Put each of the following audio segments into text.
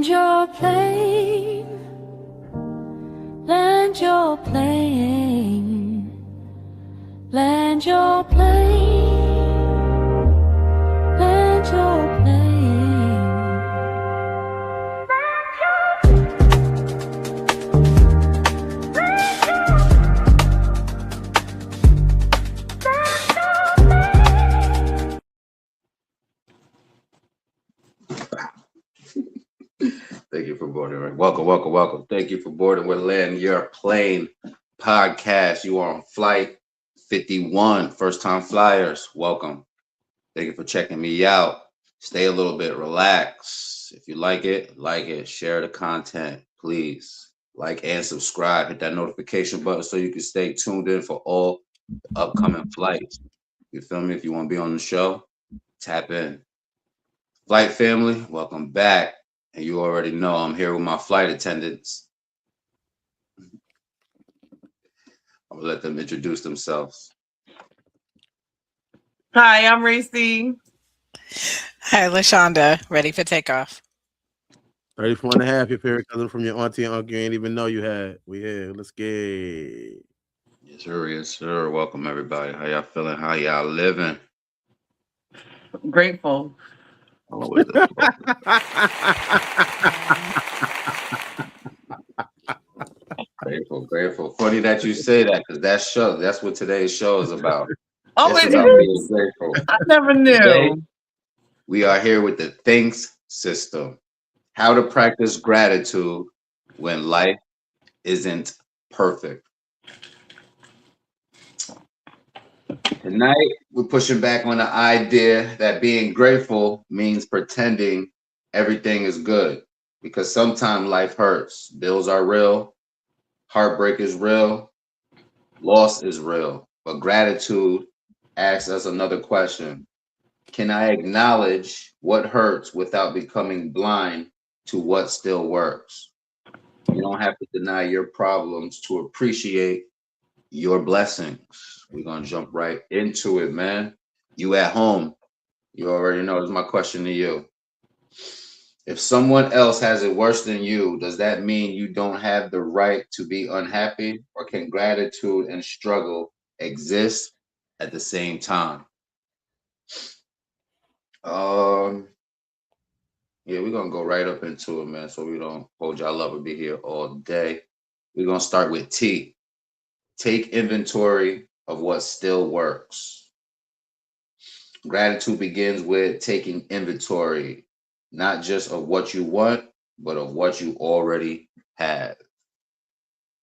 your plane, land your plane, land your plane, land your plane. Thank you for boarding. Welcome. Thank you for boarding with Land Your Plane podcast. You are on flight 51, first time flyers. Welcome. Thank you for checking me out. Stay a little bit relaxed. If you like it, share the content, please. Like and subscribe. Hit that notification button so you can stay tuned in for all the upcoming flights. You feel me? If you want to be on the show, tap in. Flight family, welcome back. And you already know I'm here with my flight attendants. I'm gonna let them introduce themselves. Hi, I'm Racy. Hi, LaShonda. Ready for takeoff. 34.5, your favorite cousin from your auntie and uncle you ain't even know you had. We here. Let's get. Yes, sir. Welcome, everybody. How y'all feeling? How y'all living? Grateful. Grateful. Funny that you say that, because that's what today's show is about. Oh, it's it about is? Being grateful. I never knew. Today, we are here with the T.H.A.N.K.S system. How to practice gratitude when life isn't perfect. Tonight, we're pushing back on the idea that being grateful means pretending everything is good, because sometimes life hurts. Bills are real, heartbreak is real, loss is real. But gratitude asks us another question. Can I acknowledge what hurts without becoming blind to what still works? You don't have to deny your problems to appreciate your blessings. We're going to jump right into it, man. You at home, you already know. This is my question to you. If someone else has it worse than you, does that mean you don't have the right to be unhappy? Or can gratitude and struggle exist at the same time? Yeah, we're going to go right up into it, man, so we don't hold y'all up and be here all day. We're going to start with T. Take inventory of what still works. Gratitude begins with taking inventory, not just of what you want, but of what you already have.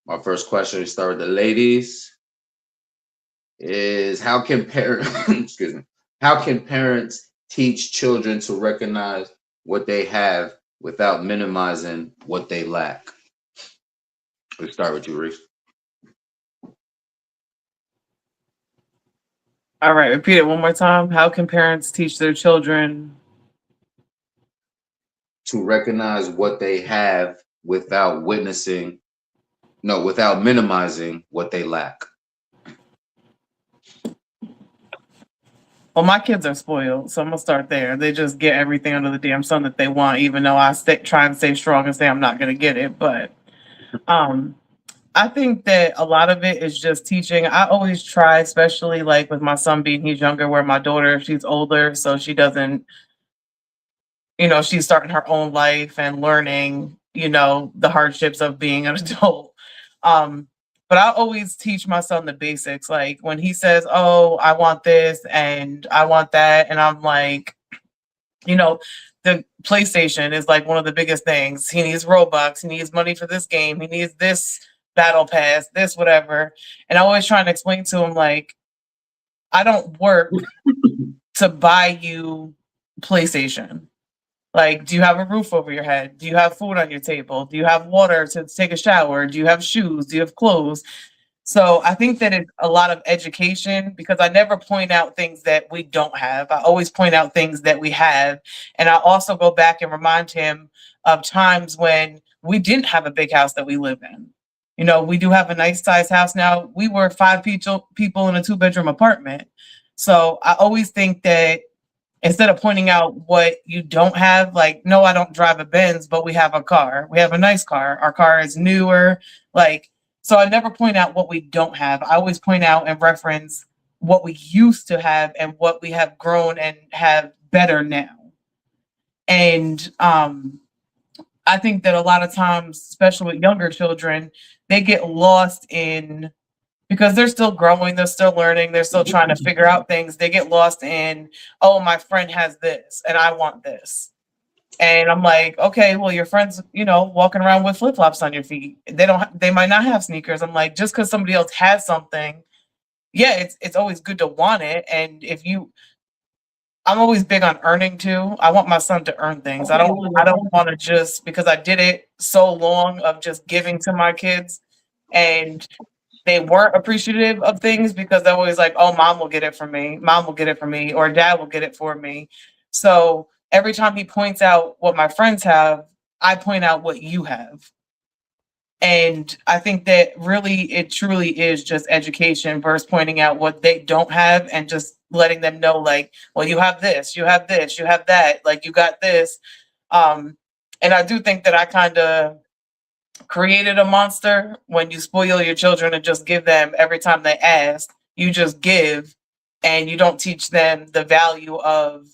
My first question, we start with the ladies, is how can parents teach children to recognize what they have without minimizing what they lack? Let's start with you, Reese. All right, repeat it one more time. How can parents teach their children to recognize what they have without without minimizing what they lack? Well, my kids are spoiled, so I'm gonna start there. They just get everything under the damn sun that they want, even though I try and stay strong and say I'm not gonna get it. But I think that a lot of it is just teaching. I always try, especially like with my son being he's younger, where my daughter, she's older, so she doesn't, she's starting her own life and learning, the hardships of being an adult. But I always teach my son the basics. Like when he says, oh, I want this and I want that. And I'm like, the PlayStation is like one of the biggest things. He needs Robux. He needs money for this game. He needs this battle pass, this, whatever. And I always try to explain to him, like, I don't work to buy you PlayStation. Like, do you have a roof over your head? Do you have food on your table? Do you have water to take a shower? Do you have shoes? Do you have clothes? So I think that it's a lot of education, because I never point out things that we don't have. I always point out things that we have. And I also go back and remind him of times when we didn't have a big house that we live in. We do have a nice size house now. We were 5 people in a 2-bedroom apartment. So I always think that instead of pointing out what you don't have, like, no, I don't drive a Benz, but we have a car. We have a nice car. Our car is newer. Like, so I never point out what we don't have. I always point out and reference what we used to have and what we have grown and have better now. And I think that a lot of times, especially with younger children, they get lost in, because they're still growing, they're still learning, they're still trying to figure out things. They get lost in, oh, my friend has this and I want this. And I'm like, okay, well, your friend's, walking around with flip-flops on your feet. They might not have sneakers. I'm like, just because somebody else has something, yeah, it's always good to want it. And I'm always big on earning too. I want my son to earn things. I don't want to just, because I did it so long of just giving to my kids and they weren't appreciative of things, because they're always like, oh, mom will get it for me. Mom will get it for me, or dad will get it for me. So every time he points out what my friends have, I point out what you have. And I think that really, it truly is just education versus pointing out what they don't have and just letting them know, like, well, you have this, you have this, you have that, like, you got this. And I do think that I kind of created a monster when you spoil your children and just give them every time they ask. You just give, and you don't teach them the value of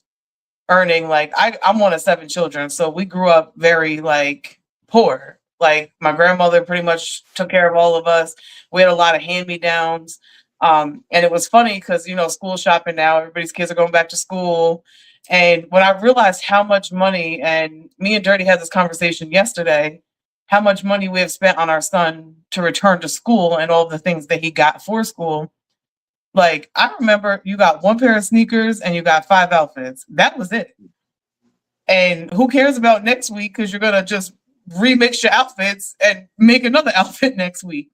earning. Like, I'm one of 7 children, so we grew up very, like, poor. Like, my grandmother pretty much took care of all of us. We had a lot of hand-me-downs. And it was funny because, school shopping now, everybody's kids are going back to school. And when I realized how much money, and me and Dirty had this conversation yesterday, how much money we have spent on our son to return to school and all the things that he got for school. Like, I remember you got 1 pair of sneakers and you got 5 outfits. That was it. And who cares about next week, because you're going to just remix your outfits and make another outfit next week.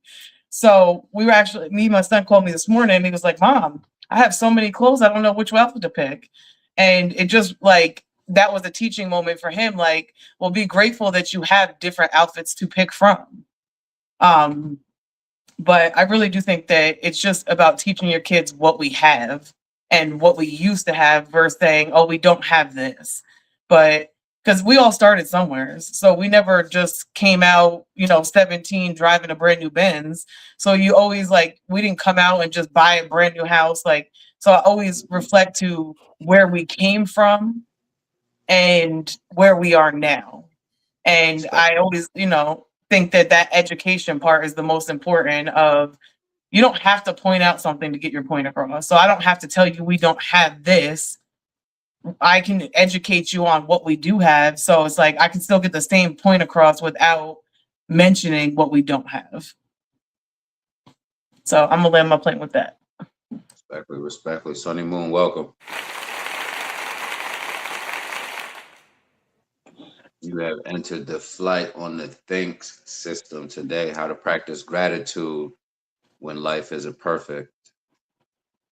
So me and my son called me this morning and he was like, Mom, I have so many clothes, I don't know which outfit to pick. And it just, like, that was a teaching moment for him. Like, well, be grateful that you have different outfits to pick from. But I really do think that it's just about teaching your kids what we have and what we used to have versus saying, oh, we don't have this. But because we all started somewhere. So we never just came out, 17 driving a brand new Benz. So you always, like, we didn't come out and just buy a brand new house. Like, so I always reflect to where we came from and where we are now. And I always, think that education part is the most important. Of, you don't have to point out something to get your point across. So I don't have to tell you we don't have this. I can educate you on what we do have. So it's like I can still get the same point across without mentioning what we don't have. So I'm gonna land my plane with that. Respectfully. Sunny Moon, welcome. You have entered the flight on the T.H.A.N.K.S system today, how to practice gratitude when life isn't perfect.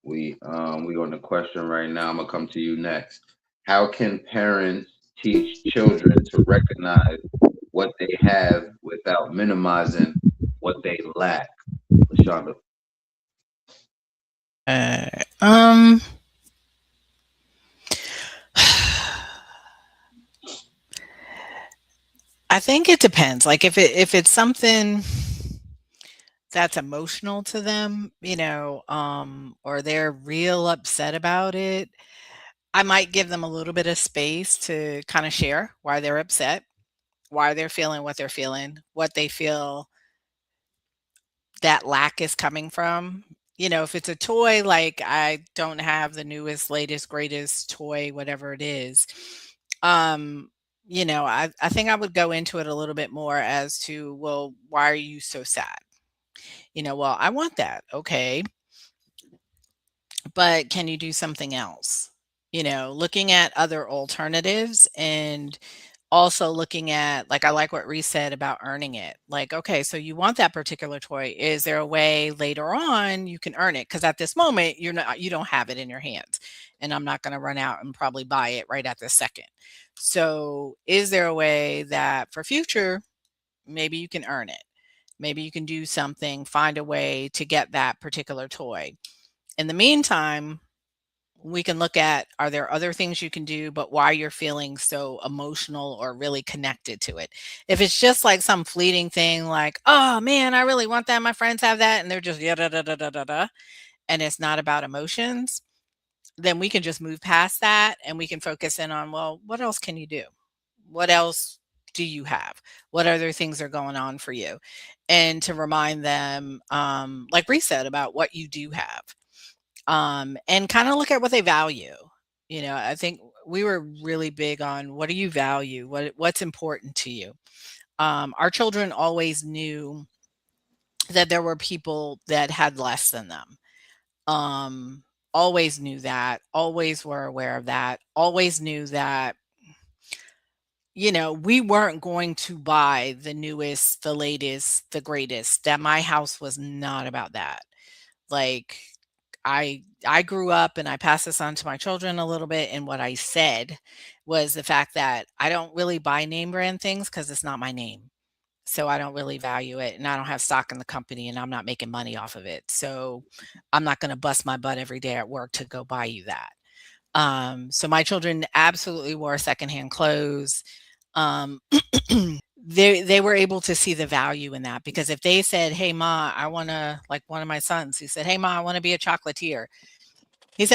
We on the question right now. I'm gonna come to you next. How can parents teach children to recognize what they have without minimizing what they lack? LaShonda. I think it depends. Like, if it's something that's emotional to them, or they're real upset about it, I might give them a little bit of space to kind of share why they're upset, why they're feeling what they're feeling, what they feel that lack is coming from. If it's a toy, like, I don't have the newest, latest, greatest toy, whatever it is. I think I would go into it a little bit more as to, well, why are you so sad? Well, I want that. Okay. But can you do something else? Looking at other alternatives, and also looking at, like, I like what Reese said about earning it. Like, okay, so you want that particular toy. Is there a way later on you can earn it? Because at this moment, you don't have it in your hands, and I'm not going to run out and probably buy it right at this second. So is there a way that for future, maybe you can earn it? Maybe you can do something, find a way to get that particular toy. In the meantime, we can look at, are there other things you can do, but why you're feeling so emotional or really connected to it. If it's just like some fleeting thing like, oh man, I really want that, my friends have that, and they're just yeah, da, da, da, da, da, da, and it's not about emotions, then we can just move past that and we can focus in on, well, what else can you do? What else do you have? What other things are going on for you? And to remind them, like Bree said, about what you do have, and kind of look at what they value. I think we were really big on, what do you value? What's important to you? Our children always knew that there were people that had less than them. Um, Always knew that, always were aware of that, always knew that, we weren't going to buy the newest, the latest, the greatest. That my house was not about that. Like, I grew up, and I pass this on to my children a little bit, and what I said was the fact that I don't really buy name brand things because it's not my name. So I don't really value it, and I don't have stock in the company, and I'm not making money off of it. So I'm not going to bust my butt every day at work to go buy you that. So my children absolutely wore secondhand clothes. Um, they were able to see the value in that, because if they said, "Hey ma, I want to," like one of my sons who said, "Hey ma, I want to be a chocolatier." He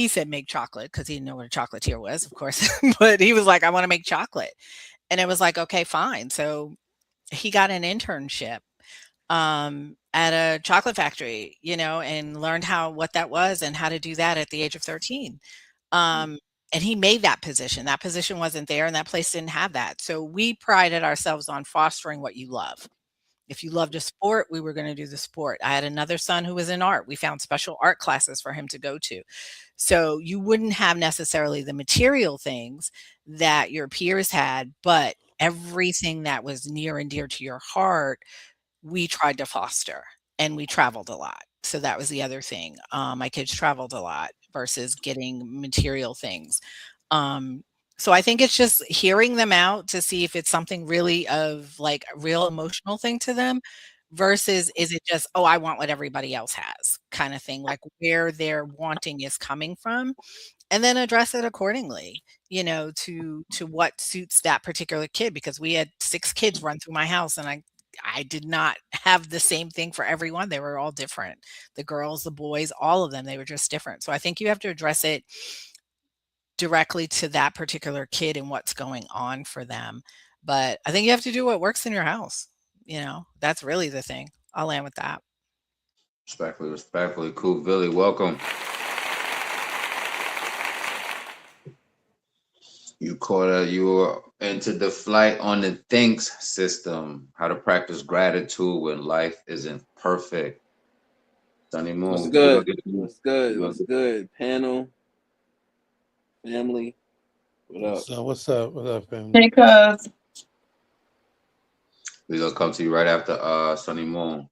said make chocolate, because he didn't know what a chocolatier was, of course. But he was like, "I want to make chocolate." And it was like, okay, fine. So he got an internship at a chocolate factory, and learned what that was and how to do that at the age of 13. Um, and he made that position. That position wasn't there, and that place didn't have that. So we prided ourselves on fostering what you love. If you loved a sport, we were going to do the sport. I had another son who was in art. We found special art classes for him to go to. So you wouldn't have necessarily the material things that your peers had, but everything that was near and dear to your heart, we tried to foster, and we traveled a lot. So that was the other thing. My kids traveled a lot versus getting material things. Um, so I think it's just hearing them out to see if it's something really of like a real emotional thing to them, versus is it just, oh, I want what everybody else has kind of thing, like where their wanting is coming from, and then address it accordingly, to what suits that particular kid, because we had 6 kids run through my house, and I did not have the same thing for everyone. They were all different. The girls, the boys, all of them, they were just different. So I think you have to address it directly to that particular kid and what's going on for them. But I think you have to do what works in your house. That's really the thing. I'll land with that. Respectfully. Cool, Billy. Welcome. You were into the flight on the T.H.A.N.K.S system, how to practice gratitude when life isn't perfect. Sunny Moon. What's good? What's good? What's good? Panel, family. What up? What's up? What up, family? Hey, cuz. We're gonna come to you right after Sunny Moon.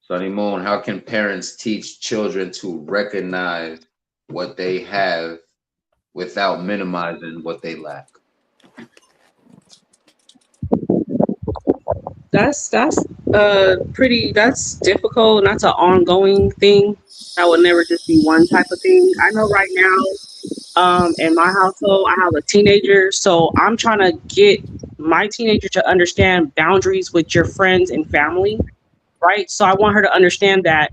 Sunny Moon, how can parents teach children to recognize what they have without minimizing what they lack? That's that's difficult. That's an ongoing thing. That would never just be one type of thing. I know right now, in my household, I have a teenager, so I'm trying to get my teenager to understand boundaries with your friends and family, right? So I want her to understand that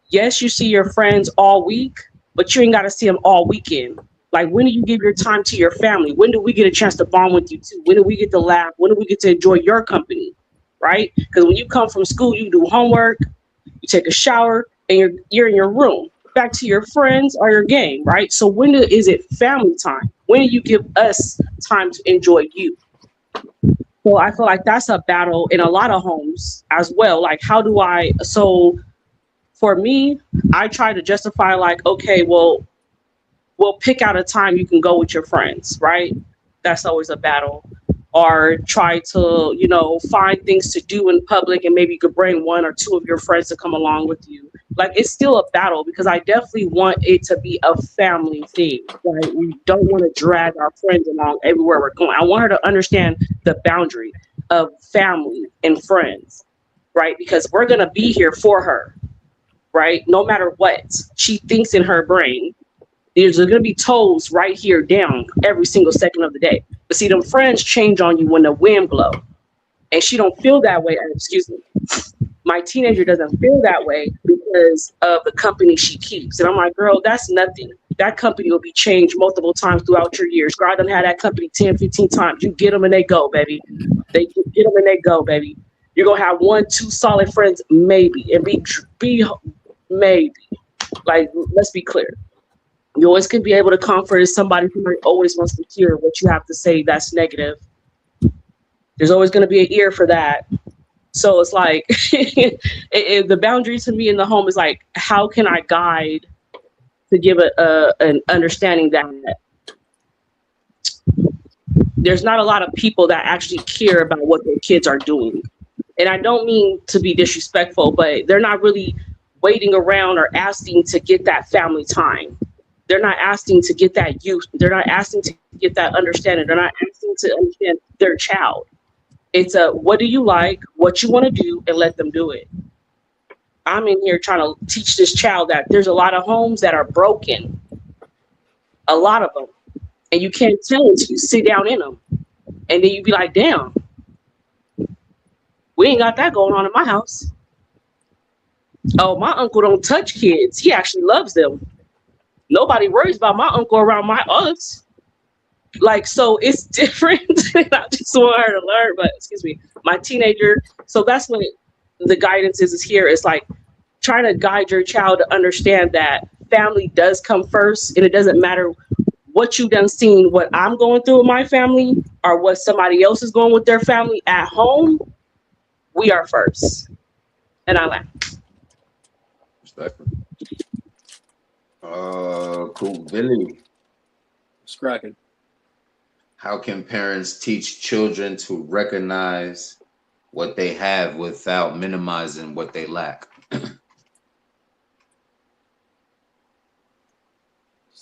yes, you see your friends all week, but you ain't got to see them all weekend. Like, when do you give your time to your family? When do we get a chance to bond with you too? When do we get to laugh? When do we get to enjoy your company? Right? Because when you come from school, you do homework, you take a shower, and you're in your room, back to your friends or your game, right? So is it family time? When do you give us time to enjoy you? So I feel like that's a battle in a lot of homes as well. Like, for me, I try to justify, like, okay, well, we'll pick out a time you can go with your friends, right? That's always a battle. Or try to, find things to do in public, and maybe you could bring 1 or 2 of your friends to come along with you. Like, it's still a battle, because I definitely want it to be a family thing. Right? We don't want to drag our friends along everywhere we're going. I want her to understand the boundary of family and friends, right? Because we're going to be here for her, right? No matter what she thinks in her brain, There's going to be toes right here down every single second of the day. But see, them friends change on you when the wind blow. And she don't feel that way. Excuse me. My teenager doesn't feel that way because of the company she keeps. And I'm like, girl, that's nothing. That company will be changed multiple times throughout your years. Girl, I done had that company 10, 15 times. You get them and they go, baby. They get them and they go, baby. You're going to have 1, 2 solid friends, maybe. And be maybe. Like, let's be clear. You always can be able to comfort somebody who always wants to hear what you have to say that's negative. There's always going to be an ear for that. So it's like the boundary to me in the home is like, how can I guide to give an understanding that there's not a lot of people that actually care about what their kids are doing. And I don't mean to be disrespectful, but they're not really waiting around or asking to get that family time. They're not asking to get that youth. They're not asking to get that understanding. They're not asking to understand their child. It's what do you like, what you want to do, and let them do it. I'm in here trying to teach this child that there's a lot of homes that are broken. A lot of them. And you can't tell until you sit down in them. And then you be like, damn, we ain't got that going on in my house. Oh, my uncle don't touch kids. He actually loves them. Nobody worries about my uncle around my us. Like, so it's different. I just want her to learn, but excuse me, my teenager. So that's when the guidance is here. It's like trying to guide your child to understand that family does come first, and it doesn't matter what you done seen, what I'm going through with my family or what somebody else is going with their family at home. We are first. And I laugh. Respectful. Cool. Billy. It's cracking. How can parents teach children to recognize what they have without minimizing what they lack? It's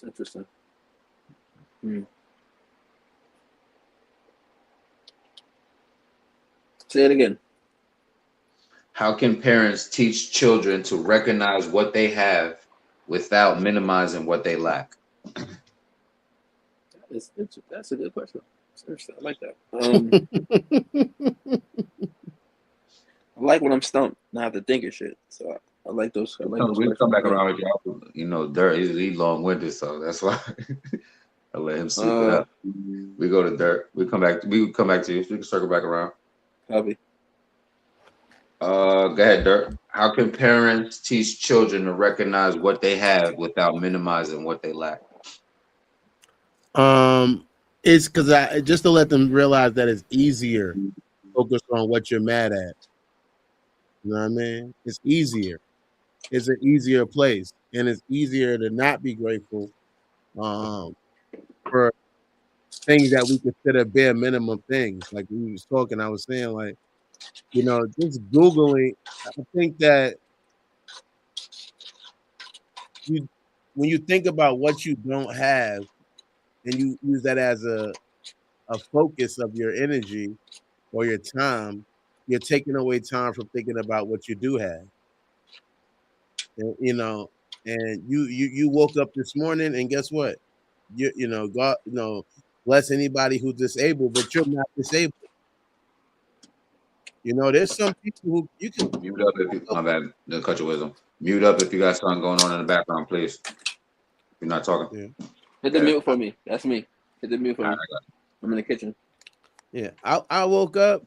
interesting. Say it again. How can parents teach children to recognize what they have without minimizing what they lack? That's a good question. Seriously, I like that. I like when I'm stumped, not have to think of shit. So I like those. I like those. We come back around with y'all. You know, Dirt, he's long-winded, so that's why I let him sweep it up. We go to Dirt. We come back to you. We can circle back around. Copy. Go ahead, Dirt. How can parents teach children to recognize what they have without minimizing what they lack? It's because I just to let them realize that it's easier to focus on what you're mad at. You know what I mean? It's easier. It's an easier place, and it's easier to not be grateful for things that we consider bare minimum things. Like we was talking, I was saying, like, you know, just Googling. I think that when you think about what you don't have, and you use that as a focus of your energy or your time, you're taking away time from thinking about what you do have. And, you know, and you woke up this morning, and guess what? You know, God, you know, bless anybody who's disabled, but you're not disabled. You know, there's some people who you can mute up if you, my bad, no cut your wisdom. Mute up if you got something going on in the background, please. If you're not talking. Yeah. Hit the mute for me. That's me. Hit the mute for me. I'm in the kitchen. Yeah, I woke up.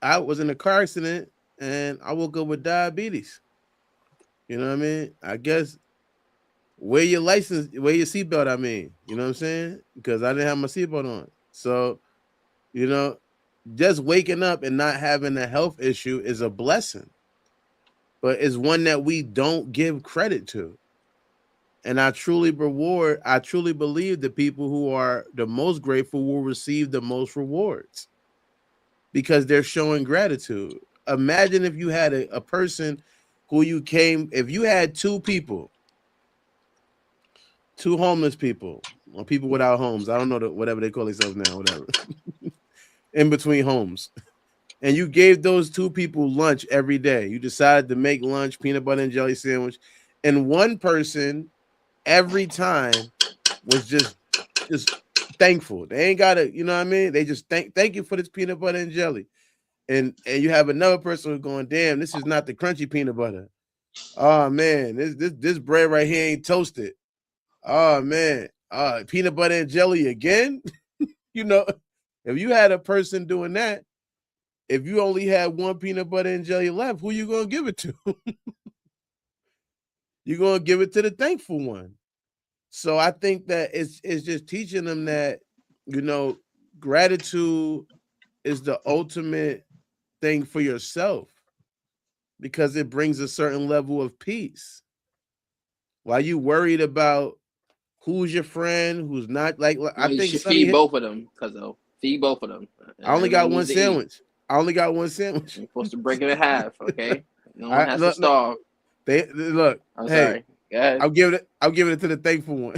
I was in a car accident, and I woke up with diabetes. You know what I mean? I guess wear your seatbelt. I mean, you know what I'm saying? Because I didn't have my seatbelt on. So, you know, just waking up and not having a health issue is a blessing, but it's one that we don't give credit to. And I truly believe the people who are the most grateful will receive the most rewards because they're showing gratitude. Imagine if you had a person who if you had two homeless people, or people without homes, I don't know, whatever they call themselves now, whatever, in between homes, and you gave those two people lunch every day. You decided to make lunch, peanut butter and jelly sandwich, and one person every time was just thankful. They ain't gotta, you know what I mean? They just thank you for this peanut butter and jelly. And you have another person who's going, damn, this is not the crunchy peanut butter. Oh man, this bread right here ain't toasted. Oh man, peanut butter and jelly again. You know, if you had a person doing that, if you only had one peanut butter and jelly left, who you gonna give it to? You're gonna give it to the thankful one. So I think that it's just teaching them that, you know, gratitude is the ultimate thing for yourself because it brings a certain level of peace. While you worried about who's your friend, who's not, like I You think should Sonny, feed both of them, cuz feed both of them. I only got Everybody one needs to eat. sandwich. I only got one sandwich. You're supposed to break it in half, okay? No one has to look, starve. they look. I'm Hey, sorry. Go ahead. I'm giving it to the thankful one.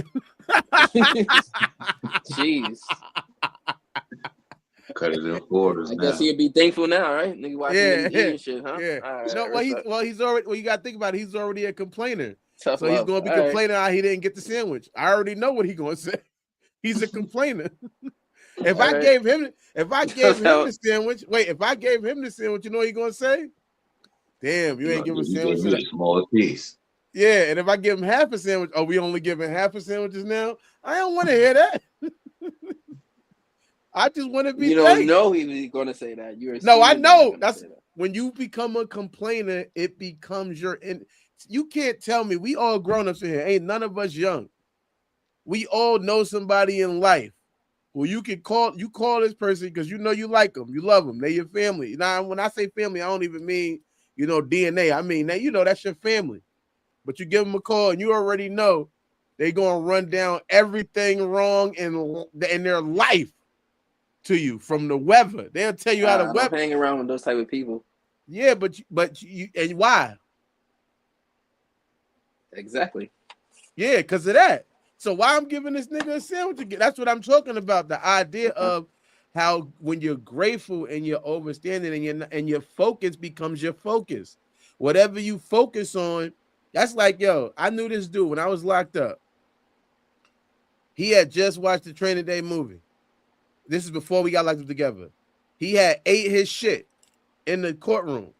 Jeez. Cut it in quarters I now. guess he'd be thankful now, right? Nigga watching niggas eating shit, huh? Yeah. All right, No, he's already. Well, you gotta think about it. He's already a complainer. tough So he's love. gonna be All right. complaining how he didn't get the sandwich. I already know what he's gonna say. He's a complainer. If I gave him the sandwich, if I gave him the sandwich, you know what he's gonna say? Damn, you ain't give a sandwich to the smallest piece. Yeah, and if I give him half a sandwich, oh, we only giving half a sandwiches now? I don't want to hear that. I just want to be. You don't know he's going to say that. No, I know. That's when you become a complainer, it becomes your. And you can't tell me we all grown-ups in here. Ain't none of us young. We all know somebody in life who you can call. You call this person because you know you like them, you love them. They're your family. Now, when I say family, I don't even mean DNA. I mean that's your family. But you give them a call and you already know they're gonna run down everything wrong in their life to you, from the weather. They'll tell you how to weather. Hang around with those type of people. Yeah, but you and why? Exactly. Yeah, because of that. So why I'm giving this nigga a sandwich again? That's what I'm talking about. The idea of how when you're grateful and you're overstanding and your focus becomes your focus. Whatever you focus on, that's like, yo, I knew this dude when I was locked up. He had just watched the Training Day movie. This is before we got locked up together. He had ate his shit in the courtroom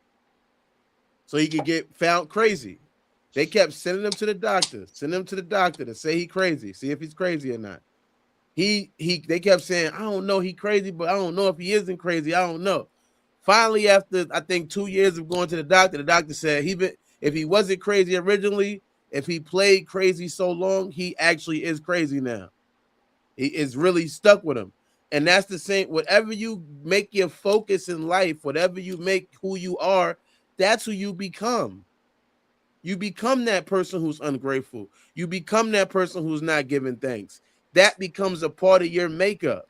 so he could get found crazy. They kept sending him to the doctor, to say he crazy, see if he's crazy or not. They kept saying, I don't know, he crazy, but I don't know if he isn't crazy. I don't know. Finally, after I think 2 years of going to the doctor said if he wasn't crazy originally, if he played crazy so long, he actually is crazy now. He is really stuck with him. And that's the same. Whatever you make your focus in life, whatever you make who you are, that's who you become. You become that person who's ungrateful. You become that person who's not giving thanks. That becomes a part of your makeup.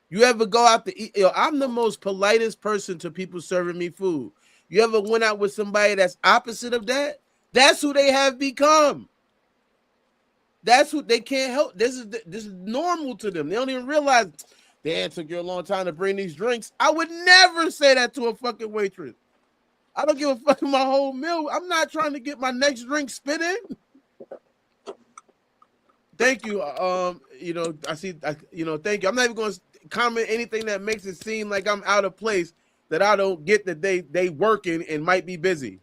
You ever go out to eat? I'm the most politest person to people serving me food. You ever went out with somebody that's opposite of that? That's who they have become. That's who they can't help. This is normal to them. They don't even realize, damn, it took you a long time to bring these drinks. I would never say that to a fucking waitress. I don't give a fuck my whole meal. I'm not trying to get my next drink spit in. Thank you. Thank you. I'm not even going to comment anything that makes it seem like I'm out of place, that I don't get that they working and might be busy.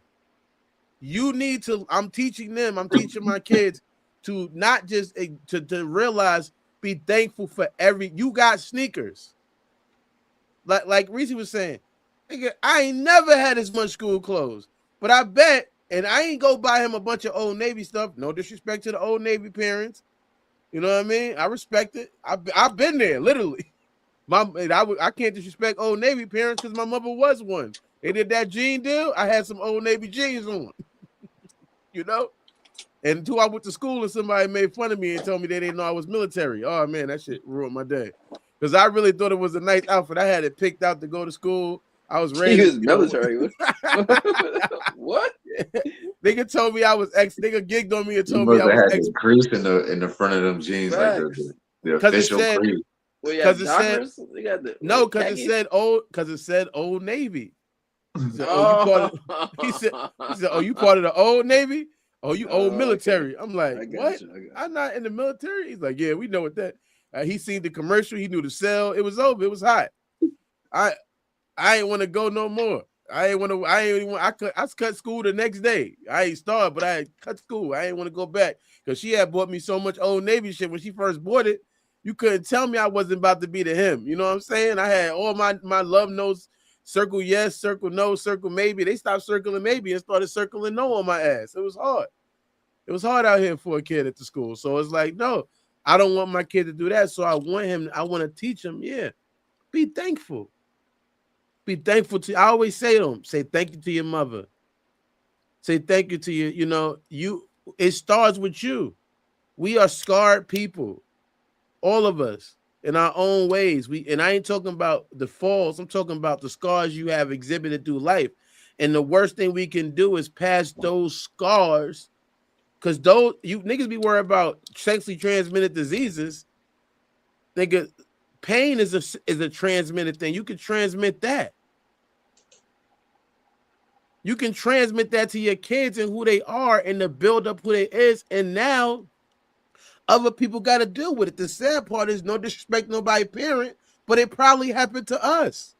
You need to, I'm teaching my kids to not just to realize, be thankful for you got sneakers. Like Reese was saying, nigga, I ain't never had as much school clothes, but I bet, and I ain't go buy him a bunch of Old Navy stuff. No disrespect to the Old Navy parents. You know what I mean? I respect it. I've been there, literally. I can't disrespect Old Navy parents because my mother was one. They did that jean deal. I had some Old Navy jeans on. You know? And until I went to school and somebody made fun of me and told me they didn't know I was military. Oh, man, that shit ruined my day. Because I really thought it was a nice outfit. I had it picked out to go to school. I was ready. He was military. What? Nigga told me I was nigga gigged on me and told me I was had crease in the front of them jeans, like the official crease. Because it said Old Navy. He said, oh, you part of the Old Navy? Oh, you old military. Okay. I'm like, I got what? you. I got you. I'm not in the military. He's like, yeah, we know what that. He seen the commercial. He knew the cell. It was over. It was hot. I ain't want to go no more. I cut school the next day. I ain't started, but I cut school. I ain't want to go back because she had bought me so much Old Navy shit when she first bought it. You couldn't tell me I wasn't about to be to him. You know what I'm saying? I had all my love notes, circle yes, circle no, circle maybe. They stopped circling maybe and started circling no on my ass. It was hard. It was hard out here for a kid at the school. So it's like, no, I don't want my kid to do that. So I want to teach him, yeah, be thankful. Be thankful to, I always say to them, say thank you to your mother. Say thank you to you. It starts with you. We are scarred people, all of us, in our own ways. And I ain't talking about the falls. I'm talking about the scars you have exhibited through life. And the worst thing we can do is pass those scars, because those you niggas be worried about sexually transmitted diseases. Nigga, pain is a transmitted thing. You can transmit that. You can transmit that to your kids and who they are and to build up who they is. And now other people got to deal with it. The sad part is, no disrespect, nobody parent, but it probably happened to us.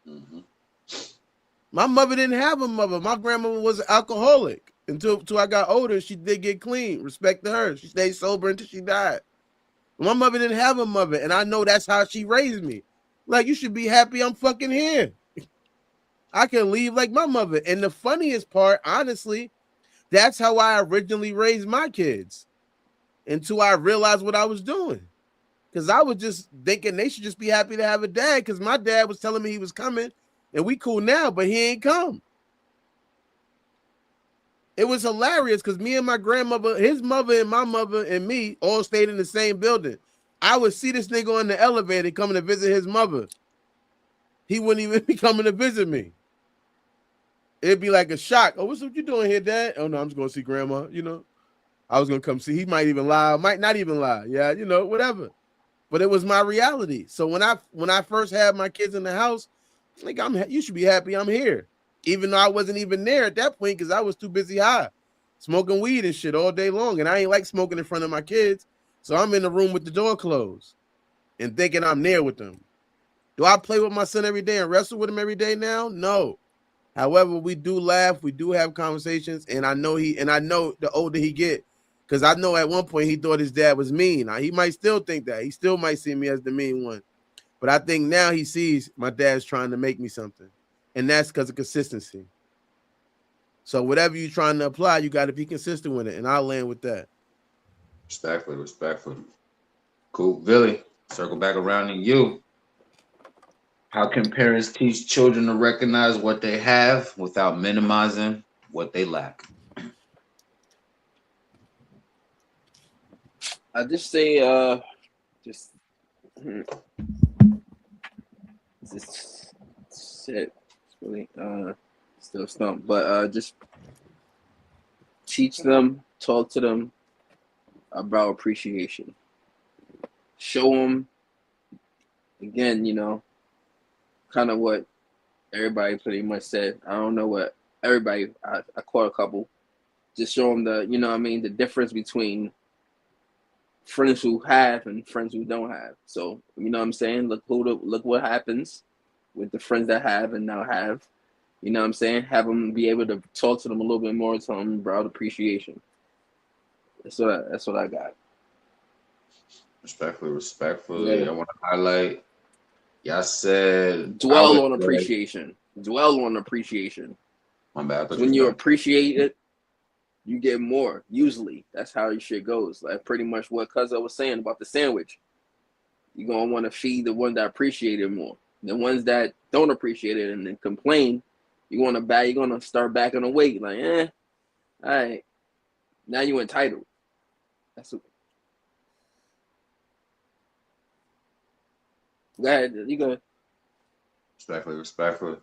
Mm-hmm. My mother didn't have a mother. My grandmother was an alcoholic until I got older. She did get clean. Respect to her. She stayed sober until she died. My mother didn't have a mother, and I know that's how she raised me. Like, you should be happy I'm fucking here. I can leave like my mother. And the funniest part, honestly, that's how I originally raised my kids until I realized what I was doing. Because I was just thinking they should just be happy to have a dad, because my dad was telling me he was coming, and we cool now, but he ain't come. It was hilarious because me and my grandmother, his mother and my mother and me all stayed in the same building. I would see this nigga on the elevator coming to visit his mother. He wouldn't even be coming to visit me. It'd be like a shock. Oh, what's what you doing here, Dad? Oh no, I'm just gonna see Grandma. I was gonna come see. He might even lie, might not even lie. Yeah, whatever. But it was my reality. So when I first had my kids in the house, like, you should be happy I'm here, even though I wasn't even there at that point because I was too busy high, smoking weed and shit all day long, and I ain't like smoking in front of my kids. So I'm in the room with the door closed and thinking I'm there with them. Do I play with my son every day and wrestle with him every day now? No. However, we do laugh, we do have conversations, and I know the older he get, because I know at one point he thought his dad was mean. Now, he might still think that. He still might see me as the mean one. But I think now he sees my dad's trying to make me something. And that's because of consistency. So whatever you're trying to apply, you got to be consistent with it. And I'll land with that. Respectfully. Cool. Billy, circle back around to you. How can parents teach children to recognize what they have without minimizing what they lack? I just say, just shit. It's really still stumped, but just teach them, talk to them about appreciation. Show them again, kind of what everybody pretty much said. I don't know what everybody. I caught a couple. Just show them the difference between friends who have and friends who don't have. So you know what I'm saying? Look what happens with the friends that have and now have. You know what I'm saying? Have them be able to talk to them a little bit more, tell them about appreciation. That's what I got. Respectfully. Yeah. I want to highlight. Y'all said Dwell on appreciation. Dwell on appreciation. My bad. When you appreciate it, you get more. Usually, that's how your shit goes. Like pretty much what Cuzzo was saying about the sandwich. You're gonna want to feed the ones that appreciate it more. The ones that don't appreciate it and then complain, you're gonna start backing away. Like, all right. Now you entitled. That's what. Go ahead. You go. Respectfully.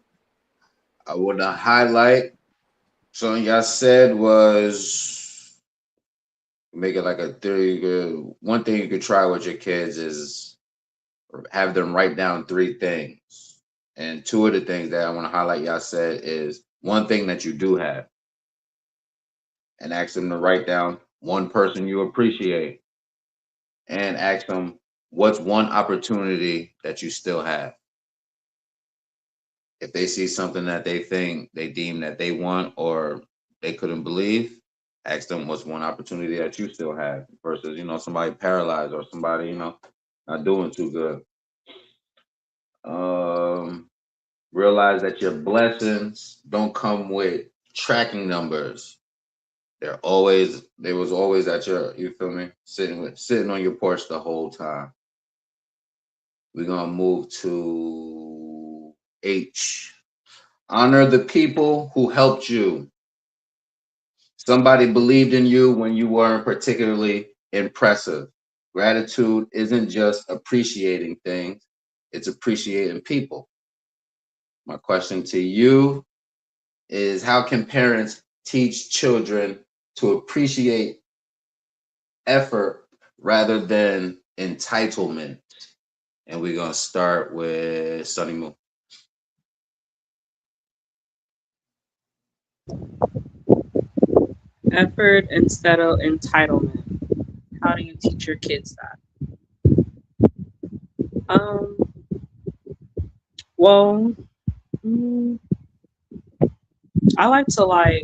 I want to highlight something y'all said was make it like a theory. One thing you could try with your kids is have them write down 3 things. And 2 of the things that I want to highlight y'all said is one thing that you do have. and ask them to write down one person you appreciate, and ask them what's one opportunity that you still have. If they see something that they think they deem that they want or they couldn't believe, ask them what's one opportunity that you still have versus, somebody paralyzed or somebody, not doing too good. Um, Realize that your blessings don't come with tracking numbers. They was always at your, you feel me, sitting on your porch the whole time. We're gonna move to H. Honor the people who helped you. Somebody believed in you when you weren't particularly impressive. Gratitude isn't just appreciating things, it's appreciating people. My question to you is, how can parents teach children to appreciate effort rather than entitlement? And we're going to start with Sunny Moon. Effort instead of entitlement. How do you teach your kids that? Um, well, mm, I like to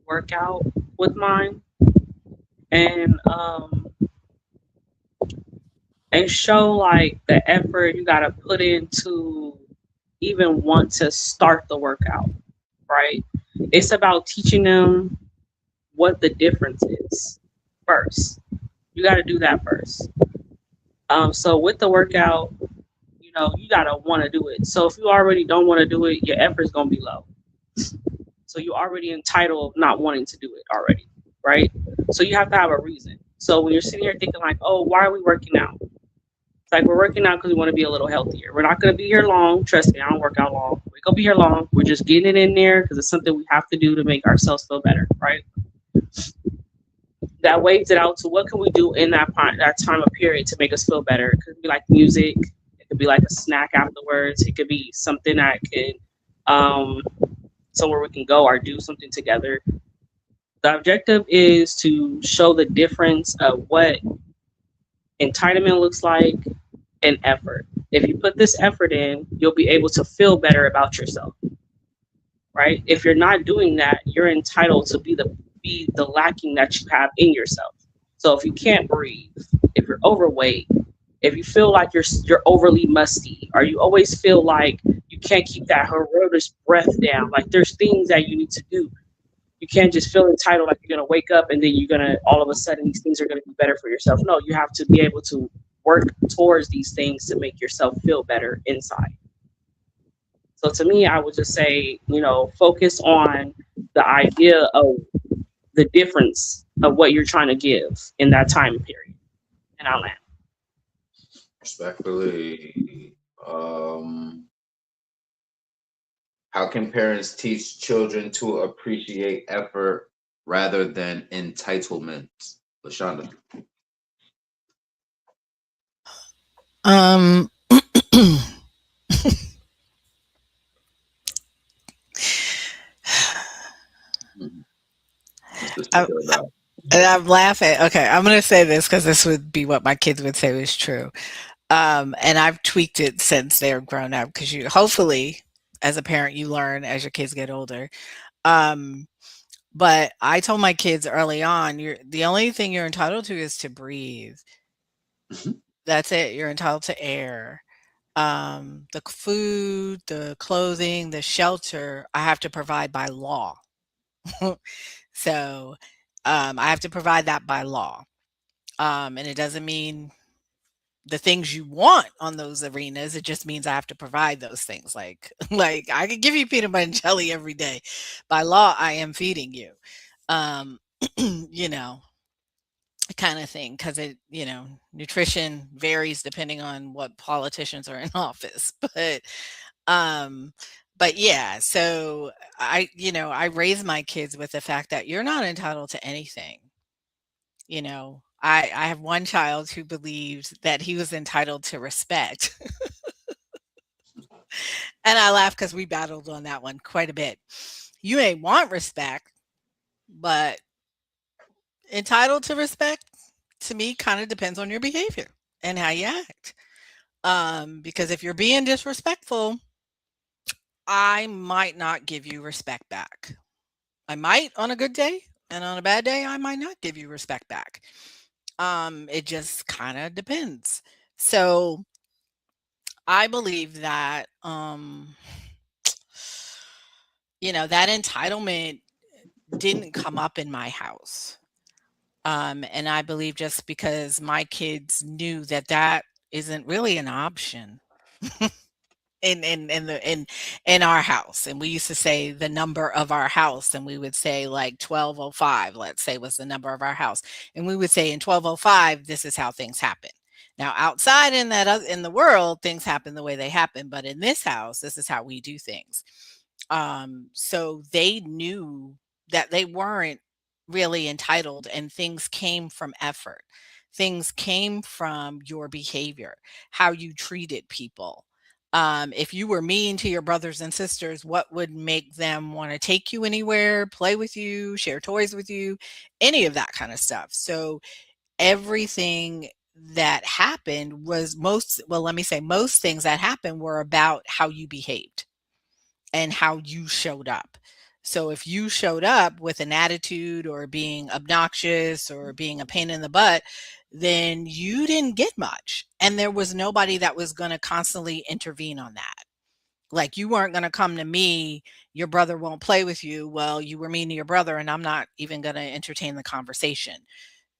work out with mine and show the effort you gotta put into even want to start the workout, right? It's about teaching them what the difference is first. You gotta do that first. So with the workout, you gotta want to do it. So if you already don't want to do it, your effort's gonna be low. So you're already entitled of not wanting to do it already, right? So you have to have a reason. So when you're sitting here thinking oh, why are we working out? It's we're working out because we want to be a little healthier. We're not going to be here long. Trust me, I don't work out long. We're going to be here long. We're just getting it in there because it's something we have to do to make ourselves feel better, right? That waves it out to what can we do in that time of period to make us feel better. It could be like music. It could be like a snack afterwards. It could be something that could somewhere we can go or do something together. The objective is to show the difference of what entitlement looks like and effort. If you put this effort in, you'll be able to feel better about yourself, right? If you're not doing that, you're entitled to be the lacking that you have in yourself. So if you can't breathe, if you're overweight, if you feel like you're overly musty, or you always feel like you can't keep that heroic breath down, there's things that you need to do. You can't just feel entitled like you're gonna wake up and then you're gonna all of a sudden these things are gonna be better for yourself. No, you have to be able to work towards these things to make yourself feel better inside. So to me, I would just say, focus on the idea of the difference of what you're trying to give in that time period. And I'll land. Respectfully, how can parents teach children to appreciate effort rather than entitlement? LaShonda. Um, What's the I, sticker about? and I'm laughing. Okay, I'm going to say this because this would be what my kids would say was true. And I've tweaked it since they're grown up because you hopefully, as a parent, you learn as your kids get older. Um, but I told my kids early on, the only thing you're entitled to is to breathe. That's it. You're entitled to air. The food, the clothing, the shelter, I have to provide by law. So I have to provide that by law. And it doesn't mean the things you want on those arenas. It just means I have to provide those things. Like I could give you peanut butter and jelly every day. By law, I am feeding you. Um, you know, kind of thing, because nutrition varies depending on what politicians are in office. Um but yeah, so I raise my kids with the fact that you're not entitled to anything. I have one child who believed that he was entitled to respect. And I laugh because we battled on that one quite a bit. You may want respect, but entitled to respect to me kind of depends on your behavior and how you act. Because if you're being disrespectful, I might not give you respect back. I might on a good day, and on a bad day, I might not give you respect back. It just kind of depends. So I believe that, that entitlement didn't come up in my house. And I believe just because my kids knew that that isn't really an option in our house, and we used to say the number of our house, and we would say like 1205, let's say, was the number of our house, and we would say in 1205 this is how things happen. Now outside in in the world things happen the way they happen, but in this house this is how we do things. So they knew that they weren't really entitled, and things came from effort. Things came from your behavior, how you treated people. If you were mean to your brothers and sisters, what would make them want to take you anywhere, play with you, share toys with you, any of that kind of stuff? So everything that happened was let me say, most things that happened were about how you behaved and how you showed up. So if you showed up with an attitude or being obnoxious or being a pain in the butt, then you didn't get much. And there was nobody that was going to constantly intervene on that. Like, you weren't going to come to me, your brother won't play with you. Well, you were mean to your brother, and I'm not even going to entertain the conversation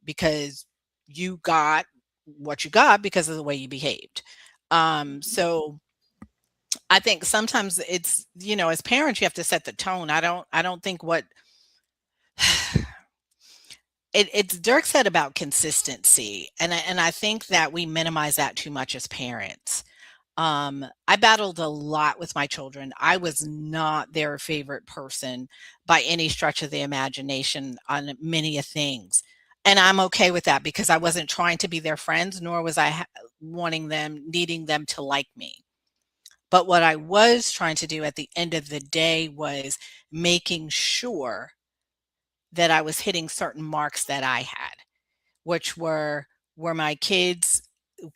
because you got what you got because of the way you behaved. So I think sometimes it's, as parents, you have to set the tone. I don't think what it's Dirk said about consistency. And I think that we minimize that too much as parents. I battled a lot with my children. I was not their favorite person by any stretch of the imagination on many of things. And I'm okay with that because I wasn't trying to be their friends, nor was I needing them to like me. But what I was trying to do at the end of the day was making sure that I was hitting certain marks that I had, which were my kids,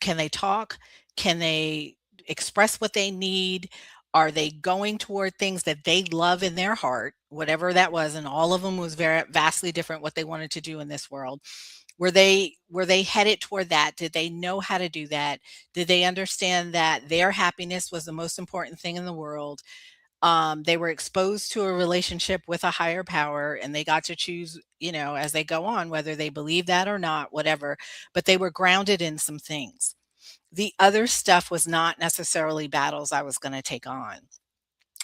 can they talk? Can they express what they need? Are they going toward things that they love in their heart, whatever that was? And all of them was very vastly different what they wanted to do in this world. Were they headed toward that? Did they know how to do that? Did they understand that their happiness was the most important thing in the world? They were exposed to a relationship with a higher power, and they got to choose, as they go on, whether they believe that or not, whatever. But they were grounded in some things. The other stuff was not necessarily battles I was going to take on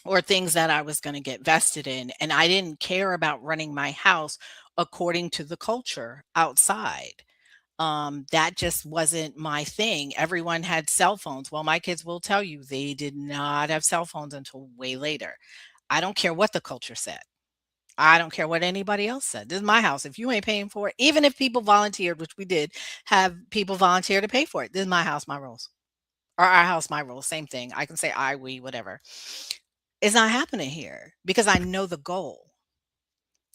or things that I was going to get vested in. And I didn't care about running my house according to the culture outside. That just wasn't my thing. Everyone had cell phones. Well, my kids will tell you they did not have cell phones until way later. I don't care what the culture said. I don't care what anybody else said. This is my house. If you ain't paying for it, even if people volunteered, which we did have people volunteer to pay for it, this is my house, my rules. Or our house, my rules. Same thing. I can say I, we, whatever. It's not happening here because I know the goal.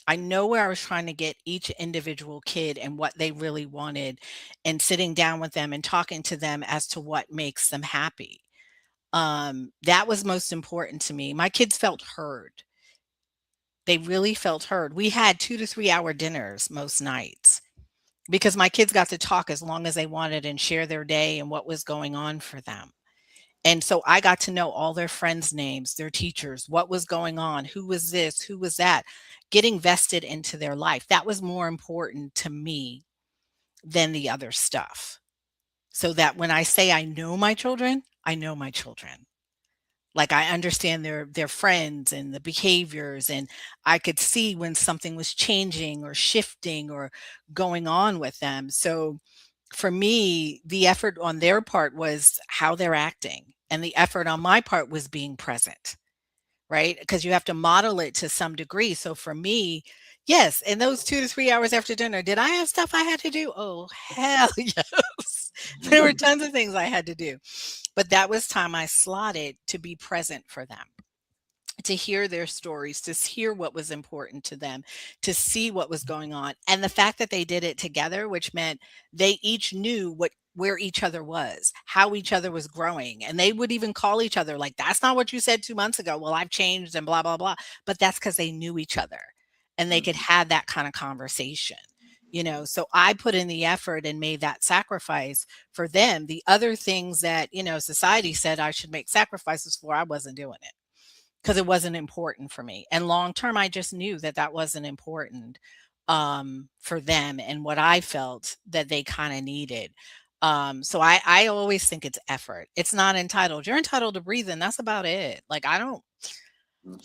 I know where I was trying to get each individual kid and what they really wanted, and sitting down with them and talking to them as to what makes them happy. That was most important to me. My kids felt heard. They really felt heard. We had 2 to 3 hour dinners most nights because my kids got to talk as long as they wanted and share their day and what was going on for them. And so I got to know all their friends' names, their teachers, what was going on, who was this, who was that, getting vested into their life. That was more important to me than the other stuff. So that when I say I know my children, I know my children. Like, I understand their friends and the behaviors, and I could see when something was changing or shifting or going on with them. So for me, the effort on their part was how they're acting, and the effort on my part was being present, right? Because you have to model it to some degree. So for me, yes, in those 2 to 3 hours after dinner, did I have stuff I had to do? Oh, hell yes. There were tons of things I had to do. But that was time I slotted to be present for them, to hear their stories, to hear what was important to them, to see what was going on. And the fact that they did it together, which meant they each knew where each other was, how each other was growing. And they would even call each other like, that's not what you said 2 months ago. Well, I've changed and blah, blah, blah. But that's because they knew each other and they could have that kind of conversation. So I put in the effort and made that sacrifice for them. The other things that, society said I should make sacrifices for, I wasn't doing it because it wasn't important for me. And long term, I just knew that that wasn't important for them and what I felt that they kind of needed. So I always think it's effort. It's not entitled. You're entitled to breathe, and that's about it. Like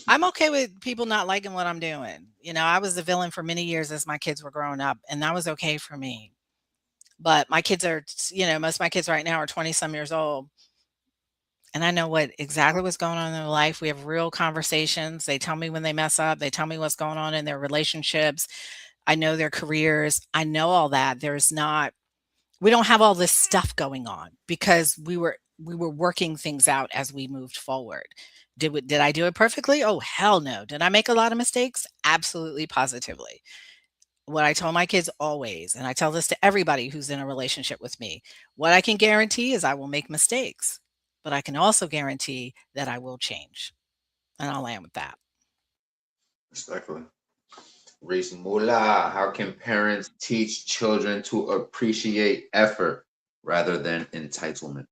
I'm okay with people not liking what I'm doing. I was the villain for many years as my kids were growing up, and that was okay for me. But my kids are, most of my kids right now are 20 some years old. And I know exactly what's going on in their life. We have real conversations. They tell me when they mess up. They tell me what's going on in their relationships. I know their careers. I know all that. We don't have all this stuff going on because we were working things out as we moved forward. Did I do it perfectly? Oh, hell no. Did I make a lot of mistakes? Absolutely, positively. What I tell my kids always, and I tell this to everybody who's in a relationship with me, what I can guarantee is I will make mistakes, but I can also guarantee that I will change. And I'll land with that. Respectfully. Reese Mula, how can parents teach children to appreciate effort rather than entitlement?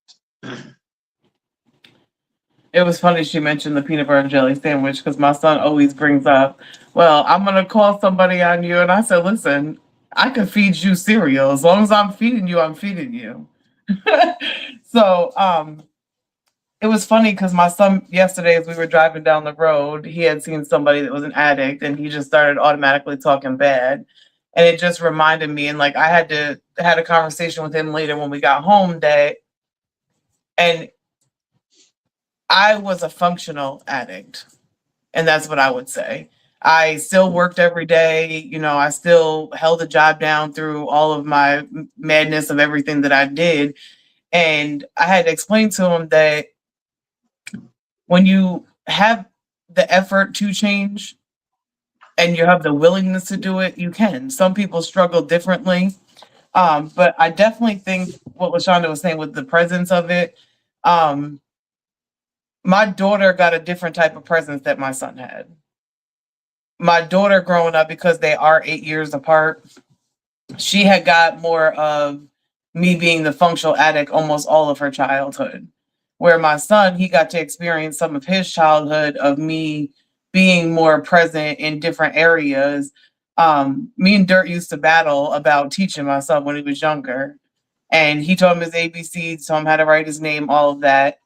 It was funny she mentioned the peanut butter and jelly sandwich because my son always brings up, well, I'm going to call somebody on you. And I said, listen, I could feed you cereal. As long as I'm feeding you, I'm feeding you. So it was funny because my son yesterday, as we were driving down the road, he had seen somebody that was an addict and he just started automatically talking bad. And it just reminded me, and like I had a conversation with him later when we got home and I was a functional addict, and that's what I would say. I still worked every day. I still held a job down through all of my madness of everything that I did. And I had to explain to him that when you have the effort to change and you have the willingness to do it, you can. Some people struggle differently. But I definitely think what LaShonda was saying with the presence of it, my daughter got a different type of presence that my son had. My daughter growing up, because they are 8 years apart, she had got more of me being the functional addict almost all of her childhood. Where my son, he got to experience some of his childhood of me being more present in different areas. Me and Dirt used to battle about teaching my son when he was younger. And he taught him his ABCs, taught him how to write his name, all of that.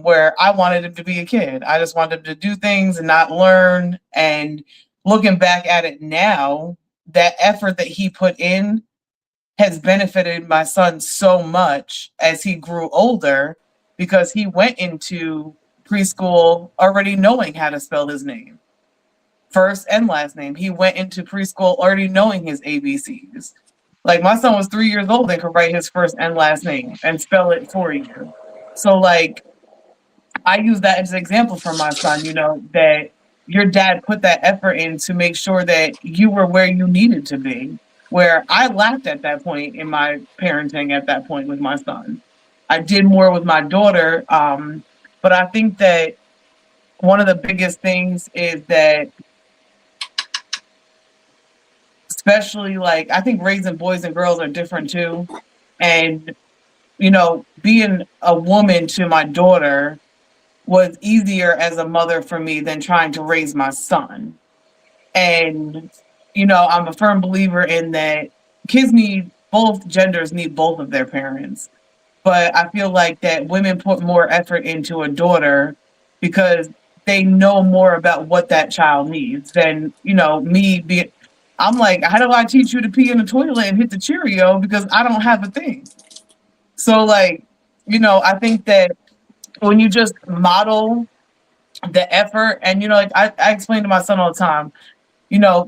Where I wanted him to be a kid. I just wanted him to do things and not learn. And looking back at it now, that effort that he put in has benefited my son so much as he grew older because he went into preschool already knowing how to spell his name, first and last name. He went into preschool already knowing his ABCs. Like my son was 3 years old and could write his first and last name and spell it for you. So like, I use that as an example for my son, that your dad put that effort in to make sure that you were where you needed to be, where I lacked at that point in my parenting at that point with my son. I did more with my daughter. But I think that one of the biggest things is that, especially like, I think raising boys and girls are different too. And, being a woman to my daughter was easier as a mother for me than trying to raise my son. And, I'm a firm believer in that both genders need both of their parents. But I feel like that women put more effort into a daughter because they know more about what that child needs than, me being, I'm like, how do I teach you to pee in the toilet and hit the Cheerio because I don't have a thing? So like, I think that when you just model the effort and, like I explain to my son all the time,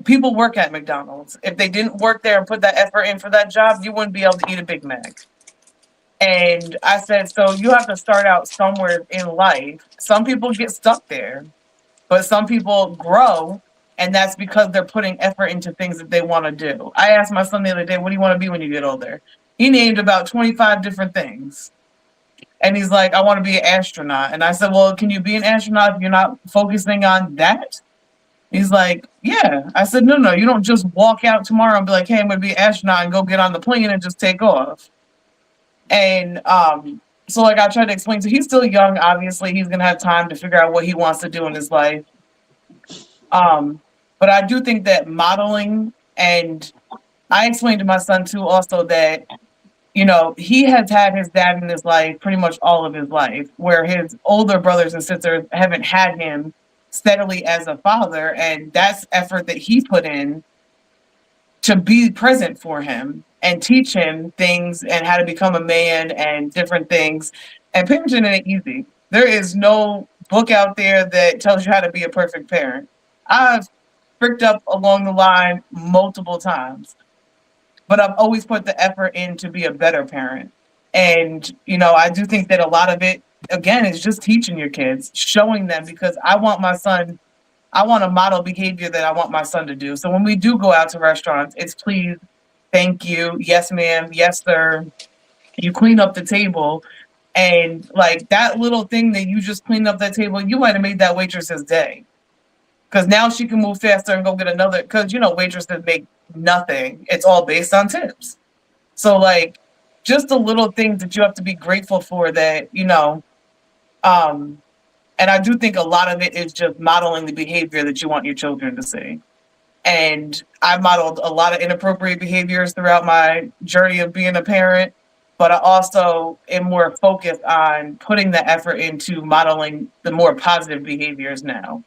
people work at McDonald's. If they didn't work there and put that effort in for that job, you wouldn't be able to eat a Big Mac. And I said, so you have to start out somewhere in life. Some people get stuck there. But some people grow, and that's because they're putting effort into things that they want to do. I asked my son the other day, what do you want to be when you get older? He named about 25 different things. And he's like, I want to be an astronaut. And I said, well, can you be an astronaut if you're not focusing on that? He's like, yeah. I said, no, you don't just walk out tomorrow and be like, hey, I'm going to be an astronaut and go get on the plane and just take off. And so like I tried to explain to, he's still young, obviously. He's going to have time to figure out what he wants to do in his life. But I do think that modeling, and I explained to my son too also that, you know, he has had his dad in his life pretty much all of his life, where his older brothers and sisters haven't had him steadily as a father. And that's effort that he put in to be present for him and teach him things and how to become a man and different things. And parenting ain't easy. There is no book out there that tells you how to be a perfect parent. I've fricked up along the line multiple times, but I've always put the effort in to be a better parent. And, you know, I do think that a lot of it, again, is just teaching your kids, showing them, because I want to model behavior that I want my son to do. So when we do go out to restaurants, it's please, thank you, yes, ma'am, yes, sir. You clean up the table. And like that little thing that you just cleaned up that table, you might have made that waitress's day. Because now she can move faster and go get another, because, you know, waitresses make nothing. It's all based on tips. So like just the little things that you have to be grateful for that, you know, and I do think a lot of it is just modeling the behavior that you want your children to see. And I modeled a lot of inappropriate behaviors throughout my journey of being a parent, but I also am more focused on putting the effort into modeling the more positive behaviors now.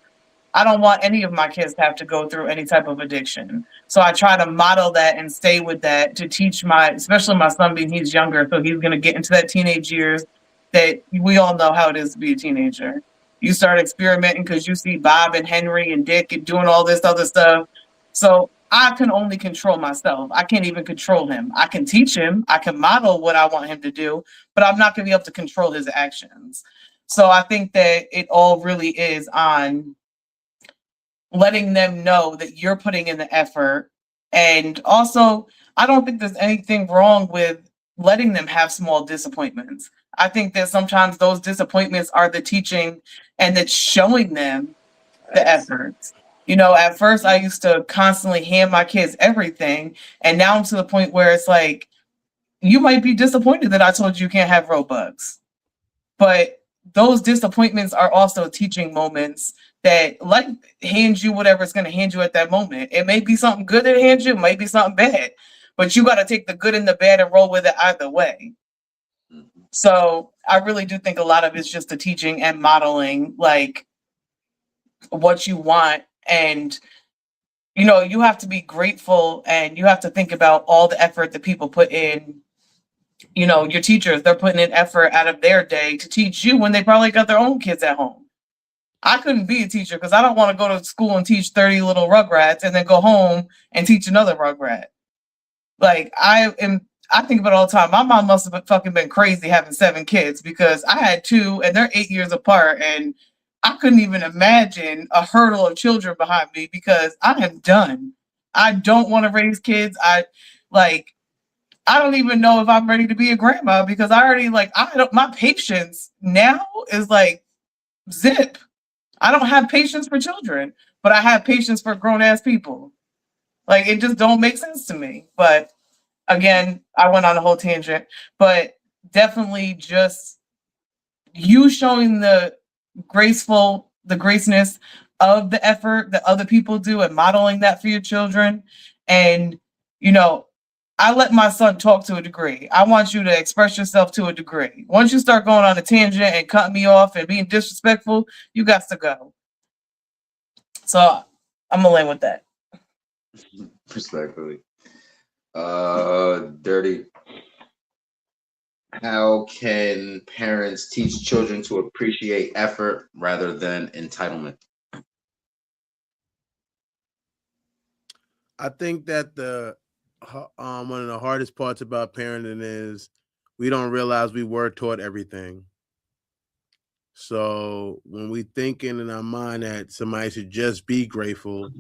I don't want any of my kids to have to go through any type of addiction. So I try to model that and stay with that to teach especially my son, being he's younger, so he's going to get into that teenage years that we all know how it is to be a teenager. You start experimenting because you see Bob and Henry and Dick and doing all this other stuff. So I can only control myself. I can't even control him. I can teach him. I can model what I want him to do, but I'm not going to be able to control his actions. So I think that it all really is on letting them know that you're putting in the effort. And also, I don't think there's anything wrong with letting them have small disappointments. I think that sometimes those disappointments are the teaching, and that's showing them the efforts. You know, at first I used to constantly hand my kids everything, and now I'm to the point where it's like, you might be disappointed that I told you can't have Robux, but those disappointments are also teaching moments that life hands you whatever it's going to hand you at that moment. It may be something good that it hands you, it might be something bad, but you got to take the good and the bad and roll with it either way. So I really do think a lot of it's just the teaching and modeling, like what you want. And, you know, you have to be grateful, and you have to think about all the effort that people put in. You know, your teachers, they're putting in effort out of their day to teach you when they probably got their own kids at home. I couldn't be a teacher because I don't want to go to school and teach 30 little rugrats and then go home and teach another rugrat. Like I think about it all the time. My mom must have fucking been crazy having 7 kids, because I had 2 and they're 8 years apart, and I couldn't even imagine a hurdle of children behind me, because I am done. I don't want to raise kids. I don't even know if I'm ready to be a grandma, because my patience now is like zip. I don't have patience for children, but I have patience for grown ass people. Like it just don't make sense to me. But again, I went on a whole tangent, but definitely just you showing the graceness of the effort that other people do and modeling that for your children. And, you know, I let my son talk to a degree. I want you to express yourself to a degree. Once you start going on a tangent and cutting me off and being disrespectful, you got to go. So I'm gonna land with that. Respectfully. Dirty. How can parents teach children to appreciate effort rather than entitlement? I think that one of the hardest parts about parenting is we don't realize we were taught everything. So when we thinking in our mind that somebody should just be grateful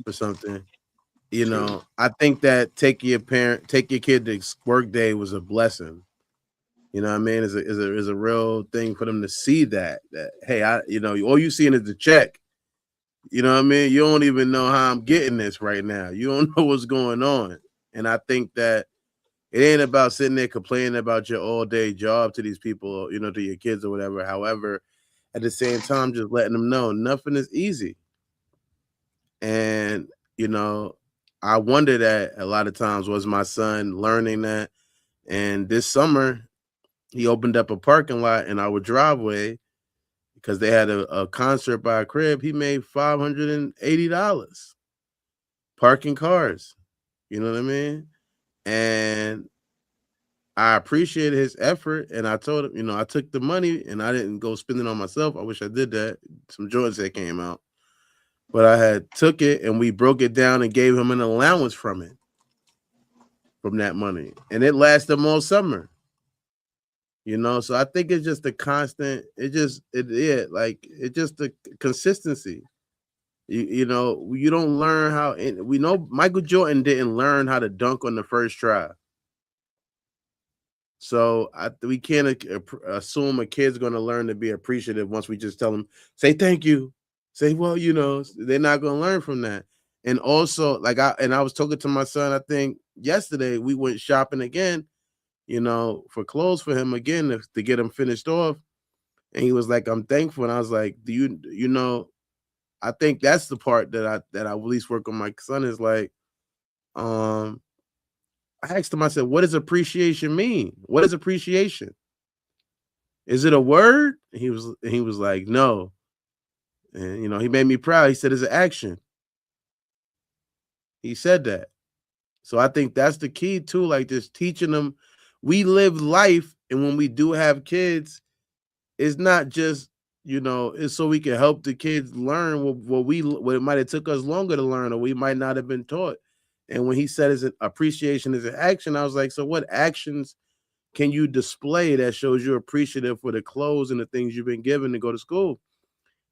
for something, you True. know, I think that take your kid to work day was a blessing. You know what I mean? Is a real thing for them to see that hey, all you seeing is the check. You know what I mean? You don't even know how I'm getting this right now. You don't know what's going on. And I think that it ain't about sitting there complaining about your all day job to these people, to your kids or whatever. However, at the same time, just letting them know nothing is easy. And, I wonder that a lot of times was my son learning that. And this summer, he opened up a parking lot in our driveway because they had a concert by a crib. He made $580 parking cars. You know what I mean? And I appreciated his effort, and I told him, I took the money and I didn't go spend it on myself. I wish I did that. Some Jordans that came out, but I had took it and we broke it down and gave him an allowance from that money, and it lasted him all summer. So I think it's just the constant. It's just the consistency. You don't learn how. We know Michael Jordan didn't learn how to dunk on the first try. So we can't assume a kid's going to learn to be appreciative once we just tell them, say thank you. Say, well, they're not going to learn from that. And also, I was talking to my son, I think yesterday, we went shopping again, for clothes for him again to get him finished off. And he was like, I'm thankful. And I was like, I think that's the part that I at least work on my son is like, I asked him, I said, what does appreciation mean? What is appreciation? Is it a word? He was like, no. And he made me proud. He said it's an action. He said that. So I think that's the key too, like just teaching them. We live life, and when we do have kids, it's not just, it's so we can help the kids learn what it might have took us longer to learn, or we might not have been taught. And when he said his appreciation is an action, I was like, so what actions can you display that shows you're appreciative for the clothes and the things you've been given to go to school?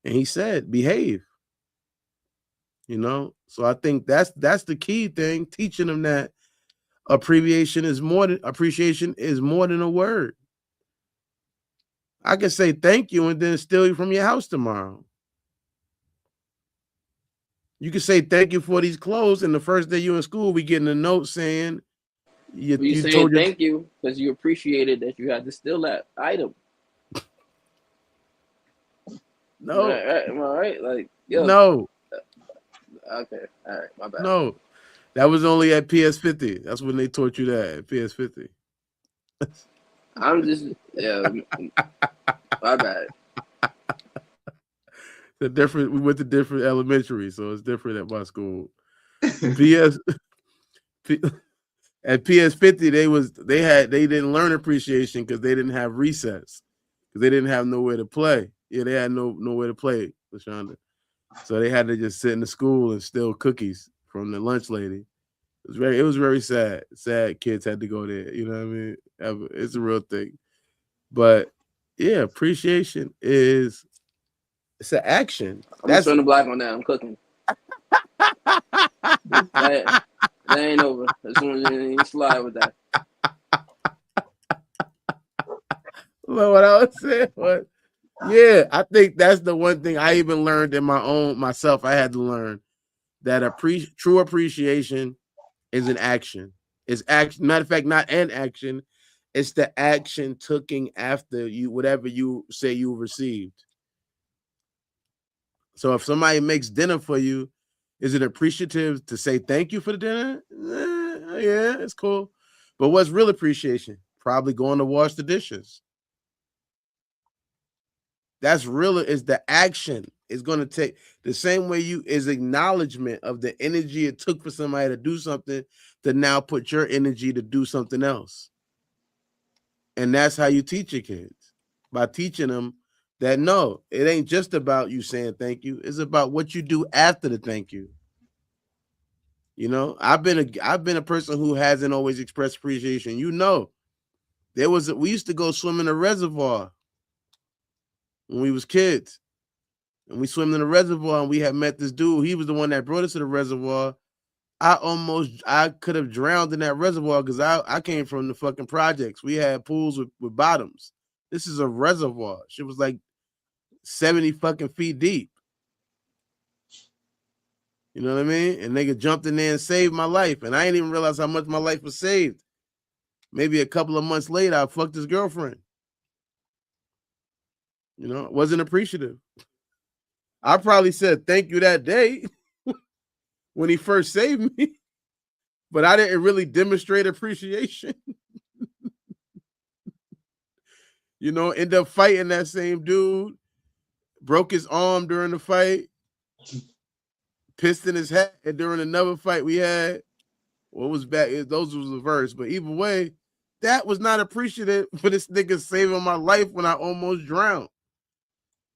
And he said, behave. So I think that's the key thing, teaching them that appreciation is more than a word. I can say thank you and then steal you from your house tomorrow. You can say thank you for these clothes, and the first day you're in school, we getting a note saying you saying told your thank you because you appreciated that you had to steal that item. no, Am I right? Like, yo, no, okay, all right, my bad. no. That was only at PS50. That's when they taught you that at PS50. I'm just my bad. We went to different elementary, so it's different at my school. PS at PS50, they didn't learn appreciation because they didn't have recess, because they didn't have nowhere to play. Yeah, they had nowhere to play, LaShonda. So they had to just sit in the school and steal cookies from the lunch lady. It was very sad. Sad kids had to go there. You know what I mean? It's a real thing. But yeah, appreciation it's an action. I'm gonna turn the black on that. I'm cooking. that ain't over. As soon as you slide with that. Well, what I was saying, but yeah, I think that's the one thing I even learned in myself. I had to learn that true appreciation is an action. It's action. Matter of fact, not an action. It's the action taken after you, whatever you say you received. So if somebody makes dinner for you, is it appreciative to say thank you for the dinner? Yeah, it's cool. But what's real appreciation? Probably going to wash the dishes. That's real. Is the action is going to take the same way is acknowledgement of the energy it took for somebody to do something to now put your energy to do something else. And that's how you teach your kids, by teaching them that no, it ain't just about you saying thank you. It's about what you do after the thank you. I've been a person who hasn't always expressed appreciation. We used to go swim in a reservoir. when we was kids. And we swam in the reservoir and we had met this dude. He was the one that brought us to the reservoir. I could have drowned in that reservoir because I came from the fucking projects. We had pools with bottoms. This is a reservoir. Shit was like 70 fucking feet deep. You know what I mean? And nigga jumped in there and saved my life. And I didn't even realize how much my life was saved. Maybe a couple of months later, I fucked his girlfriend. You know, wasn't appreciative. I probably said thank you that day when he first saved me, but I didn't really demonstrate appreciation. You know, end up fighting that same dude, broke his arm during the fight, pissed in his hat, and during another fight we had, what was back? Those was the verse, but either way, that was not appreciative for this nigga saving my life when I almost drowned.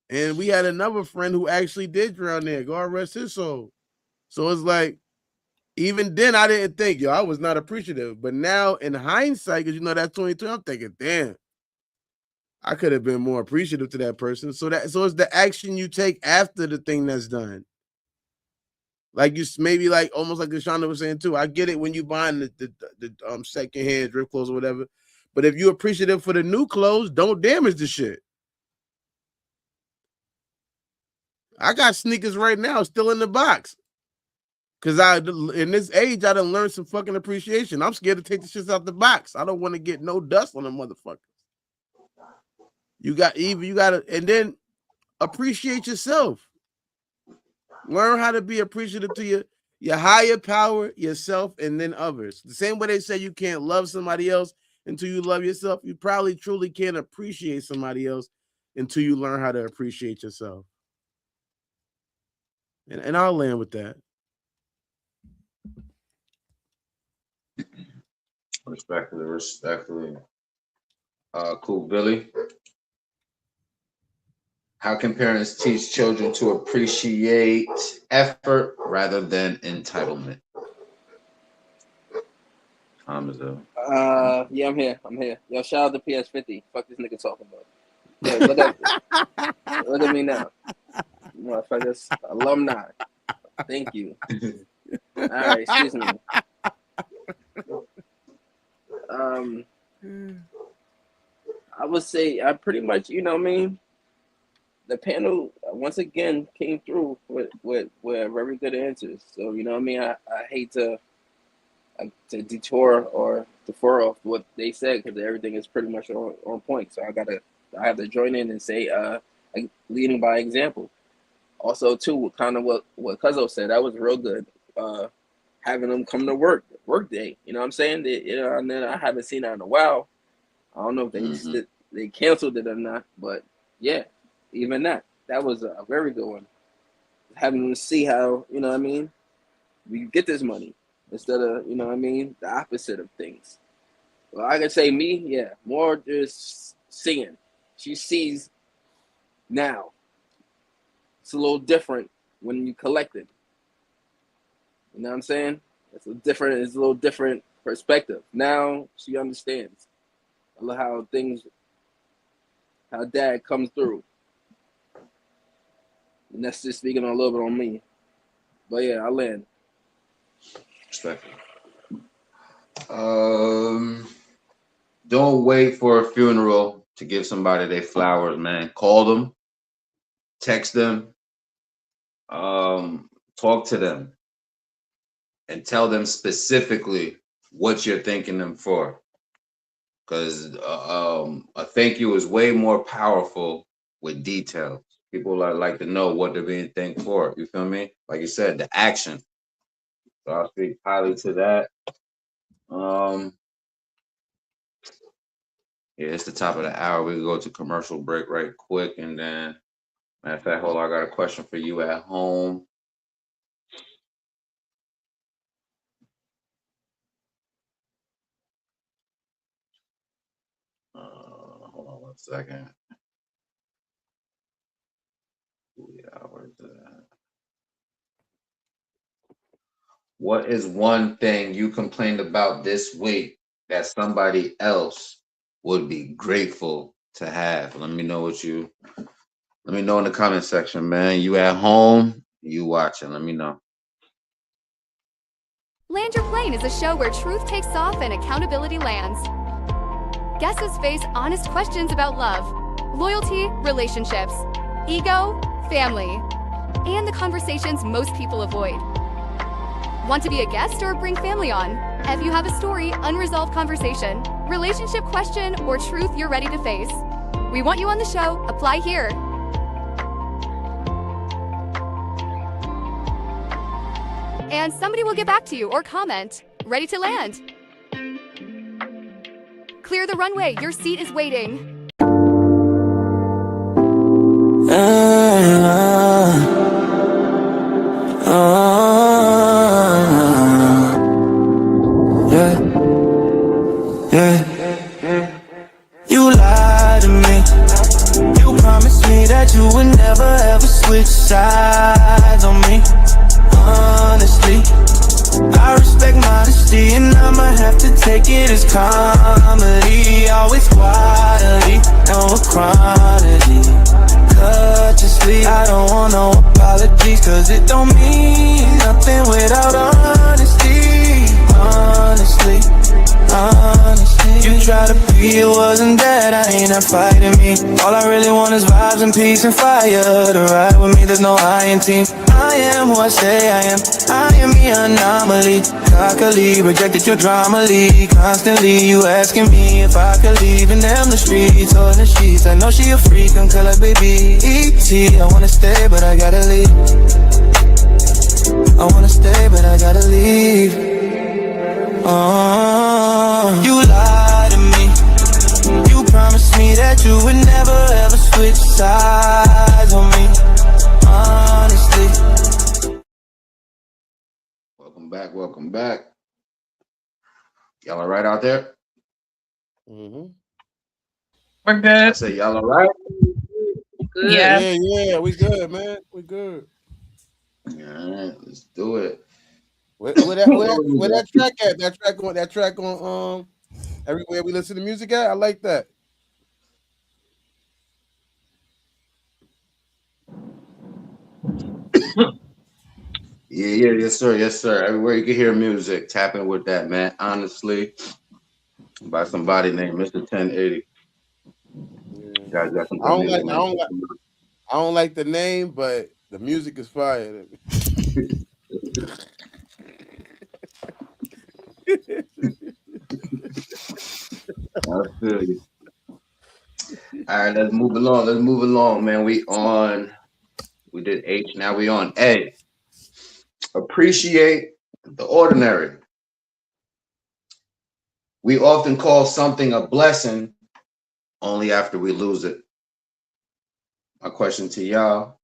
And we had another friend who actually did drown there. God rest his soul. So it's like, even then I didn't think, yo, I was not appreciative. But now in hindsight, because you know that's 22, I'm thinking, damn, I could have been more appreciative to that person. So it's the action you take after the thing that's done. Like you maybe like almost like Shonda was saying too. I get it when you buying the secondhand drip clothes or whatever. But if you're appreciative for the new clothes, don't damage the shit. I got sneakers right now still in the box. Cause in this age, I done learned some fucking appreciation. I'm scared to take the shits out the box. I don't want to get no dust on the motherfuckers. You gotta, and then appreciate yourself. Learn how to be appreciative to your higher power, yourself, and then others. The same way they say you can't love somebody else until you love yourself, you probably truly can't appreciate somebody else until you learn how to appreciate yourself. And I'll land with that. Respectfully. Cool, Billy. How can parents teach children to appreciate effort rather than entitlement? Yeah, I'm here. Yo, shout out to PS50. Fuck this nigga talking about. Yo, look at me now. Motherfuckers, alumni. Thank you. All right, excuse me. I would say I pretty much, you know what I mean? The panel once again came through with very good answers. So you know what I mean? I hate to detour or defer off what they said because everything is pretty much on point. So I have to join in and say leading by example. Also too, kind of what Cuzzo said, that was real good. Having them come to work day. You know what I'm saying? And then I haven't seen that in a while. I don't know if they canceled it or not, but yeah, even that was a very good one. Having them see how, you know what I mean, we get this money instead of, you know what I mean, the opposite of things. Well, I can say me, yeah, more just seeing. She sees now. It's a little different when you collect it. You know what I'm saying? It's a little different perspective. Now she understands. I love how dad comes through. And that's just speaking a little bit on me. But yeah, I land. Respectfully. Don't wait for a funeral to give somebody their flowers, man. Call them, text them, talk to them, and tell them specifically what you're thanking them for. Because a thank you is way more powerful with details. People like to know what they're being thanked for. You feel me? Like you said, the action. So I'll speak highly to that. Yeah, it's the top of the hour. We can go to commercial break right quick, and then, matter of fact, hold on, I got a question for you at home. Hold on 1 second. What is one thing you complained about this week that somebody else would be grateful to have? Let me know what you Let me know in the comment section, man. You at home? You watching? Let me know. Land Your Plane is a show where truth takes off and accountability lands. Guests face honest questions about love, loyalty, relationships, ego, family, and the conversations most people avoid. Want to be a guest or bring family on? If you have a story, unresolved conversation, relationship question, or truth you're ready to face, we want you on the show. Apply here. And somebody will get back to you or comment. Ready to land. Clear the runway. Your seat is waiting. Yeah, yeah. You lied to me. You promised me that you would never ever switch sides on me. Honestly, I respect modesty, and I might have to take it as comedy. Always quietly, no quantity. Cut your sleeve, I don't want no apologies, cause it don't mean nothing without honesty. Honestly, you try to be, it wasn't that, I ain't not fighting me. All I really want is vibes and peace and fire to ride with me, there's no I in team. I am who I say I am the anomaly. Cockily, rejected your drama league. Constantly, you asking me if I could leave, and them the streets or the sheets. I know she a freak, uncle like baby E.T. I wanna stay, but I gotta leave. I wanna stay, but I gotta leave. You lied to me. You promised me that you would never ever switch sides on me. Honestly. Welcome back. Welcome back. Y'all all right out there? Mm-hmm. We're I good. said y'all all right? Good. Yeah. Yeah, we good, man. We good. All right, let's do it. Where that track at? That track on everywhere we listen to music at? I like that. Yeah, yes, sir. Yes, sir. Everywhere you can hear music, tapping with that, man. Honestly, by somebody named Mr. 1080. Yeah. You guys got some I good don't music, like man. I don't like the name, but the music is fire. I feel you. All right, let's move along. Let's move along, man. We did H, now we on A. Appreciate the ordinary. We often call something a blessing only after we lose it. My question to y'all,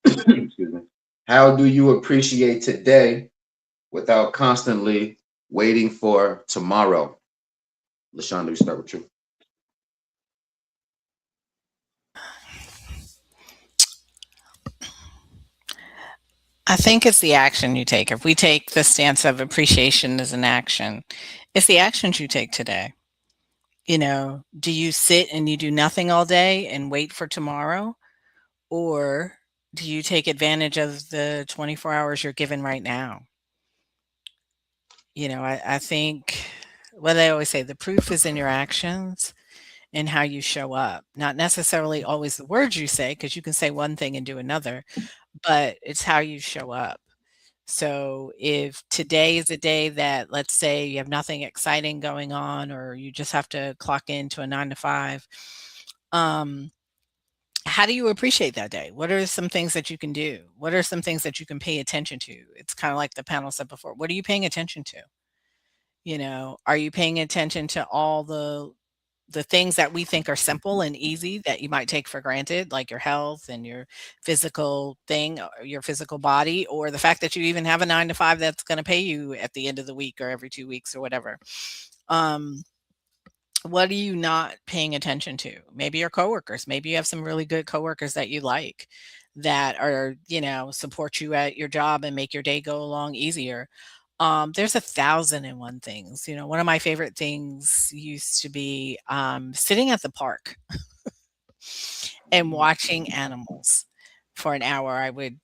excuse me, how do you appreciate today without constantly waiting for tomorrow? LaShonda, we start with you. I think it's the action you take. If we take the stance of appreciation as an action, it's the actions you take today. Do you sit and you do nothing all day and wait for tomorrow? Or do you take advantage of the 24 hours you're given right now? I think what they always say, the proof is in your actions and how you show up. Not necessarily always the words you say, because you can say one thing and do another, but it's how you show up. So if today is a day that, let's say, you have nothing exciting going on, or you just have to clock into a 9 to 5, how do you appreciate that day? What are some things that you can do? What are some things that you can pay attention to? It's kind of like the panel said before. What are you paying attention to? Are you paying attention to all the things that we think are simple and easy that you might take for granted, like your health and your physical thing, or your physical body, or the fact that you even have a 9 to 5 that's going to pay you at the end of the week or every 2 weeks or whatever? What are you not paying attention to? Maybe your coworkers. Maybe you have some really good coworkers that you like, that are, support you at your job and make your day go along easier. There's 1,001 things. One of my favorite things used to be sitting at the park and watching animals for an hour. I would,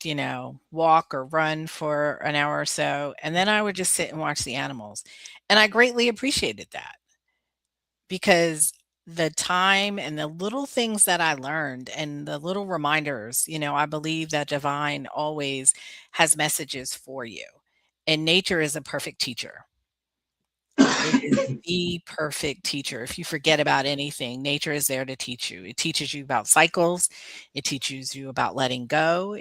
walk or run for an hour or so, and then I would just sit and watch the animals. And I greatly appreciated that because the time and the little things that I learned and the little reminders, I believe that divine always has messages for you. And nature is a perfect teacher. It is the perfect teacher. If you forget about anything, nature is there to teach you. It teaches you about cycles. It teaches you about letting go.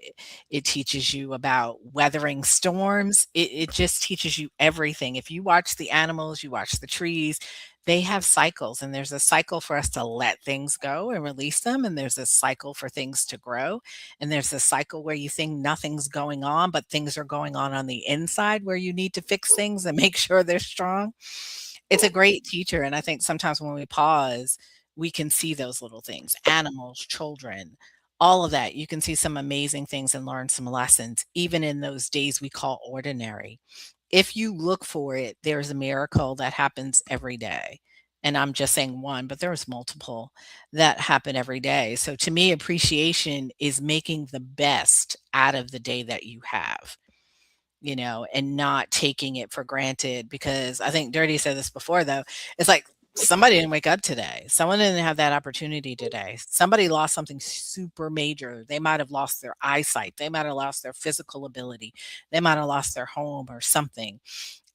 It teaches you about weathering storms. It just teaches you everything. If you watch the animals, you watch the trees, they have cycles, and there's a cycle for us to let things go and release them. And there's a cycle for things to grow. And there's a cycle where you think nothing's going on, but things are going on the inside where you need to fix things and make sure they're strong. It's a great teacher, and I think sometimes when we pause, we can see those little things, animals, children, all of that. You can see some amazing things and learn some lessons, even in those days we call ordinary. If you look for it, there's a miracle that happens every day. And I'm just saying one, but there's multiple that happen every day. So to me, appreciation is making the best out of the day that you have, and not taking it for granted. Because I think Dirty said this before, though. It's like somebody didn't wake up today. Someone didn't have that opportunity today. Somebody lost something super major. They might have lost their eyesight. They might have lost their physical ability. They might have lost their home or something.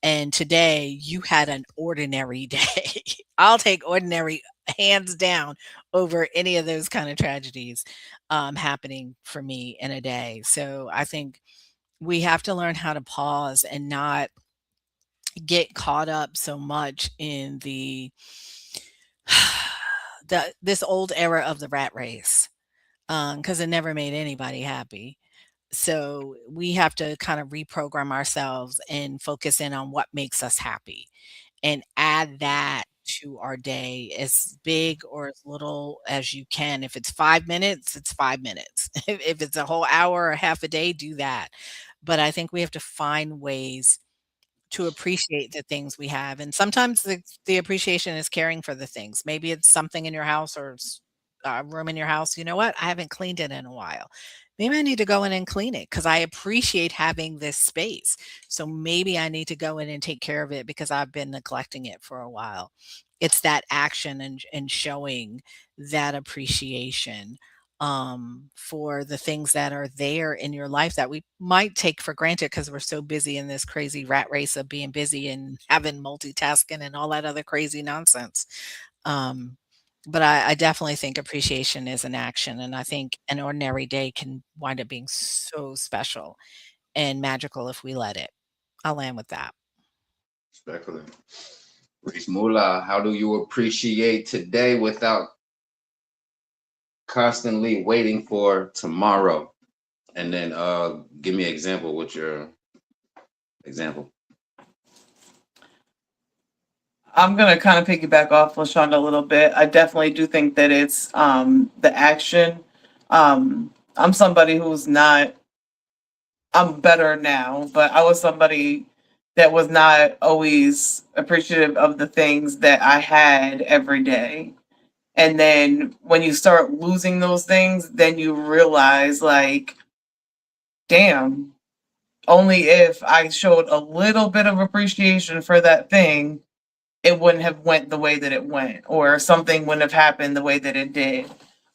And today you had an ordinary day. I'll take ordinary hands down over any of those kind of tragedies happening for me in a day. So I think we have to learn how to pause and not get caught up so much in this old era of the rat race, because it never made anybody happy. So we have to kind of reprogram ourselves and focus in on what makes us happy and add that to our day, as big or as little as you can. If it's 5 minutes, it's 5 minutes. If it's a whole hour or half a day, do that. But I think we have to find ways to appreciate the things we have. And sometimes the appreciation is caring for the things. Maybe it's something in your house or a room in your house. You know what? I haven't cleaned it in a while. Maybe I need to go in and clean it because I appreciate having this space. So maybe I need to go in and take care of it because I've been neglecting it for a while. It's that action and showing that appreciation for the things that are there in your life that we might take for granted because we're so busy in this crazy rat race of being busy and having multitasking and all that other crazy nonsense. Um, but I definitely think appreciation is an action. And I think an ordinary day can wind up being so special and magical if we let it. I'll land with that. Respectfully. Reese Mula, how do you appreciate today without constantly waiting for tomorrow? And then give me an example with your example. I'm gonna kind of piggyback off LaShonda a little bit. I definitely do think that it's the action. I'm somebody who's not. I'm better now, but I was somebody that was not always appreciative of the things that I had every day. And then when you start losing those things, then you realize, like, damn, only if I showed a little bit of appreciation for that thing, it wouldn't have went the way that it went, or something wouldn't have happened the way that it did.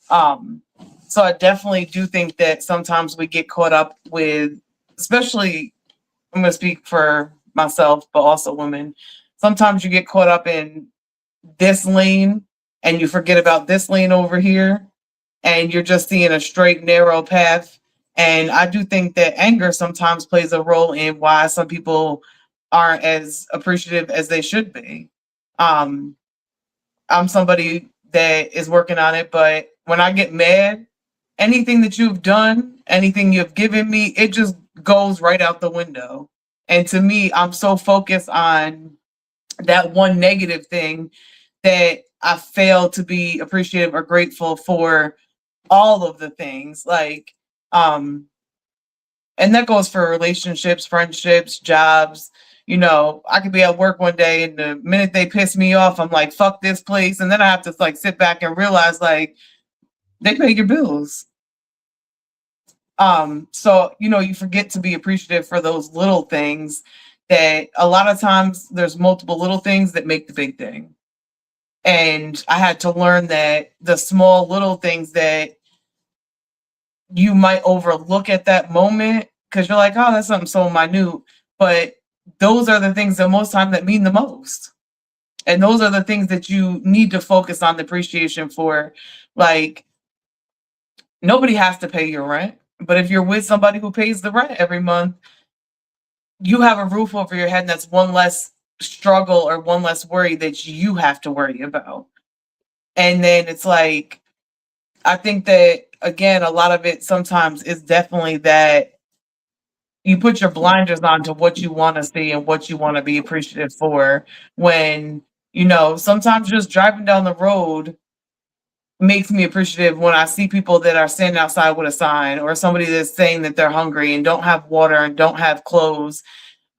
Um, so I definitely do think that sometimes we get caught up with, especially, I'm going to speak for myself, but also women. Sometimes you get caught up in this lane and you forget about this lane over here, and you're just seeing a straight, narrow path. And I do think that anger sometimes plays a role in why some people aren't as appreciative as they should be. Um, I'm somebody that is working on it, but when I get mad, anything that you've done, anything you've given me, it just goes right out the window. And to me, I'm so focused on that one negative thing that I fail to be appreciative or grateful for all of the things. Like, and that goes for relationships, friendships, jobs. I could be at work one day and the minute they piss me off, I'm like, fuck this place. And then I have to like sit back and realize, like, They pay your bills. So you forget to be appreciative for those little things that a lot of times there's multiple little things that make the big thing. And I had to learn that the small little things that you might overlook at that moment because you're like, oh, that's something so minute. But those are the things that most time that mean the most. And those are the things that you need to focus on the appreciation for. Like, nobody has to pay your rent. But if you're with somebody who pays the rent every month, you have a roof over your head, and that's one less struggle or one less worry that you have to worry about. And then it's like, I think that, again, a lot of it sometimes is definitely that you put your blinders on to what you want to see and what you want to be appreciative for when, sometimes just driving down the road makes me appreciative when I see people that are standing outside with a sign or somebody that's saying that they're hungry and don't have water and don't have clothes.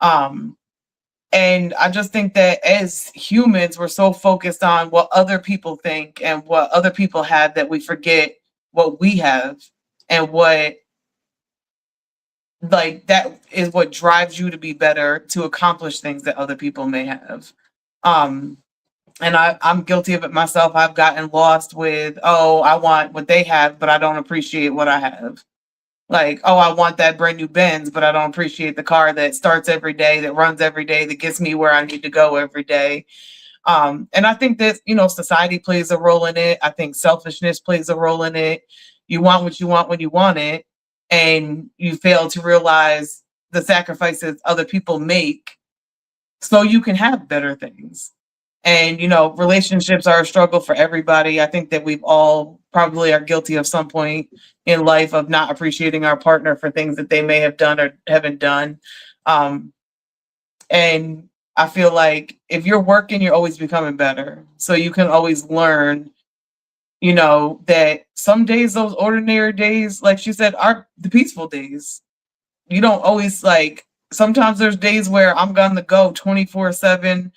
And I just think that as humans, we're so focused on what other people think and what other people have that we forget what we have and what, like, that is what drives you to be better, to accomplish things that other people may have. And I'm guilty of it myself. I've gotten lost with, oh, I want what they have, but I don't appreciate what I have. Like, oh, I want that brand new Benz, but I don't appreciate the car that starts every day, that runs every day, that gets me where I need to go every day. And I think that, society plays a role in it. I think selfishness plays a role in it. You want what you want when you want it, and you fail to realize the sacrifices other people make so you can have better things. And, relationships are a struggle for everybody. I think that we've all probably are guilty of some point in life of not appreciating our partner for things that they may have done or haven't done. And I feel like if you're working, you're always becoming better. So you can always learn, that some days, those ordinary days, like she said, are the peaceful days. You don't always sometimes there's days where I'm gonna go 24/7.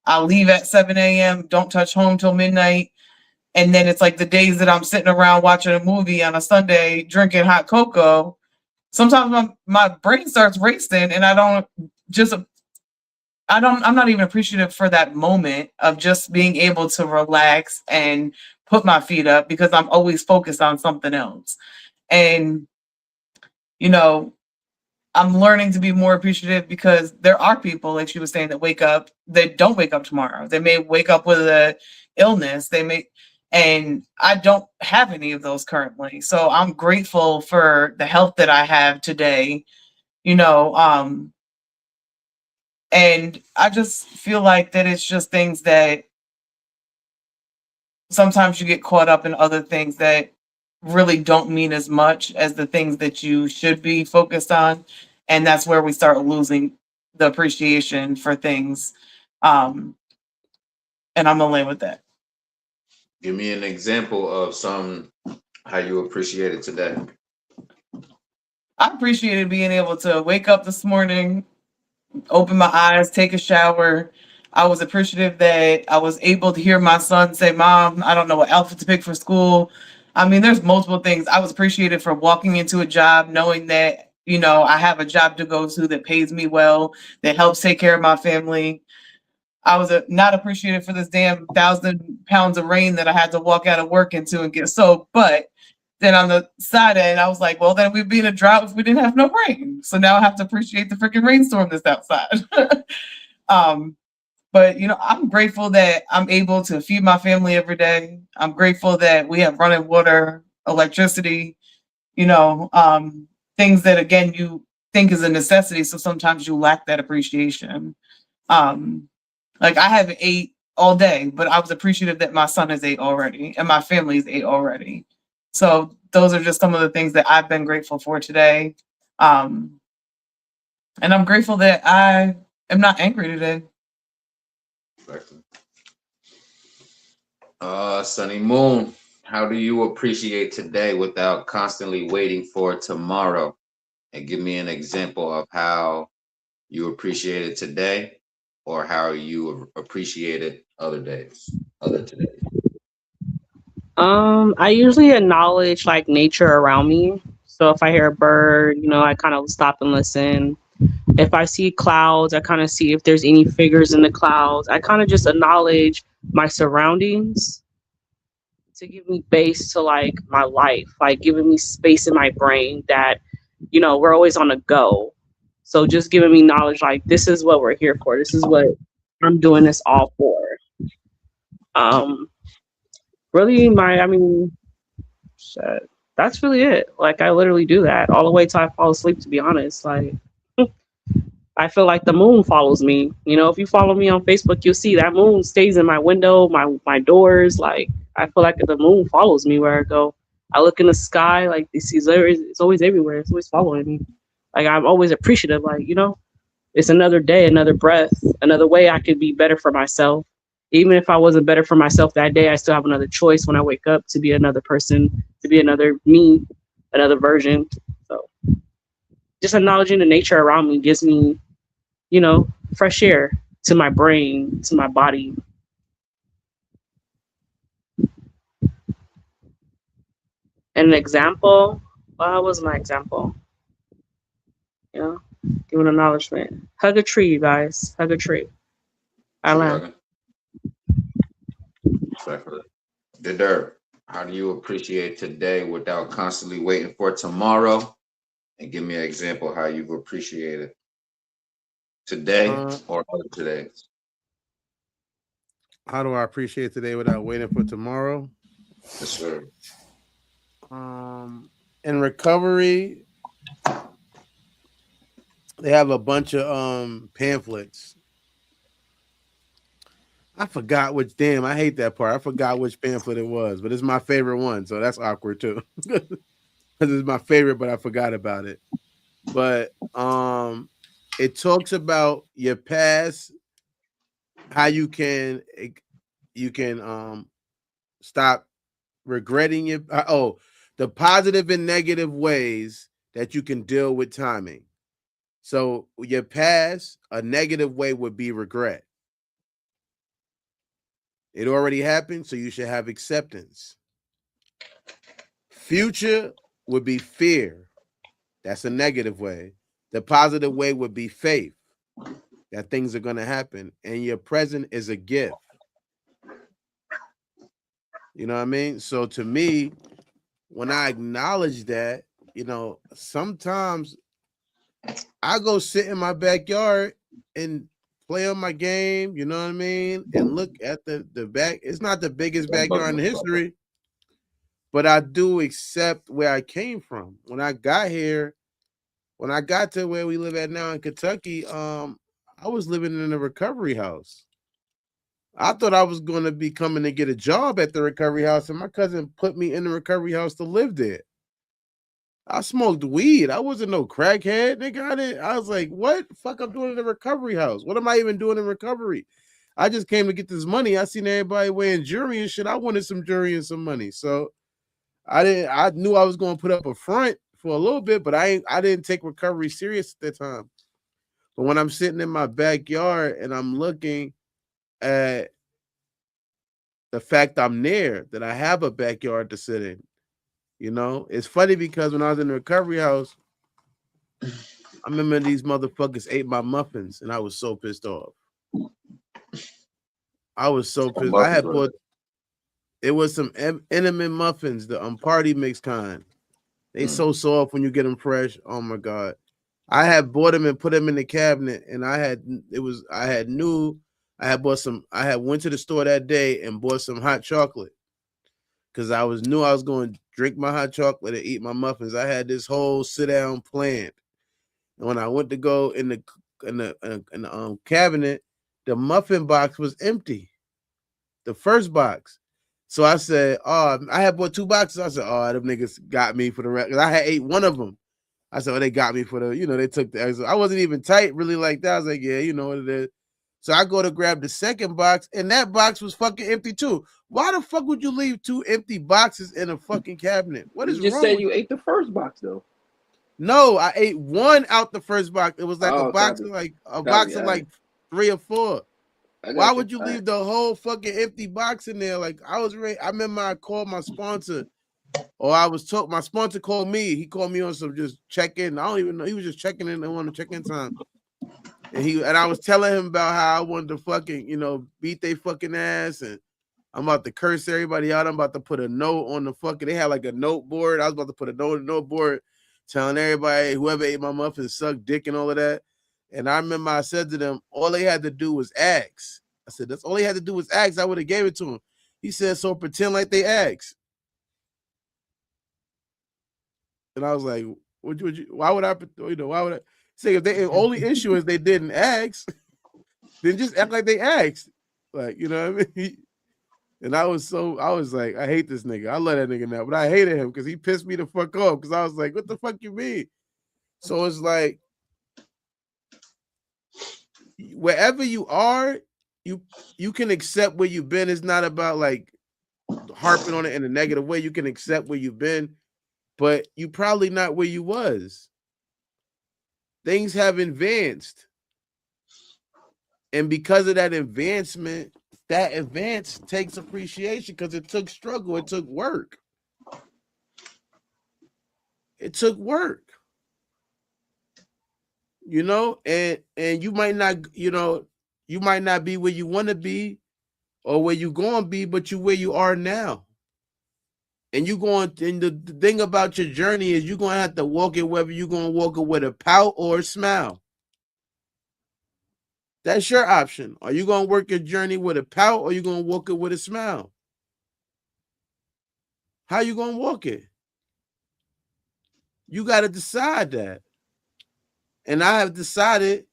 I'll leave at 7 a.m., don't touch home till midnight. And then it's like the days that I'm sitting around watching a movie on a Sunday, drinking hot cocoa. Sometimes my brain starts racing and I'm not even appreciative for that moment of just being able to relax and put my feet up because I'm always focused on something else. And, I'm learning to be more appreciative because there are people, like she was saying, that don't wake up tomorrow. They may wake up with a illness. And I don't have any of those currently. So I'm grateful for the health that I have today, and I just feel like that it's just things that sometimes you get caught up in other things that really don't mean as much as the things that you should be focused on. And that's where we start losing the appreciation for things. And I'm gonna lay with that. Give me an example of how you appreciate it today. I appreciated being able to wake up this morning, open my eyes, take a shower. I was appreciative that I was able to hear my son say, Mom, I don't know what outfit to pick for school. I mean, there's multiple things. I was appreciated for walking into a job, knowing that, I have a job to go to that pays me well, that helps take care of my family. I was not appreciated for this damn 1,000 pounds of rain that I had to walk out of work into and get soaked. But then on the side end, I was like, well, then we'd be in a drought if we didn't have no rain. So now I have to appreciate the freaking rainstorm that's outside. But I'm grateful that I'm able to feed my family every day. I'm grateful that we have running water, electricity, things that, again, you think is a necessity. So sometimes you lack that appreciation. Like, I haven't ate all day, but I was appreciative that my son has ate already and my family's ate already. So those are just some of the things that I've been grateful for today. And I'm grateful that I am not angry today. Sunny Moon, how do you appreciate today without constantly waiting for tomorrow? And give me an example of how you appreciate it today or how you appreciate it other today. I usually acknowledge like nature around me. So if I hear a bird, I kind of stop and listen. If I see clouds, I kind of see if there's any figures in the clouds. I kind of just acknowledge my surroundings to give me base to like my life, like giving me space in my brain that, we're always on the go. So just giving me knowledge like this is what we're here for. This is what I'm doing this all for. Um, really shit, that's really it. Like I literally do that all the way till I fall asleep, to be honest. Like I feel like the moon follows me. If you follow me on Facebook, you'll see that moon stays in my window, my doors. Like I feel like the moon follows me where I go. I look in the sky, like it's always everywhere. It's always following me. Like I'm always appreciative. Like it's another day, another breath, another way I could be better for myself. Even if I wasn't better for myself that day, I still have another choice when I wake up to be another person, to be another me, another version. So just acknowledging the nature around me gives me fresh air to my brain, to my body. And an example, what was my example? Give an acknowledgement. Hug a tree, you guys. Hug a tree. Tree Alan. hugging. Respectfully. Dirt. How do you appreciate today without constantly waiting for tomorrow? And give me an example how you've appreciated today or other todays. How do I appreciate today without waiting for tomorrow? Yes, sir. In recovery, they have a bunch of pamphlets. I forgot which. Damn, I hate that part. I forgot which pamphlet it was, but it's my favorite one, so that's awkward too. Because it's my favorite, but I forgot about it. But it talks about your past, how you can stop regretting your the positive and negative ways that you can deal with timing. So your past, a negative way would be regret. It already happened, so you should have acceptance. Future would be fear. That's a negative way. The positive way would be faith that things are going to happen. And your present is a gift. You know what I mean? So to me, when I acknowledge that, sometimes I go sit in my backyard and play on my game, you know what I mean? And look at the back. It's not the biggest backyard in history, but I do accept where I came from. When I got here, when I got to where we live at now in Kentucky, I was living in a recovery house. I thought I was going to be coming to get a job at the recovery house, and my cousin put me in the recovery house to live there. I smoked weed. I wasn't no crackhead, nigga. I was like, what the fuck I'm doing in the recovery house? What am I even doing in recovery? I just came to get this money. I seen everybody wearing jewelry and shit. I wanted some jewelry and some money. So I knew I was going to put up a front for a little bit, but I didn't take recovery serious at that time. But when I'm sitting in my backyard and I'm looking at the fact I'm there, that I have a backyard to sit in, it's funny because when I was in the recovery house, I remember these motherfuckers ate my muffins and I was so pissed off. I was so pissed. I had bought, it was some intimate muffins, the party mix kind. They so soft when you get them fresh. Oh my God. I had bought them and put them in the cabinet, and I had went to the store that day and bought some hot chocolate because I knew I was going to drink my hot chocolate and eat my muffins. I had this whole sit down planned. And when I went to go in the cabinet, the muffin box was empty. The first box. So I said, I had bought 2 boxes. I said, them niggas got me for the rest. I had ate one of them. I said, they got me for they took the. I wasn't even tight really like that. I was like, yeah, you know what it is. So I go to grab the second box, and that box was fucking empty too. Why the fuck would you leave 2 empty boxes in a fucking cabinet? What is wrong? You just said you ate the first box though. No, I ate one out the first box. It was like a box of like 3 or 4. Why would you leave the whole fucking empty box in there? Like I was ready. I remember I called my sponsor, or my sponsor called me. He called me on some just check-in. I don't even know. He was just checking in on the check-in time. And I was telling him about how I wanted to fucking, beat they fucking ass, and I'm about to curse everybody out. I'm about to put a note on the fucking, they had like a note board. I was about to put a note on the note board telling everybody, whoever ate my muffin sucked dick and all of that. And I remember I said to them, all they had to do was ask. I said, that's all they had to do was ask. I would have gave it to him. He said, so pretend like they asked. And I was like, why would I say if the only issue is they didn't ask, then just act like they asked. Like, you know what I mean? And I was like, I hate this nigga. I love that nigga now, but I hated him because he pissed me the fuck off. Because I was like, what the fuck you mean? So it's like, wherever you are, you can accept where you've been. It's not about like harping on it in a negative way. You can accept where you've been, but you probably not where you was. Things have advanced. And because of that advancement, that advance takes appreciation because it took struggle. It took work. It took work. And you might not, you might not be where you want to be or where you going to be, but you where you are now. And the thing about your journey is you're going to have to walk it, whether you're going to walk it with a pout or a smile. That's your option. Are you going to work your journey with a pout or are you going to walk it with a smile? How you going to walk it? You got to decide that. And I have decided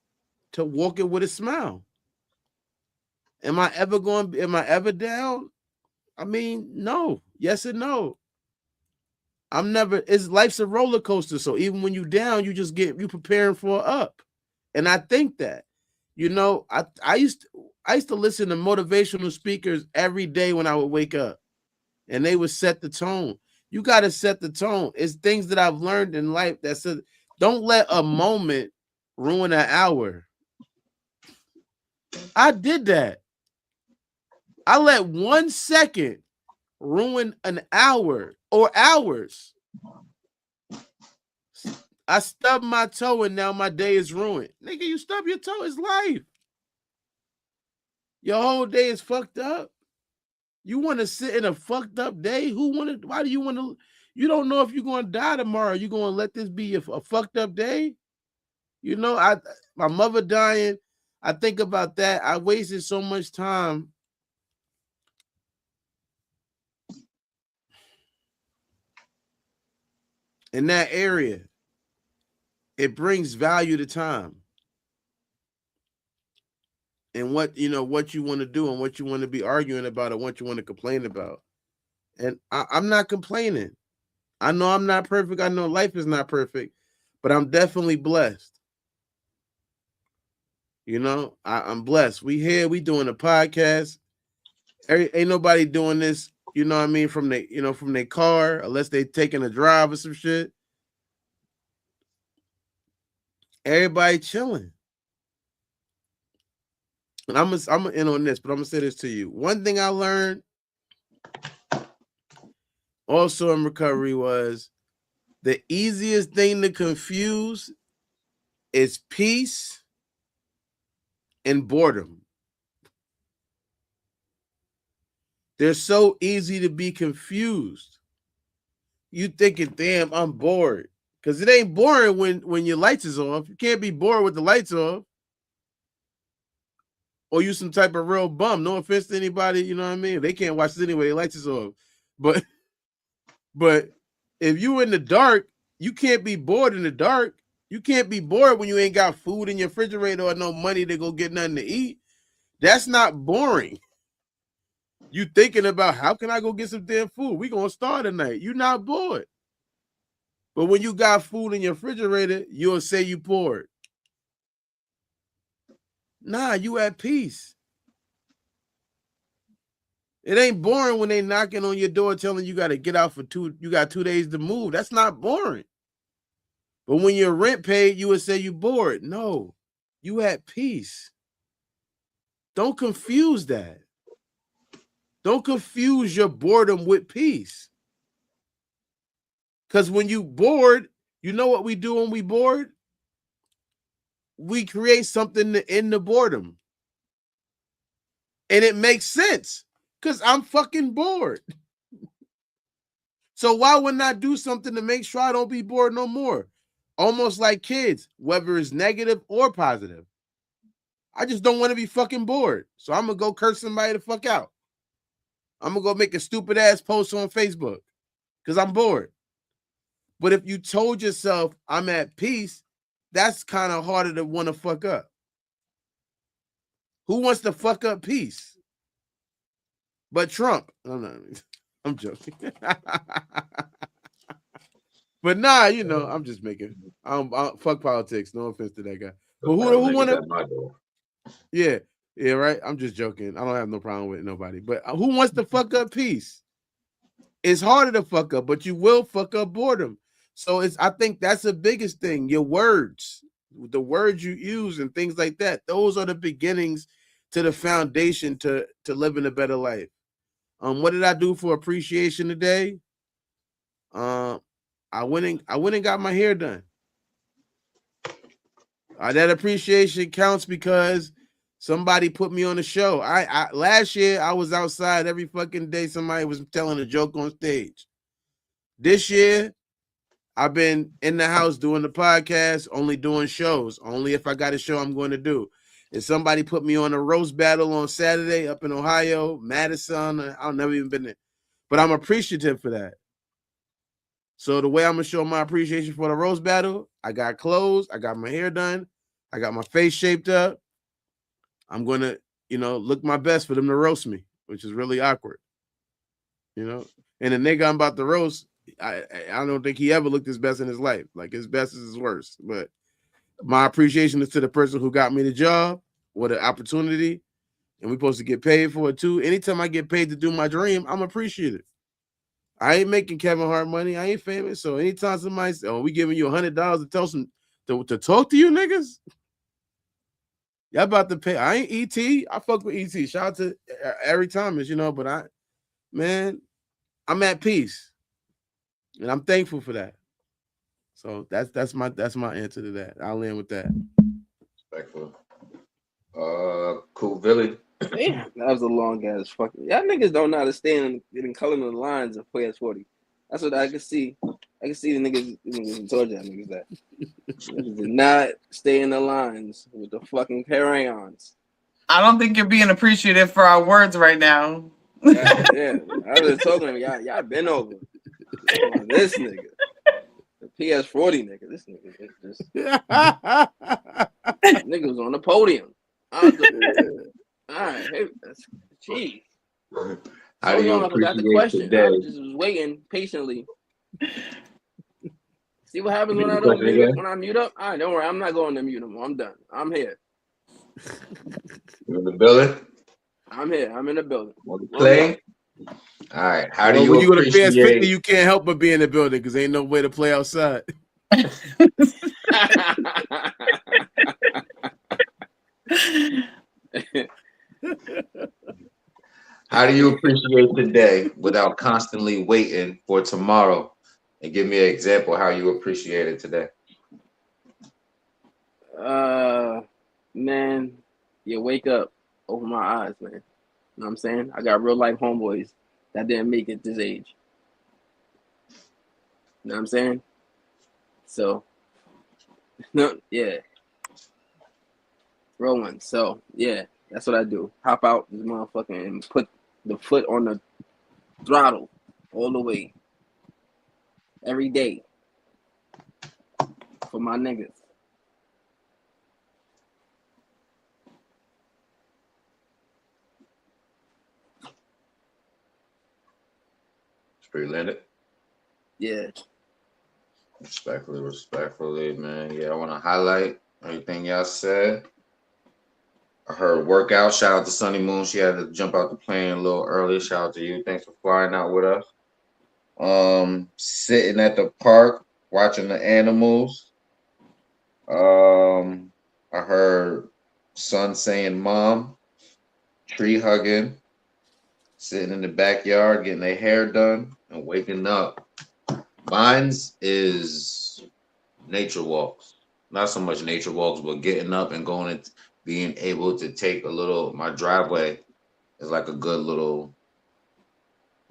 to walk it with a smile. Am I ever down? I mean, no. Yes and no. Life's a roller coaster. So even when you down, you preparing for a up. And I think that, I used to listen to motivational speakers every day when I would wake up, and they would set the tone. You got to set the tone. It's things that I've learned in life that said, don't let a moment ruin an hour. I did that. I let 1 second ruin an hour or hours. I stubbed my toe and now my day is ruined. Nigga, you stub your toe, it's life. Your whole day is fucked up. You want to sit in a fucked up day? Why do you want to? You don't know if you're going to die tomorrow. You're going to let this be a fucked up day? My mother dying, I think about that. I wasted so much time in that area. It brings value to time. And what you want to do and what you want to be arguing about and what you want to complain about. And I'm not complaining. I know I'm not perfect. I know life is not perfect, but I'm definitely blessed. I'm blessed. We doing a podcast. Ain't nobody doing this, from their car, unless they taking a drive or some shit. Everybody chilling. And I'm gonna end on this, but I'm gonna say this to you. One thing I learned also in recovery was the easiest thing to confuse is peace and boredom. They're so easy to be confused. You thinking, damn, I'm bored. Because it ain't boring when your lights is off. You can't be bored with the lights off. Or you some type of real bum. No offense to anybody, you know what I mean? They can't watch this anyway, the lights is off. But if you in the dark, you can't be bored in the dark. You can't be bored when you ain't got food in your refrigerator or no money to go get nothing to eat. That's not boring. You thinking about how can I go get some damn food? We gonna start tonight. You're not bored. But when you got food in your refrigerator, you'll say you bored. Nah, you at peace. It ain't boring when they knocking on your door telling you got to get out you got 2 days to move. That's not boring. But when your rent paid, you would say you bored. No, you at peace. Don't confuse that. Don't confuse your boredom with peace. Because when you bored, you know what we do when we bored? We create something to end the boredom. And it makes sense because I'm fucking bored. So why wouldn't I do something to make sure I don't be bored no more? Almost like kids, whether it's negative or positive. I just don't want to be fucking bored. So I'm going to go curse somebody the fuck out. I'm going to go make a stupid ass post on Facebook because I'm bored. But if you told yourself I'm at peace, that's kind of harder to want to fuck up. Who wants to fuck up peace? But Trump. I'm joking. But nah, you know, I'm just making. Fuck politics. No offense to that guy. But who want to? Yeah, right. I'm just joking. I don't have no problem with nobody. But who wants to fuck up peace? It's harder to fuck up, but you will fuck up boredom. So I think that's the biggest thing. Your words, the words you use, and things like that. Those are the beginnings to the foundation to living a better life. What did I do for appreciation today? I went and got my hair done. That appreciation counts because somebody put me on the show. I last year I was outside every fucking day. Somebody was telling a joke on stage. This year I've been in the house doing the podcast, only doing shows. Only if I got a show I'm going to do. And somebody put me on a roast battle on Saturday up in Ohio, Madison. I've never even been there. But I'm appreciative for that. So the way I'm going to show my appreciation for the roast battle, I got clothes, I got my hair done, I got my face shaped up. I'm going to, look my best for them to roast me, which is really awkward. And the nigga I'm about to roast, I don't think he ever looked his best in his life. Like his best is his worst. But my appreciation is to the person who got me the job or the opportunity, and we're supposed to get paid for it too. Anytime I get paid to do my dream, I'm appreciative. I ain't making Kevin Hart money. I ain't famous. So anytime somebody says, we giving you $100 to tell some to talk to you niggas, y'all about to pay. I ain't ET. I fuck with ET. Shout out to Every Thomas, but I'm at peace. And I'm thankful for that. So that's my answer to that. I'll end with that. Respectful. Cool Billy. Yeah, that was a long ass fucking. Y'all niggas don't know how to stand in color the lines of PS40. That's what I can see. I can see the niggas told y'all niggas that. Niggas did not stay in the lines with the fucking crayons. I don't think you're being appreciative for our words right now. Yeah, I was just talking to him. Y'all been over. This nigga. The PS40 nigga. This nigga is just. Nigga was on the podium. I was like, all right, hey, jeez. How do you I forgot the question. Today? I just was waiting patiently. See what happens when I don't mute up? When I mute up? All right, don't worry. I'm not going to mute anymore. I'm done. I'm here. You in the building? I'm here. I'm in the building. Play? All right. How do you when you go to appreciate... PS50, you can't help but be in the building because ain't no way to play outside. How do you appreciate today without constantly waiting for tomorrow? And give me an example how you appreciate it today. Man, you wake up, open my eyes, man. You know what I'm saying? I got real life homeboys that didn't make it this age. You know what I'm saying? So, no, yeah. Real one. So, yeah, that's what I do. Hop out this motherfucker and put the foot on the throttle all the way. Every day. For my niggas. Pre-landed? Yeah. Respectfully, man. Yeah, I want to highlight everything y'all said. I heard workout. Shout out to Sunny Moon. She had to jump out the plane a little early. Shout out to you. Thanks for flying out with us. Sitting at the park, watching the animals. I heard son saying mom. tree hugging, sitting in the backyard, getting their hair done, and waking up. Mine's is nature walks. Not so much nature walks, but getting up and going and being able to take a little. My driveway is like a good little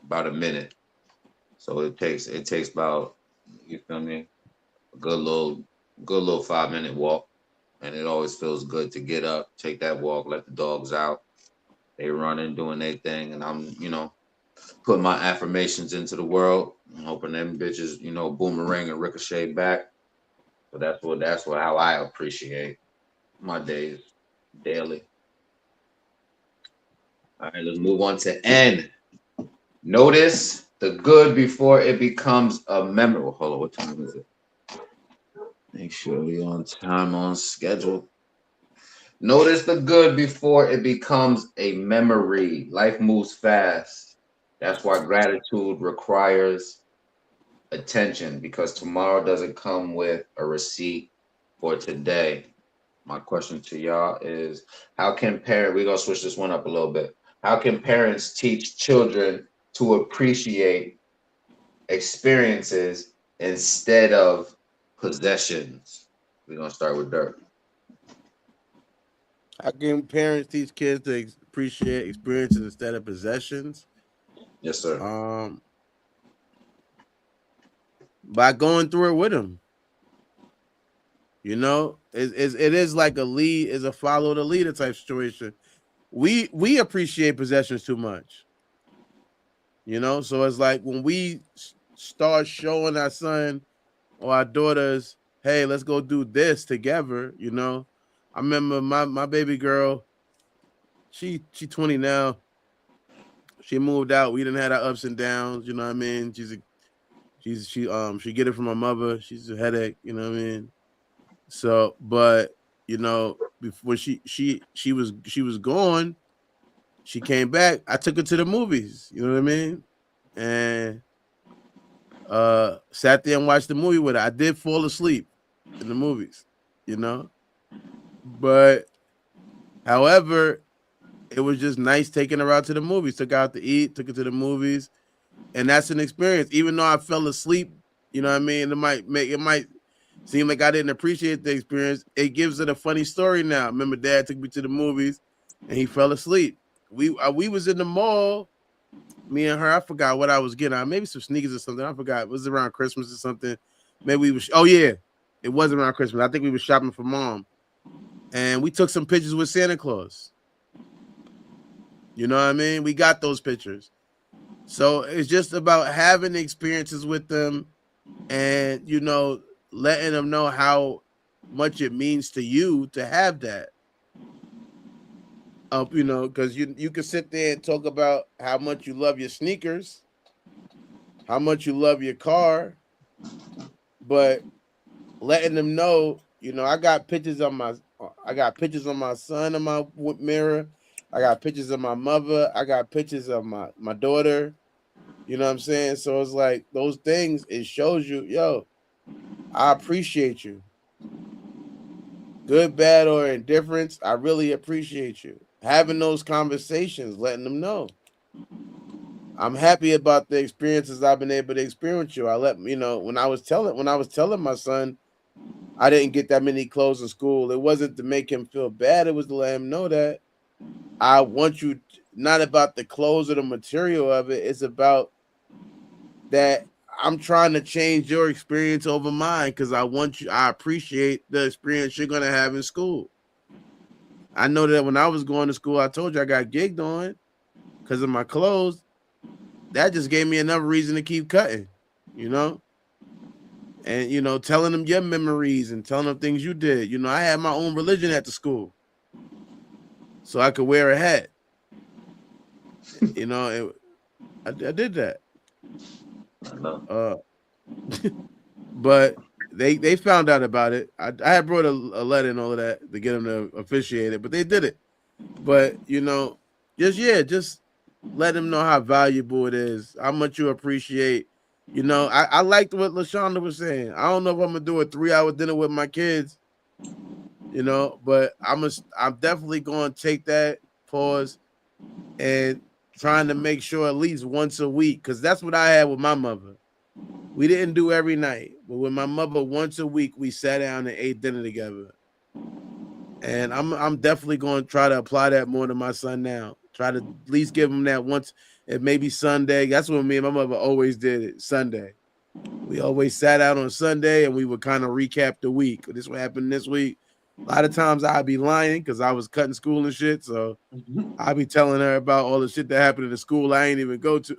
about a minute. So it takes about, you feel me, a good little 5 minute walk. And it always feels good to get up, take that walk, let the dogs out. They running, doing their thing, and I'm, putting my affirmations into the world. I'm hoping them bitches, boomerang and ricochet back. So that's what how I appreciate my days daily. All right, let's move on to N. Notice the good before it becomes a memory. Well, hold on, what time is it? Make sure we on time, on schedule. Notice the good before it becomes a memory. Life moves fast. That's why gratitude requires attention, because tomorrow doesn't come with a receipt for today. My question to y'all is, how can parents, we're going to switch this one up a little bit. How can parents teach children to appreciate experiences instead of possessions? We're going to start with Dirk. How can parents teach kids to appreciate experiences instead of possessions? Yes, sir. By going through it with them. You know, it is like a lead, is a follow the leader type situation. We appreciate possessions too much. You know, so it's like when we start showing our son or our daughters, hey, let's go do this together. You know, I remember my baby girl. She 20 now. She moved out. We didn't have our ups and downs. You know what I mean? She get it from my mother. She's a headache. You know what I mean? So, but you know, before she was gone, she came back. I took her to the movies. You know what I mean? And sat there and watched the movie with her. I did fall asleep in the movies, you know. But however, it was just nice taking her out to the movies. Took her out to eat, took her to the movies, and that's an experience. Even though I fell asleep, you know what I mean. It might seem like I didn't appreciate the experience. It gives it a funny story now. Remember, Dad took me to the movies, and he fell asleep. We was in the mall. Me and her, I forgot what I was getting. Maybe some sneakers or something. I forgot. It was around Christmas or something. Maybe we was. Oh yeah, it was around Christmas. I think we were shopping for Mom, and we took some pictures with Santa Claus. You know what I mean? We got those pictures. So it's just about having experiences with them, and letting them know how much it means to you to have that. Because you can sit there and talk about how much you love your sneakers, how much you love your car, but letting them know, I got pictures on my son in my mirror. I got pictures of my mother. I got pictures of my daughter. You know what I'm saying? So it's like those things, it shows you, yo, I appreciate you. Good, bad, or indifference, I really appreciate you. Having those conversations, letting them know. I'm happy about the experiences I've been able to experience you. When I was telling my son I didn't get that many clothes in school, it wasn't to make him feel bad. It was to let him know that I want you, not about the clothes or the material of it. It's about that I'm trying to change your experience over mine because I appreciate the experience you're going to have in school. I know that when I was going to school, I told you I got gigged on because of my clothes. That just gave me another reason to keep cutting, and, telling them your memories and telling them things you did. I had my own religion at the school so I could wear a hat. I did that. I know. But they found out about it. I had brought a letter and all of that to get them to officiate it, but they did it. But just let them know how valuable it is, how much you appreciate. I liked what LaShonda was saying. I don't know if I'm gonna do a 3-hour dinner with my kids, but I'm definitely going to take that pause and trying to make sure at least once a week, because that's what I had with my mother. We didn't do every night, but with my mother, once a week we sat down and ate dinner together. And I'm definitely going to try to apply that more to my son now. Try to at least give him that once, and maybe Sunday. That's what me and my mother always did it. Sunday. We always sat out on Sunday and we would kind of recap the week. This what happened this week. A lot of times I'd be lying because I was cutting school and shit. So I'd be telling her about all the shit that happened in the school I ain't even go to.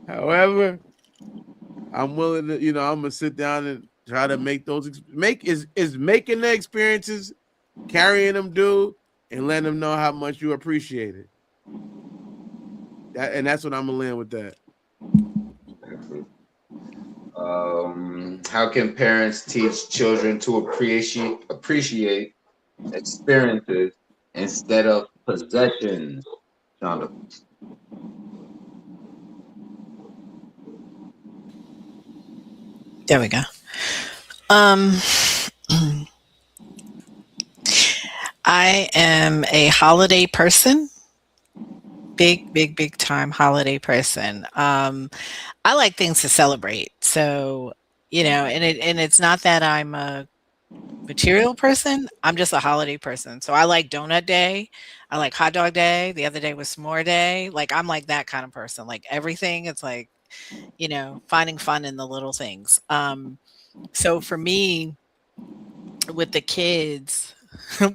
However, I'm willing to, I'm gonna sit down and try to make those making the experiences, carrying them do, and letting them know how much you appreciate it. That's what I'm gonna land with that. How can parents teach children to appreciate experiences instead of possessions, Jonathan? There we go. I am a holiday person. Big time holiday person. I like things to celebrate. So, and it's not that I'm a material person. I'm just a holiday person. So I like donut day. I like hot dog day. The other day was s'more day. Like I'm like that kind of person. Like everything, it's like, finding fun in the little things. So for me, with the kids,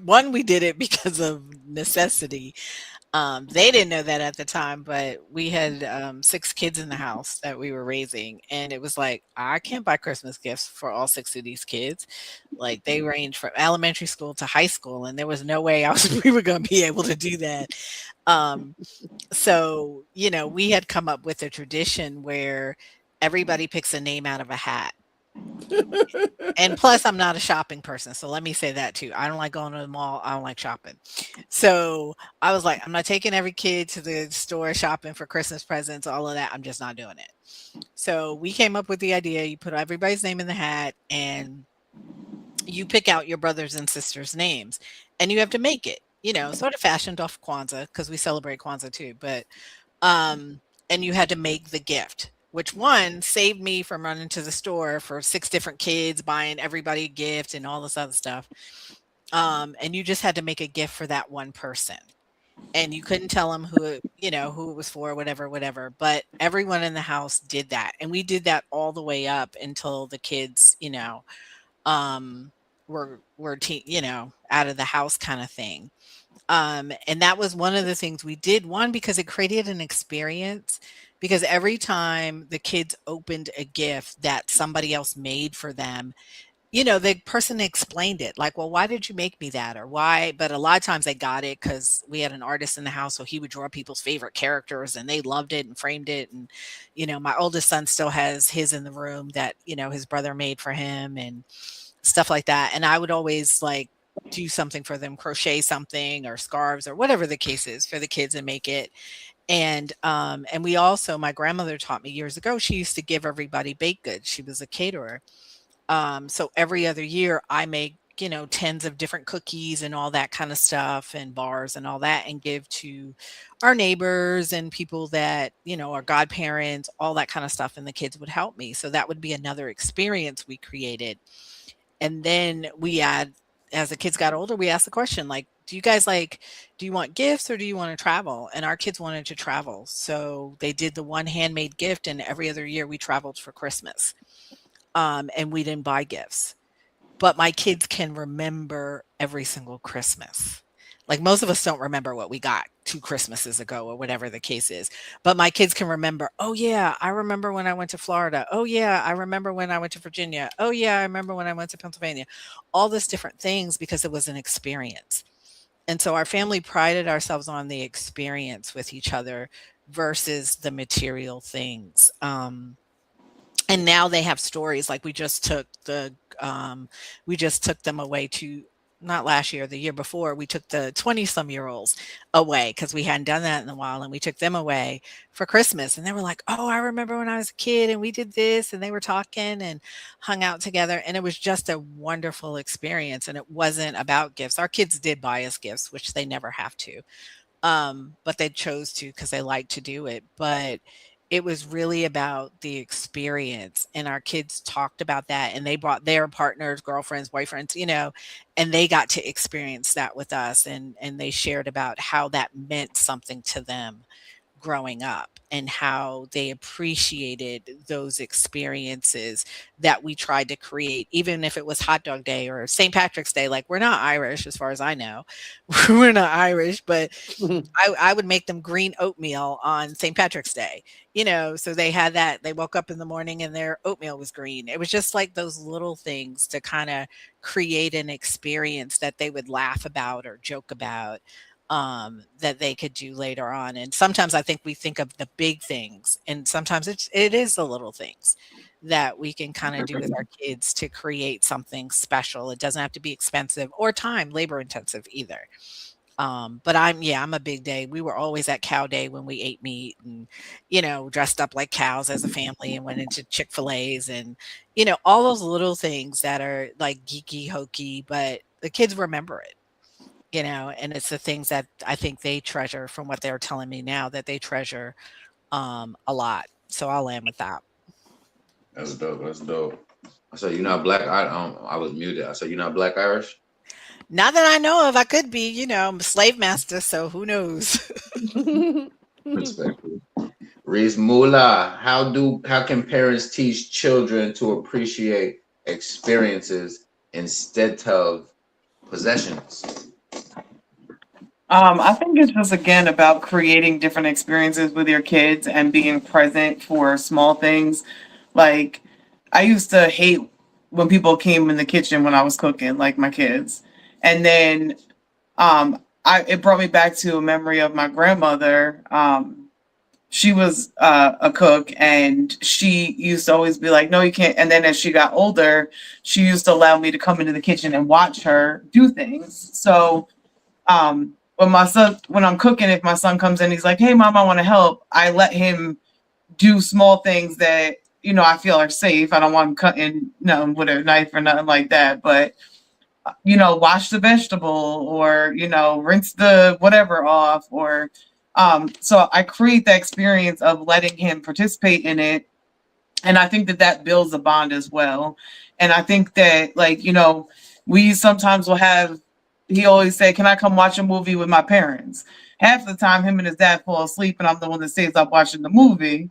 one, we did it because of necessity. They didn't know that at the time, but we had 6 kids in the house that we were raising, and it was like I can't buy Christmas gifts for all 6 of these kids. Like they range from elementary school to high school, and there was no way we were going to be able to do that. So we had come up with a tradition where everybody picks a name out of a hat. And plus, I'm not a shopping person, so let me say that too. I don't like going to the mall. I don't like shopping. So I was like, I'm not taking every kid to the store shopping for Christmas presents, all of that. I'm just not doing it. So we came up with the idea. You put everybody's name in the hat, and you pick out your brothers and sisters' names, and you have to make it. Sort of fashioned off Kwanzaa because we celebrate Kwanzaa too. But and you had to make the gift, which one saved me from running to the store for 6 different kids, buying everybody a gift and all this other stuff. And you just had to make a gift for that one person. And you couldn't tell them who it was for, whatever. But everyone in the house did that. And we did that all the way up until the kids, were out of the house kind of thing. And that was one of the things we did. One, because it created an experience. Because every time the kids opened a gift that somebody else made for them, the person explained it. Like, well, why did you make me that? Or why? But a lot of times they got it because we had an artist in the house. So he would draw people's favorite characters and they loved it and framed it. And, my oldest son still has his in the room that, his brother made for him and stuff like that. And I would always like do something for them, crochet something or scarves or whatever the case is for the kids and make it. And we also, my grandmother taught me years ago, she used to give everybody baked goods. She was a caterer. So every other year I make, tens of different cookies and all that kind of stuff and bars and all that and give to our neighbors and people that, are godparents, all that kind of stuff. And the kids would help me. So that would be another experience we created. And then as the kids got older, we asked the question, like, do you want gifts or do you want to travel? And our kids wanted to travel. So they did the one handmade gift, and every other year we traveled for Christmas. And we didn't buy gifts. But my kids can remember every single Christmas. Like most of us don't remember what we got 2 Christmases ago or whatever the case is. But my kids can remember, oh yeah, I remember when I went to Florida. Oh yeah, I remember when I went to Virginia. Oh yeah, I remember when I went to Pennsylvania. All these different things because it was an experience. And so our family prided ourselves on the experience with each other versus the material things. And now they have stories. Like we just took them away to not last year, the year before, we took the 20-some-year-olds away because we hadn't done that in a while, and we took them away for Christmas, and they were like, "Oh, I remember when I was a kid and we did this," and they were talking and hung out together, and it was just a wonderful experience, and it wasn't about gifts. Our kids did buy us gifts, which they never have to, but they chose to because they like to do it. But it was really about the experience, and our kids talked about that, and they brought their partners, girlfriends, boyfriends, and they got to experience that with us, and they shared about how that meant something to them growing up and how they appreciated those experiences that we tried to create, even if it was hot dog day or St. Patrick's Day. Like, we're not Irish as far as I know. We're not Irish, but I would make them green oatmeal on St. Patrick's Day, so they had that. They woke up in the morning and their oatmeal was green. It was just like those little things to kind of create an experience that they would laugh about or joke about, that they could do later on. And sometimes I think we think of the big things, and sometimes it is the little things that we can kind of do with our kids to create something special. It doesn't have to be expensive or labor intensive either. But I'm a big day. We were always at cow day when we ate meat and, dressed up like cows as a family and went into Chick-fil-A's and, all those little things that are like geeky hokey, but the kids remember it, and it's the things that I think they treasure from what they're telling me now that they treasure, a lot. So I'll end with that. That's dope. That's dope. I said, you're not black. I was muted. I said, you're not black Irish. Not that I know of. I could be, I'm a slave master, so who knows? Respectfully. Reese Mula, how can parents teach children to appreciate experiences instead of possessions? I think it's just again about creating different experiences with your kids and being present for small things. Like, I used to hate when people came in the kitchen when I was cooking, like my kids. And then it brought me back to a memory of my grandmother. She was a cook, and she used to always be like, "No, you can't." And then as she got older, she used to allow me to come into the kitchen and watch her do things. So when I'm cooking, if my son comes in, he's like, "Hey, mom, I want to help." I let him do small things that I feel are safe. I don't want him cutting with a knife or nothing like that, but wash the vegetable or rinse the whatever off, or so I create the experience of letting him participate in it, and I think that builds a bond as well. And I think that, like, we sometimes will have, he always say, "Can I come watch a movie with my parents?" Half the time him and his dad fall asleep and I'm the one that stays up watching the movie.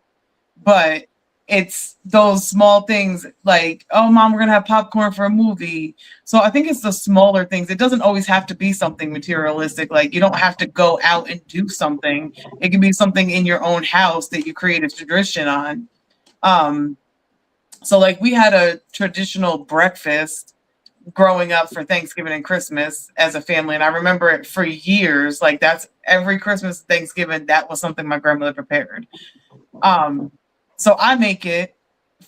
But it's those small things like, "Oh, mom, we're gonna have popcorn for a movie." So I think it's the smaller things. It doesn't always have to be something materialistic. Like, you don't have to go out and do something. It can be something in your own house that you create a tradition on. So like, we had a traditional breakfast growing up for Thanksgiving and Christmas as a family, and I remember it for years. Like, that's every Christmas, Thanksgiving, that was something my grandmother prepared. So I make it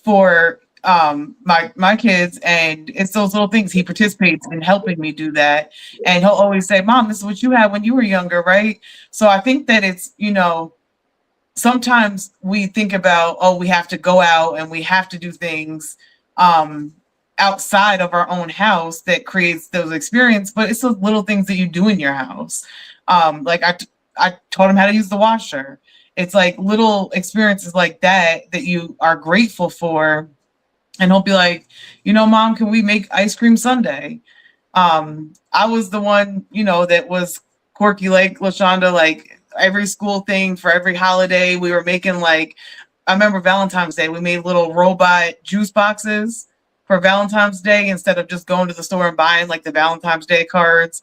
for my kids, and it's those little things. He participates in helping me do that, and he'll always say, "Mom, this is what you had when you were younger, right?" So I think that it's, sometimes we think about, oh, we have to go out and we have to do things outside of our own house that creates those experiences, but it's those little things that you do in your house. Like, I taught him how to use the washer. It's like little experiences like that you are grateful for. And he'll be like, "Mom, can we make ice cream sundae?" I was the one, that was quirky like LaShonda. Like, every school thing for every holiday, we were making, like, I remember Valentine's Day, we made little robot juice boxes for Valentine's Day instead of just going to the store and buying like the Valentine's Day cards.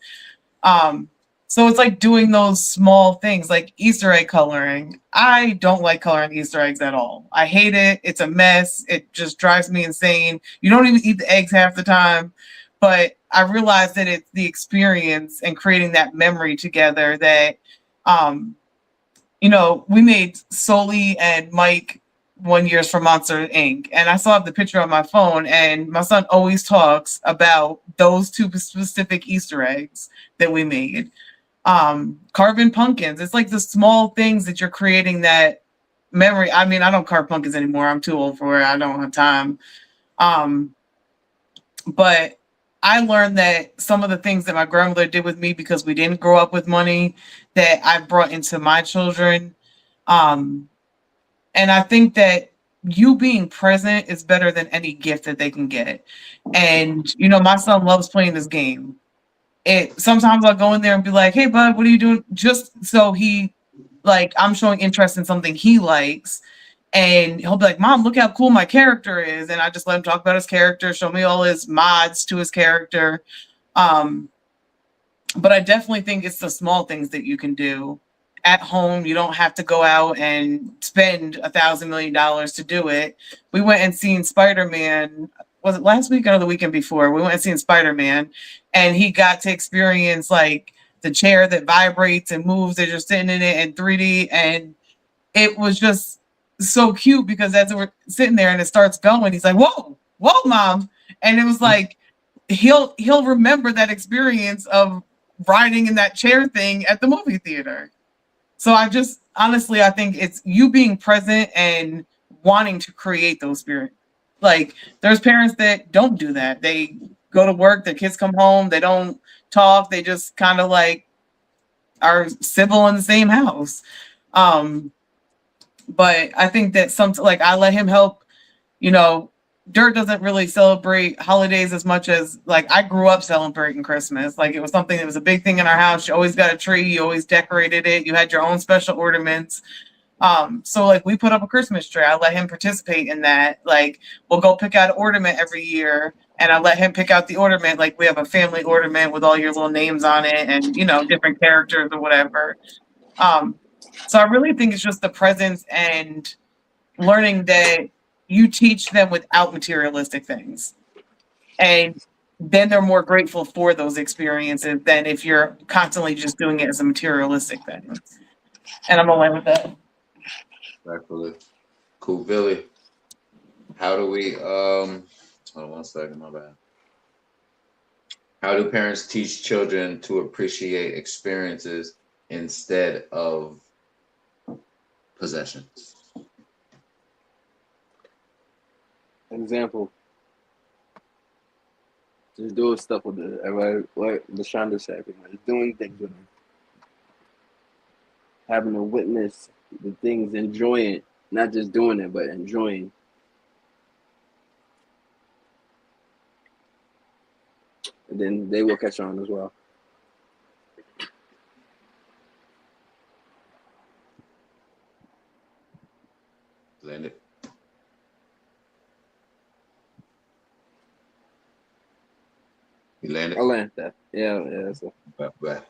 So it's like doing those small things like Easter egg coloring. I don't like coloring Easter eggs at all. I hate it. It's a mess. It just drives me insane. You don't even eat the eggs half the time. But I realized that it's the experience and creating that memory together that, we made Soli and Mike 1 years for Monster Inc. And I still have the picture on my phone, and my son always talks about those two specific Easter eggs that we made. Carving pumpkins. It's like the small things that you're creating that memory. I mean, I don't carve pumpkins anymore. I'm too old for it. I don't have time. But I learned that some of the things that my grandmother did with me, because we didn't grow up with money, that I brought into my children. And I think that you being present is better than any gift that they can get. And, you know, my son loves playing this game. Sometimes I'll go in there and be like, hey, bud, what are you doing? Just so I'm showing interest in something he likes. And he'll be like, Mom, look how cool my character is. And I just let him talk about his character, show me all his mods to his character. But I definitely think it's the small things that you can do at home. You don't have to go out and spend $1,000 million to do it. We went and seen Spider-Man. Was it last week or the weekend before? We went and seen Spider-Man, and he got to experience like the chair that vibrates and moves as you're sitting in it in 3D. And it was just so cute, because as we're sitting there and it starts going, he's like, whoa, Mom. And it was like, he'll remember that experience of riding in that chair thing at the movie theater. So honestly, I think it's you being present and wanting to create those experiences. Like, there's parents that don't do that. They go to work, their kids come home, they don't talk, they just kind of like are civil in the same house. But I think that I let him help. You know, Dirt doesn't really celebrate holidays as much as, like, I grew up celebrating Christmas. Like, it was something that was a big thing in our house. You always got a tree, you always decorated it, you had your own special ornaments. So like we put up a Christmas tree. I let him participate in that. Like, we'll go pick out an ornament every year, and I let him pick out the ornament. Like, we have a family ornament with all your little names on it, and, you know, different characters or whatever. So I really think it's just the presence and learning that you teach them without materialistic things. And then they're more grateful for those experiences than if you're constantly just doing it as a materialistic thing. And I'm away with that. Respectfully. Cool, Billy. How do we hold on 1 second, my bad. How do parents teach children to appreciate experiences instead of possessions? Example. Just doing stuff with it. What LaShonda said, just doing things with them. Having to witness the things, enjoying it, not just doing it, but enjoying. And then they will catch on as well. Land it. You landed? I land that. Yeah. So. Bye.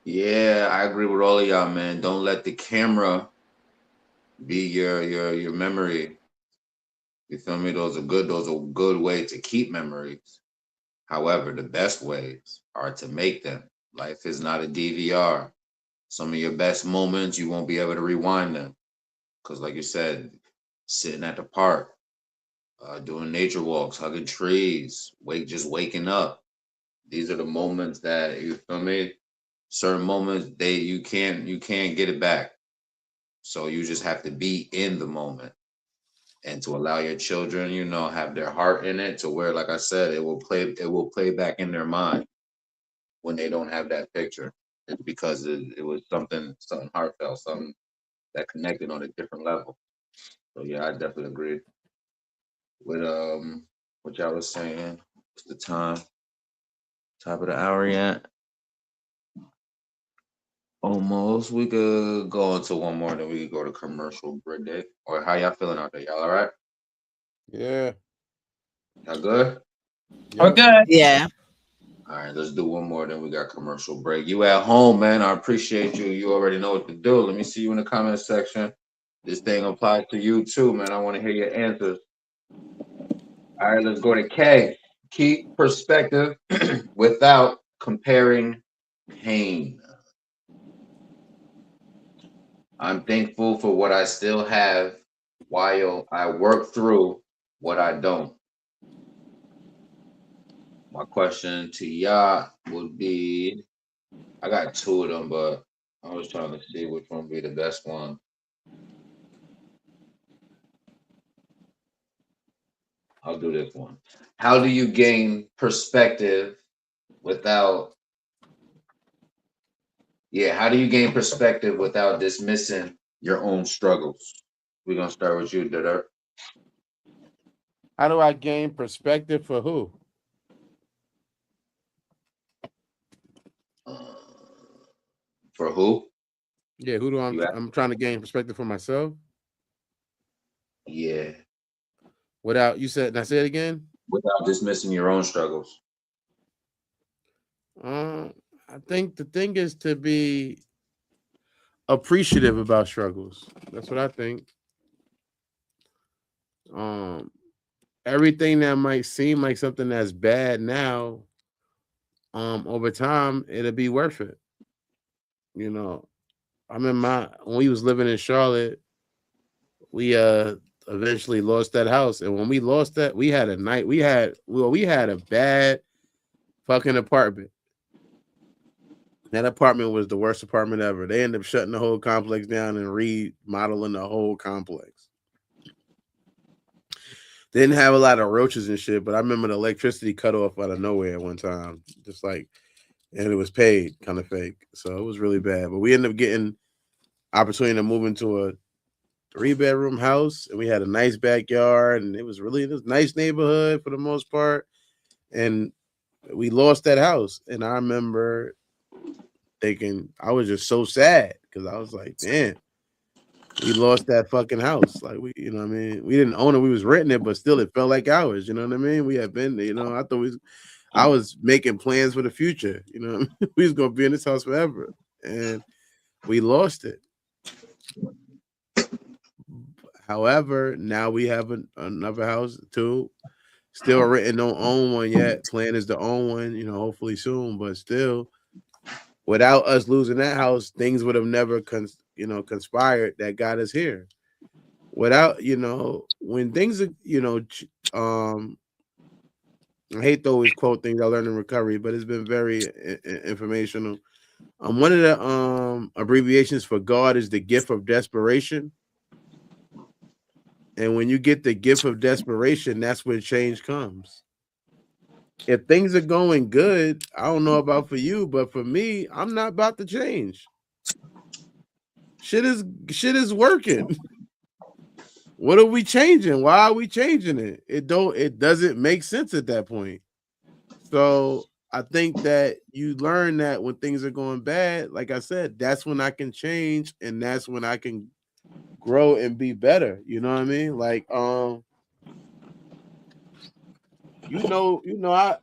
Yeah, I agree with all of y'all, man. Don't let the camera be your memory. You feel me? Those are good way to keep memories. However, the best ways are to make them. Life is not a DVR. Some of your best moments, you won't be able to rewind them. Because like you said, sitting at the park, doing nature walks, hugging trees, just waking up. These are the moments that, you feel me? Certain moments you can't get it back. So you just have to be in the moment, and to allow your children, you know, have their heart in it, to where, like I said, it will play back in their mind when they don't have that picture. It's because it was something heartfelt, something that connected on a different level. So yeah, I definitely agree with what y'all was saying. What's the time? Top of the hour yet? Almost. We could go into one more, then we could go to commercial break. Or how y'all feeling out there? Y'all all right? Yeah. Y'all good? We're good. Yeah. All right, let's do one more, then we got commercial break. You at home, man. I appreciate you. You already know what to do. Let me see you in the comment section. This thing applies to you too, man. I want to hear your answers. All right, let's go to K. Keep perspective without comparing pain. I'm thankful for what I still have while I work through what I don't. My question to y'all would be, I got two of them, but I was trying to see which one would be the best one. I'll do this one. How do you gain perspective without, how do you gain perspective without dismissing your own struggles? We're gonna start with you, Dirt. How do I gain perspective for who? Uh, for who? Yeah, who do You ask? I'm trying to gain perspective for myself Yeah, without you said. Now say it again. without dismissing your own struggles. Uh, I think the thing is to be appreciative about struggles. That's what I think. Um, Everything that might seem like something that's bad now, over time it'll be worth it. You know, I mean, when we was living in Charlotte, we eventually lost that house, and when we lost that, we had a night. We had a bad fucking apartment. That apartment was the worst apartment ever. They ended up shutting the whole complex down and remodeling the whole complex. They didn't have a lot of roaches and shit, but I remember the electricity cut off out of nowhere at one time, just like, and it was paid, kind of fake. So it was really bad. But we ended up getting opportunity to move into a 3-bedroom house, and we had a nice backyard, and it was nice neighborhood for the most part. And we lost that house, and I remember thinking I was just so sad because I was like, man, we lost that fucking house. Like you know what I mean? We didn't own it, we was renting it, but still it felt like ours. You know what I mean? We had been, I was making plans for the future. You know, we was gonna be in this house forever, and we lost it. However, now we have another house too. Still written, don't own one yet. Plan is to own one, hopefully soon. But still, without us losing that house, things would have never conspired that got us here. Without, when things are, I hate to always quote things I learned in recovery, but it's been very informational. One of the abbreviations for God is the gift of desperation. And when you get the gift of desperation, that's where change comes. If things are going good, I don't know about for you, but for me, I'm not about to change. Shit is working. What are we changing? Why are we changing it? It doesn't make sense at that point. So I think that you learn that when things are going bad, like I said, that's when I can change, and that's when I can grow and be better. You know what I mean? Like, I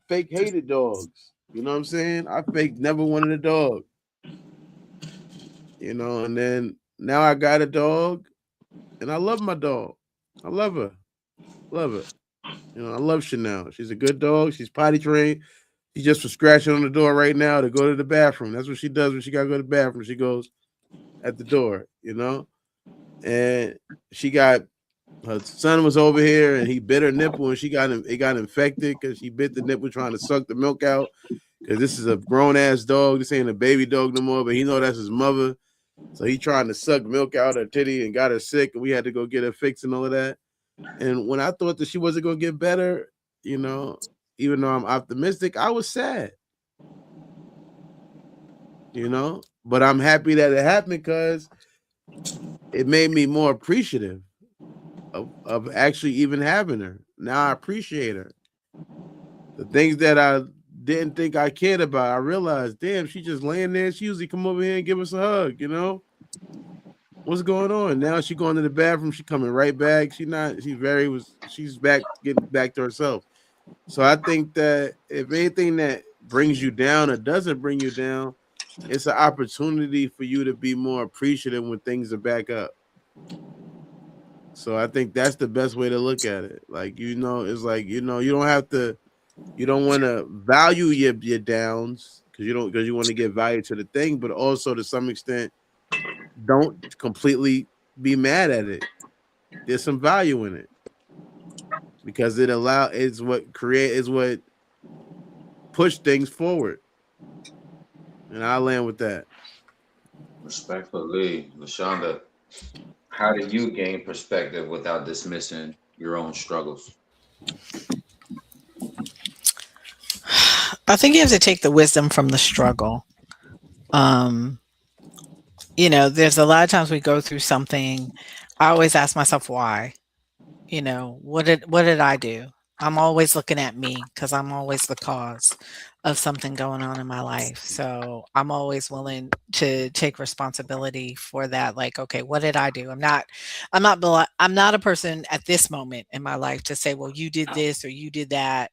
fake hated dogs. You know what I'm saying? I fake never wanted a dog. And then now I got a dog, and I love my dog. I love her. Love her. I love Chanel. She's a good dog. She's potty trained. She just was scratching on the door right now to go to the bathroom. That's what she does when she gotta go to the bathroom. She goes at the door, and she got her son was over here and he bit her nipple and it got infected because she bit the nipple trying to suck the milk out. Because this is a grown ass dog. This ain't a baby dog no more, but he know that's his mother. So he trying to suck milk out her titty and got her sick, and we had to go get her fixed and all of that. And when I thought that she wasn't gonna get better, even though I'm optimistic, I was sad. But I'm happy that it happened because it made me more appreciative of actually even having her. Now I appreciate her. The things that I didn't think I cared about, I realized, damn, she just laying there. She usually come over here and give us a hug, What's going on? Now she going to the bathroom, she coming right back. She's back, getting back to herself. So I think that if anything that brings you down or doesn't bring you down, it's an opportunity for you to be more appreciative when things are back up. So I think that's the best way to look at it. Like, it's like, you don't want to value your downs because you want to give value to the thing, but also to some extent, don't completely be mad at it. there's some value in it because it's what push things forward. And I'll land with that. Respectfully, Lashonda, how do you gain perspective without dismissing your own struggles? I think you have to take the wisdom from the struggle. Um, there's a lot of times we go through something. I always ask myself why. What did I do? I'm always looking at me because I'm always the cause of something going on in my life. So I'm always willing to take responsibility for that. Like, okay, what did I do? I'm not a person at this moment in my life to say, well, you did this or you did that.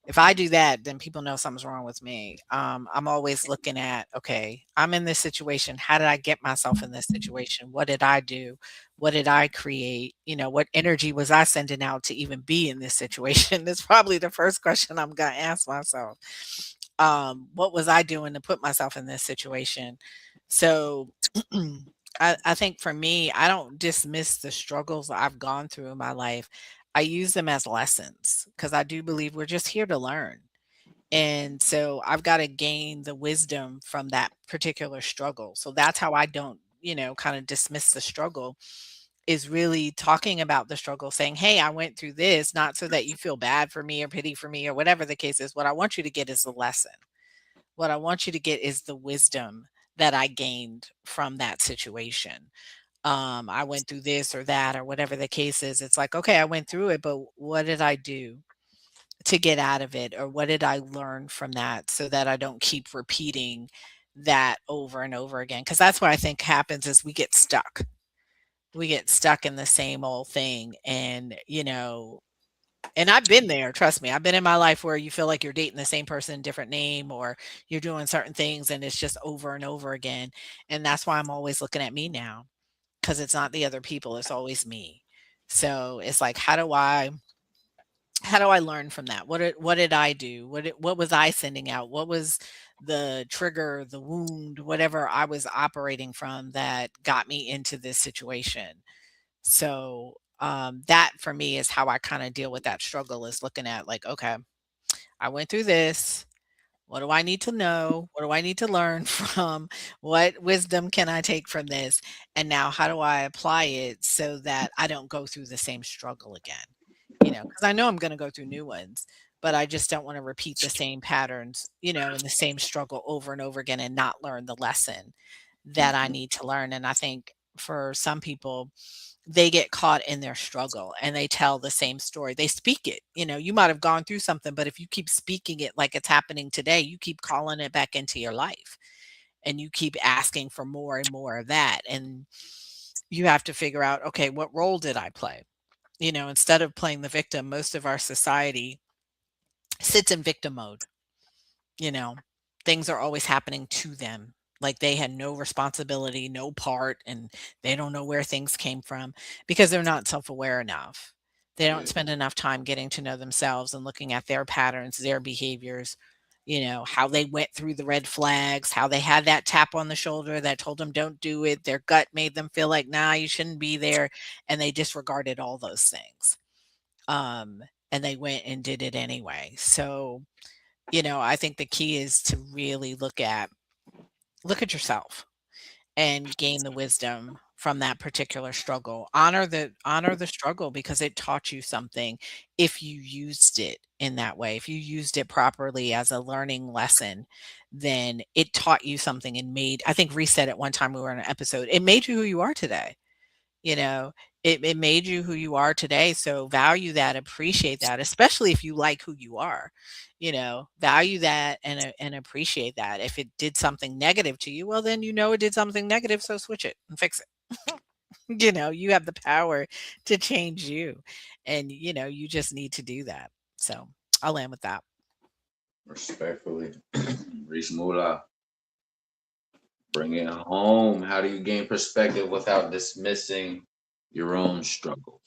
If I do that, then people know something's wrong with me. I'm always looking at, okay, I'm in this situation. How did I get myself in this situation? What did I do? What did I create? What energy was I sending out to even be in this situation? That's probably the first question I'm going to ask myself. What was I doing to put myself in this situation? So I think for me, I don't dismiss the struggles I've gone through in my life. I use them as lessons because I do believe we're just here to learn. And so I've got to gain the wisdom from that particular struggle. So that's how I don't, kind of dismiss the struggle is really talking about the struggle, saying, hey, I went through this, not so that you feel bad for me or pity for me or whatever the case is. What I want you to get is the lesson. What I want you to get is the wisdom that I gained from that situation. I went through this or that or whatever the case is. It's like, okay, I went through it, but what did I do to get out of it? Or what did I learn from that so that I don't keep repeating that over and over again? Because that's what I think happens is we get stuck. We get stuck in the same old thing. And I've been there, trust me. I've been in my life where you feel like you're dating the same person, different name, or you're doing certain things and it's just over and over again. And that's why I'm always looking at me now because it's not the other people, it's always me. So it's like, how do I learn from that? What did I do? What was I sending out? What was the trigger, the wound, whatever I was operating from that got me into this situation? So that for me is how I kind of deal with that struggle is looking at like, okay, I went through this. What do I need to know? What do I need to learn from? What wisdom can I take from this? And now how do I apply it so that I don't go through the same struggle again? Because I know I'm going to go through new ones, but I just don't want to repeat the same patterns, and the same struggle over and over again and not learn the lesson that I need to learn. And I think for some people, they get caught in their struggle and they tell the same story. They speak it. You might have gone through something, but if you keep speaking it like it's happening today, you keep calling it back into your life and you keep asking for more and more of that. And you have to figure out, okay, what role did I play? Instead of playing the victim, most of our society sits in victim mode. you know, Things are always happening to them. Like they had no responsibility, no part, and they don't know where things came from because they're not self aware enough. They don't Yeah. spend enough time getting to know themselves and looking at their patterns, their behaviors, how they went through the red flags, how they had that tap on the shoulder that told them don't do it. Their gut made them feel like, nah, you shouldn't be there. And they disregarded all those things. Um, and they went and did it anyway. So, I think the key is to really look at yourself and gain the wisdom from that particular struggle. Honor the struggle because it taught you something if you used it in that way. If you used it properly as a learning lesson, then it taught you something and I think Reset at one time we were in an episode, it made you who you are today. You know, it made you who you are today. So value that, appreciate that, especially if you like who you are. Value that and appreciate that. If it did something negative to you, well, then it did something negative. So switch it and fix it. You have the power to change you, and you just need to do that. So I'll end with that. Respectfully, Reese Moolah, bring it home. How do you gain perspective without dismissing your own struggles?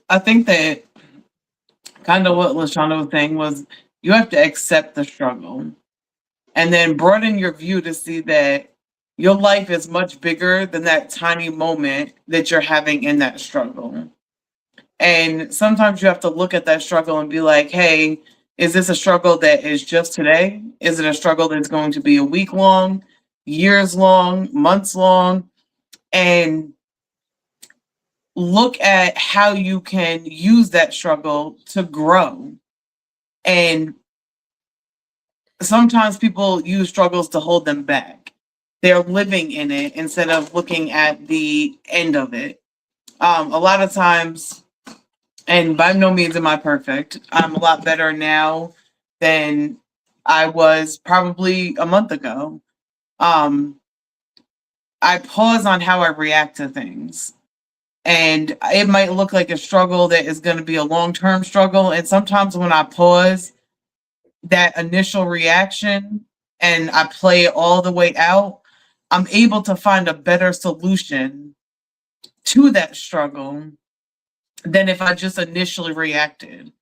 I think that kind of what Lashana was saying was you have to accept the struggle and then broaden your view to see that Your life is much bigger than that tiny moment that you're having in that struggle. And sometimes you have to look at that struggle and be like, hey, is this a struggle that is just today? Is it a struggle that's going to be a week long, years long, months long? And look at how you can use that struggle to grow. And sometimes people use struggles to hold them back. They're living in it instead of looking at the end of it. A lot of times, and by no means am I perfect, I'm a lot better now than I was probably a month ago. I pause on how I react to things. And it might look like a struggle that is going to be a long-term struggle. And sometimes when I pause that initial reaction and I play it all the way out, I'm able to find a better solution to that struggle than if I just initially reacted.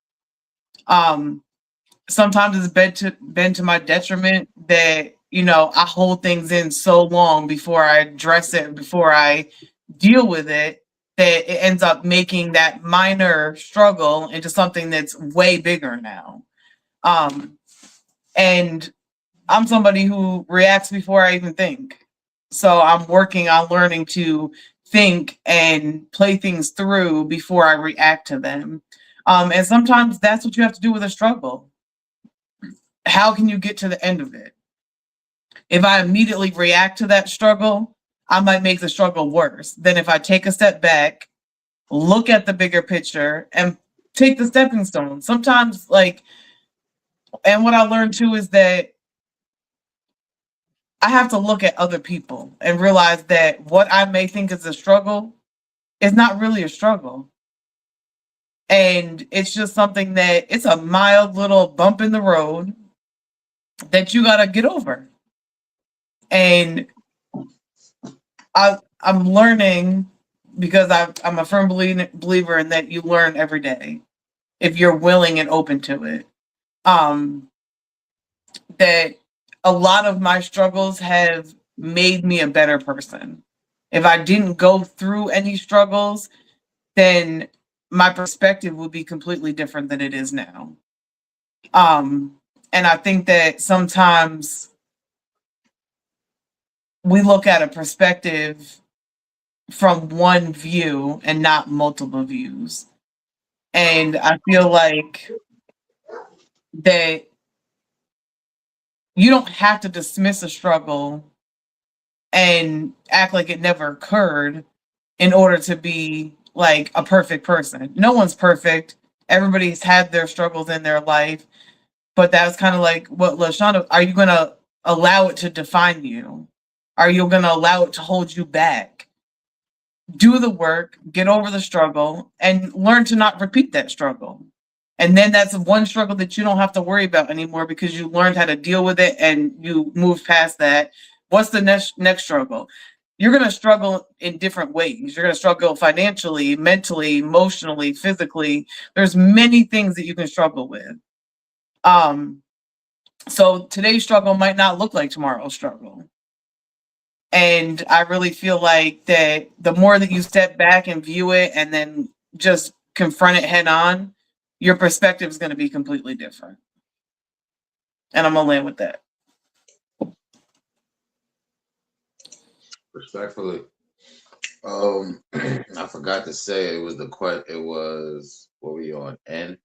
Sometimes it's been to my detriment that, you know, I hold things in so long before I address it, before I deal with it, that it ends up making that minor struggle into something that's way bigger now. And I'm somebody who reacts before I even think. So I'm working on learning to think and play things through before I react to them. And sometimes that's what you have to do with a struggle. How can you get to the end of it? If I immediately react to that struggle, I might make the struggle worse than if I take a step back, look at the bigger picture, and take the stepping stone. Sometimes, like, and what I learned too is that I have to look at other people and realize that what I may think is a struggle is not really a struggle. And it's just something that it's a mild little bump in the road that you got to get over. And I'm learning because I'm a firm believer in that you learn every day if you're willing and open to it. That a lot of my struggles have made me a better person. If I didn't go through any struggles, then my perspective would be completely different than it is now. And I think that sometimes we look at a perspective from one view and not multiple views. And I feel like that you don't have to dismiss a struggle and act like it never occurred in order to be like a perfect person. No one's perfect. Everybody's had their struggles in their life. But that's kind of like what LaShonda, are you going to allow it to define you? Are you going to allow it to hold you back? Do the work, get over the struggle, and learn to not repeat that struggle. And then that's one struggle that you don't have to worry about anymore because you learned how to deal with it and you moved past that. What's the next struggle? You're going to struggle in different ways. You're going to struggle financially, mentally, emotionally, physically. There's many things that you can struggle with. So today's struggle might not look like tomorrow's struggle. And I really feel like that the more that you step back and view it and then just confront it head on, your perspective is going to be completely different. And I'm going to land with that. Respectfully. I forgot to say it was what were you on? N?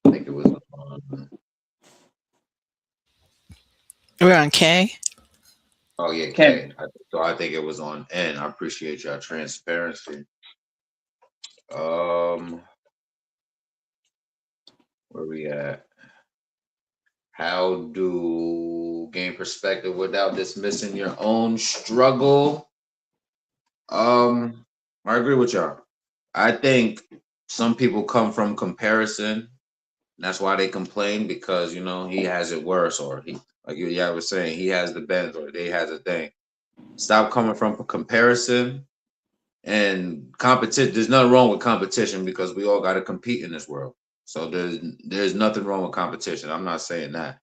I think it was on We're on K. oh yeah, Okay. K. So I think it was on N. I appreciate your transparency. Where we at? How do gain perspective without dismissing your own struggle? I agree with y'all. I think some people come from comparison. That's why they complain because you know he has it worse, or he like you yeah was saying he has the Benz or they has a thing. Stop coming from comparison and competition. There's nothing wrong with competition because we all got to compete in this world. So there's nothing wrong with competition. I'm not saying that.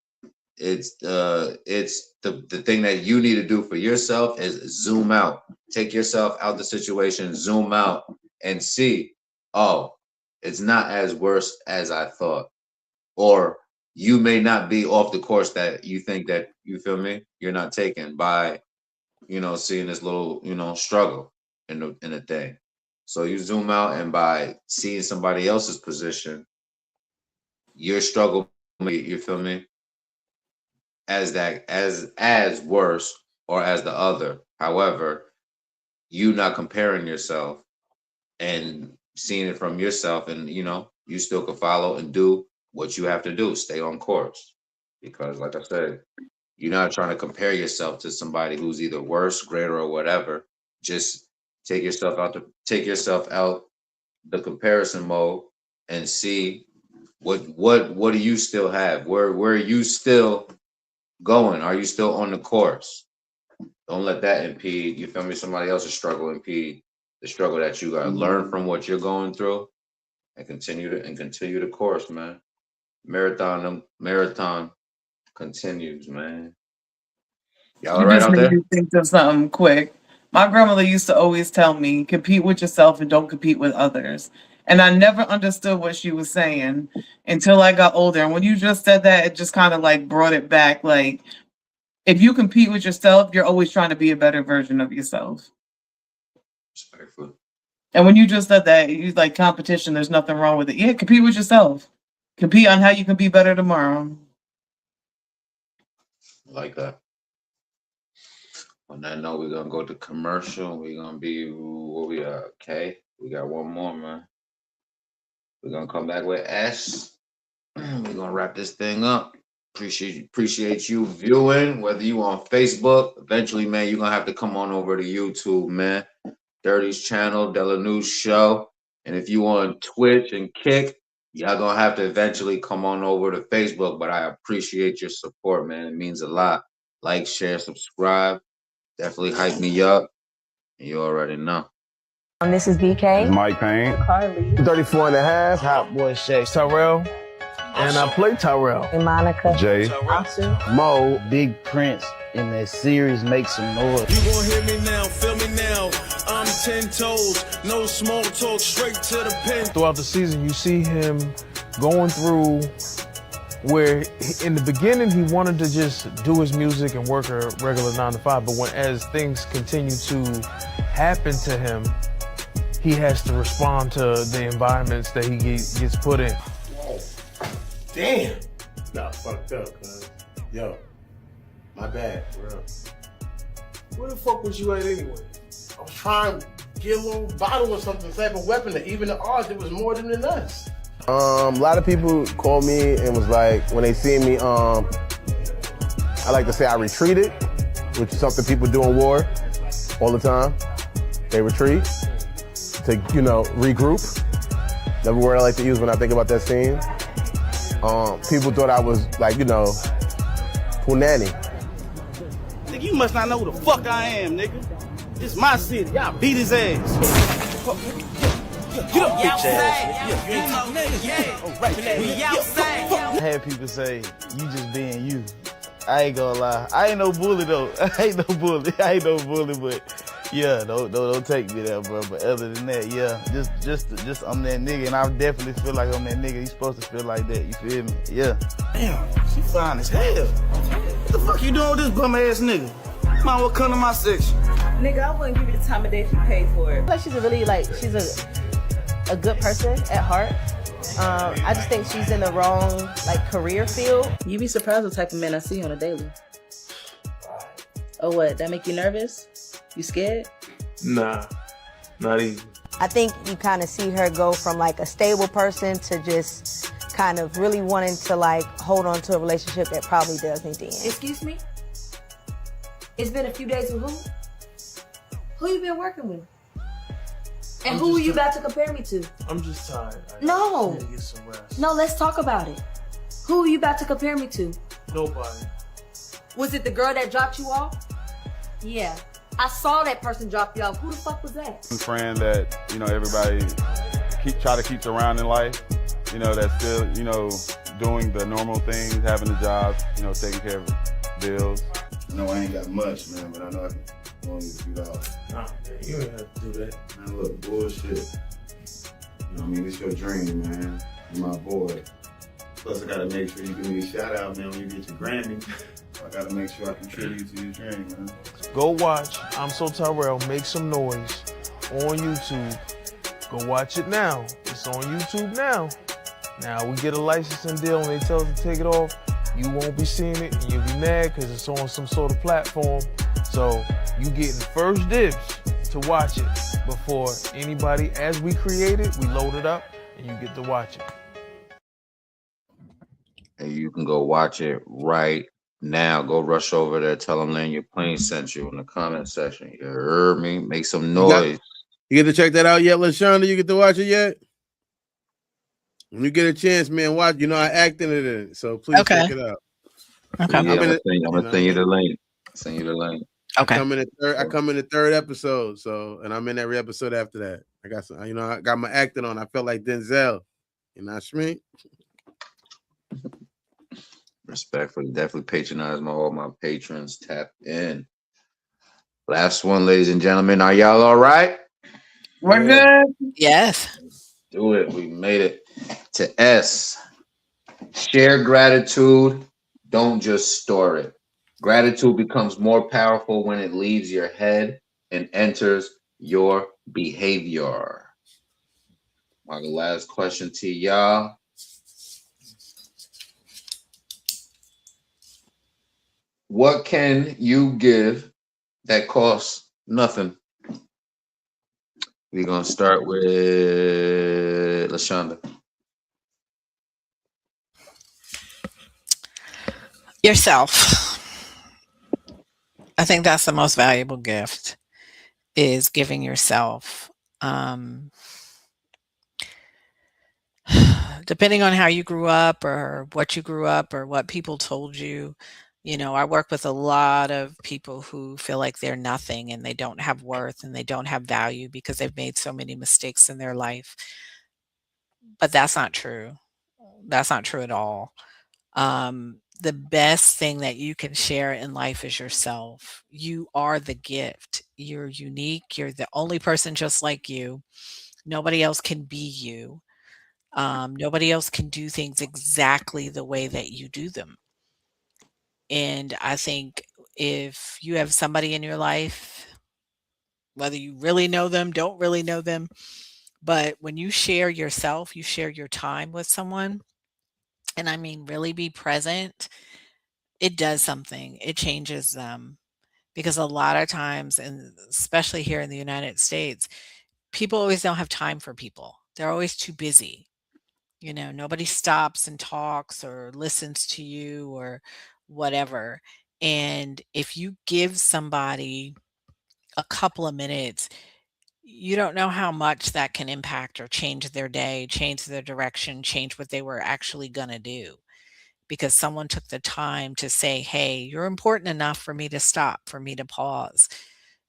It's the thing that you need to do for yourself is zoom out. Take yourself out the situation, zoom out and see, oh, it's not as worse as I thought. Or you may not be off the course that you think that, you feel me, you're not taken by, seeing this little, struggle in the thing. So you zoom out, and by seeing somebody else's position, your struggle, you feel me, as worse or as the other. However, you not comparing yourself and seeing it from yourself, and you still can follow and do what you have to do, stay on course. Because like I said, you're not trying to compare yourself to somebody who's either worse, greater, or whatever. Just take yourself out the comparison mode and see what do you still have? Where are you still going? Are you still on the course? Don't let that impede, you feel me, somebody else's struggle impede the struggle that you got. Learn from what you're going through and continue the course, man. Marathon continues, man. Y'all You all right just out made there? me think of something quick. My grandmother used to always tell me, compete with yourself and don't compete with others. And I never understood what she was saying until I got older. And when you just said that, it just kind of like brought it back. Like, if you compete with yourself, you're always trying to be a better version of yourself. Respectfully. And when you just said that, you like competition, there's nothing wrong with it. Yeah, compete with yourself. Compete on how you can be better tomorrow. Like that. On that note, we're gonna go to commercial. We're gonna be what we are. Okay, we got one more, man. We're gonna come back with S. We're gonna wrap this thing up. Appreciate you viewing, whether you on Facebook. Eventually, man, you're gonna have to come on over to YouTube, man. Dirty's channel, Della News Show. And if you on Twitch and Kick, y'all gonna have to eventually come on over to Facebook. But I appreciate your support, man. It means a lot. Like, share, subscribe. Definitely hype me up. You already know. This is BK. Mike Payne. Carly. 34 and a half. Hot boy Shay. Tyrell. And I play Tyrell. And Monica. Jay. Asu. Mo. Big Prince in that series Make Some Noise. You gon' hear me now, feel me now. I'm 10 toes, no small talk, straight to the pen. Throughout the season, you see him going through where in the beginning he wanted to just do his music and work a regular 9-to-5, but as things continue to happen to him, he has to respond to the environments that he gets put in. Whoa. Damn. Nah, fucked up, cuz. Yo, my bad, bro. Where the fuck was you at anyway? I was trying to get a little bottle or something, type of weapon that even the odds, it was more than us. A lot of people called me and was like, when they see me, I like to say I retreated, which is something people do in war all the time. They retreat to, regroup. Another word I like to use when I think about that scene. People thought I was like, punani. Nigga, you must not know who the fuck I am, nigga. This my city. Y'all beat his ass. Get up, bitch ass. You ain't talking niggas. We outside. I had people say, you just being you. I ain't gonna lie. I ain't no bully though. I ain't no bully, but yeah, don't take me there, bro. But other than that, yeah, just I'm that nigga, and I definitely feel like I'm that nigga. You supposed to feel like that, you feel me? Yeah. Damn, she fine as hell. What the fuck you doing with this bum ass nigga? Might well come to my section. Nigga, I wouldn't give you the time of day if you paid for it. Like she's she's a good person at heart. I just think she's in the wrong career field. You be surprised what type of men I see on a daily. Oh, what? That make you nervous? You scared? Nah, not even. I think you kind of see her go from a stable person to just kind of really wanting to hold on to a relationship that probably does need to end. Excuse me? It's been a few days with who? Who you been working with? And who are you about to compare me to? I'm just tired. No. I need to get some rest. No, let's talk about it. Who are you about to compare me to? Nobody. Was it the girl that dropped you off? Yeah. I saw that person drop you off. Who the fuck was that? A friend that, everybody try to keep around in life, that still, doing the normal things, having a job, you know, taking care of bills. No, I ain't got much, man, but I know I can go and get a few dollars. Nah, man, you ain't have to do that. Man, look, bullshit. You know what I mean? It's your dream, man. You're my boy. Plus, I gotta make sure you give me a shout out, man, when you get your Grammy. I gotta make sure I contribute to your dream, man. Go watch I'm So Tyrell, Make Some Noise on YouTube. Go watch it now. It's on YouTube now. Now we get a licensing deal and they tell us to take it off. You won't be seeing it and you'll be mad because it's on some sort of platform. So you getting first dibs to watch it before anybody. As we create it, we load it up and you get to watch it. And you can go watch it right now. Go rush over there. Tell them Land Your Plane sent you in the comment section. You heard me? Make some noise. You get to check that out yet, LaShonda? You get to watch it yet? When you get a chance, man, watch. You know I acted in it, so please check it out. Okay. Yeah, I'm gonna send you the link. Send you the link. Okay. I come in the third episode, so and I'm in every episode after that. I got some, you know, I got my acting on. I felt like Denzel. You know what I mean? Respectfully, definitely patronize all my patrons. Tap in. Last one, ladies and gentlemen. Are y'all all right? We're good. Yes. Do it. We made it to S. Share gratitude. Don't just store it. Gratitude becomes more powerful when it leaves your head and enters your behavior. My last question to y'all. What can you give that costs nothing? We're going to start with LaShonda. Yourself. I think that's the most valuable gift, is giving yourself. Depending on how you grew up or what you grew up or what people told you, you know, I work with a lot of people who feel like they're nothing and they don't have worth and they don't have value because they've made so many mistakes in their life. But that's not true. That's not true at all. The best thing that you can share in life is yourself. You are the gift. You're unique. You're the only person just like you. Nobody else can be you. Nobody else can do things exactly the way that you do them. And I think if you have somebody in your life, whether you really know them, don't really know them, but when you share yourself, you share your time with someone, and I mean really be present, it does something. It changes them. Because a lot of times, and especially here in the United States, people always don't have time for people. They're always too busy. You know, nobody stops and talks or listens to you or whatever. And if you give somebody a couple of minutes, you don't know how much that can impact or change their day, change their direction, change what they were actually going to do. Because someone took the time to say, hey, you're important enough for me to stop, for me to pause.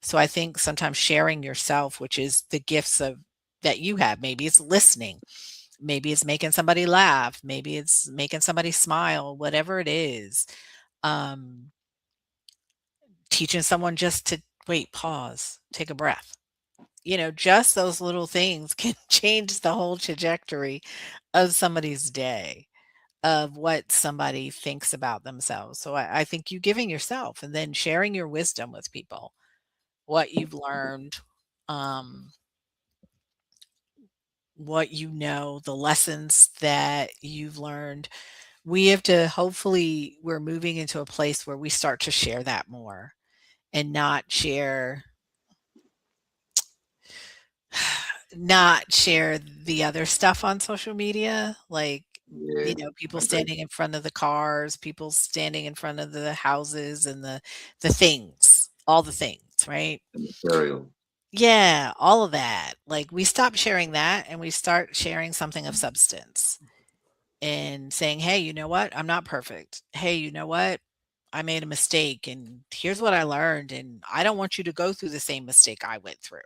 So I think sometimes sharing yourself, which is the gifts of that you have, maybe it's listening, maybe it's making somebody laugh, maybe it's making somebody smile, whatever it is. Teaching someone just to wait, pause, take a breath. You know, just those little things can change the whole trajectory of somebody's day, of what somebody thinks about themselves. So I think you giving yourself and then sharing your wisdom with people, what you've learned, what you know, the lessons that you've learned. We have to, hopefully, we're moving into a place where we start to share that more and not share the other stuff on social media, like, you know, people standing in front of the cars, people standing in front of the houses and the things, all the things, right? Material. Yeah, all of that. Like, we stop sharing that and we start sharing something of substance and saying, hey, you know what? I'm not perfect. Hey, you know what? I made a mistake and here's what I learned. And I don't want you to go through the same mistake I went through.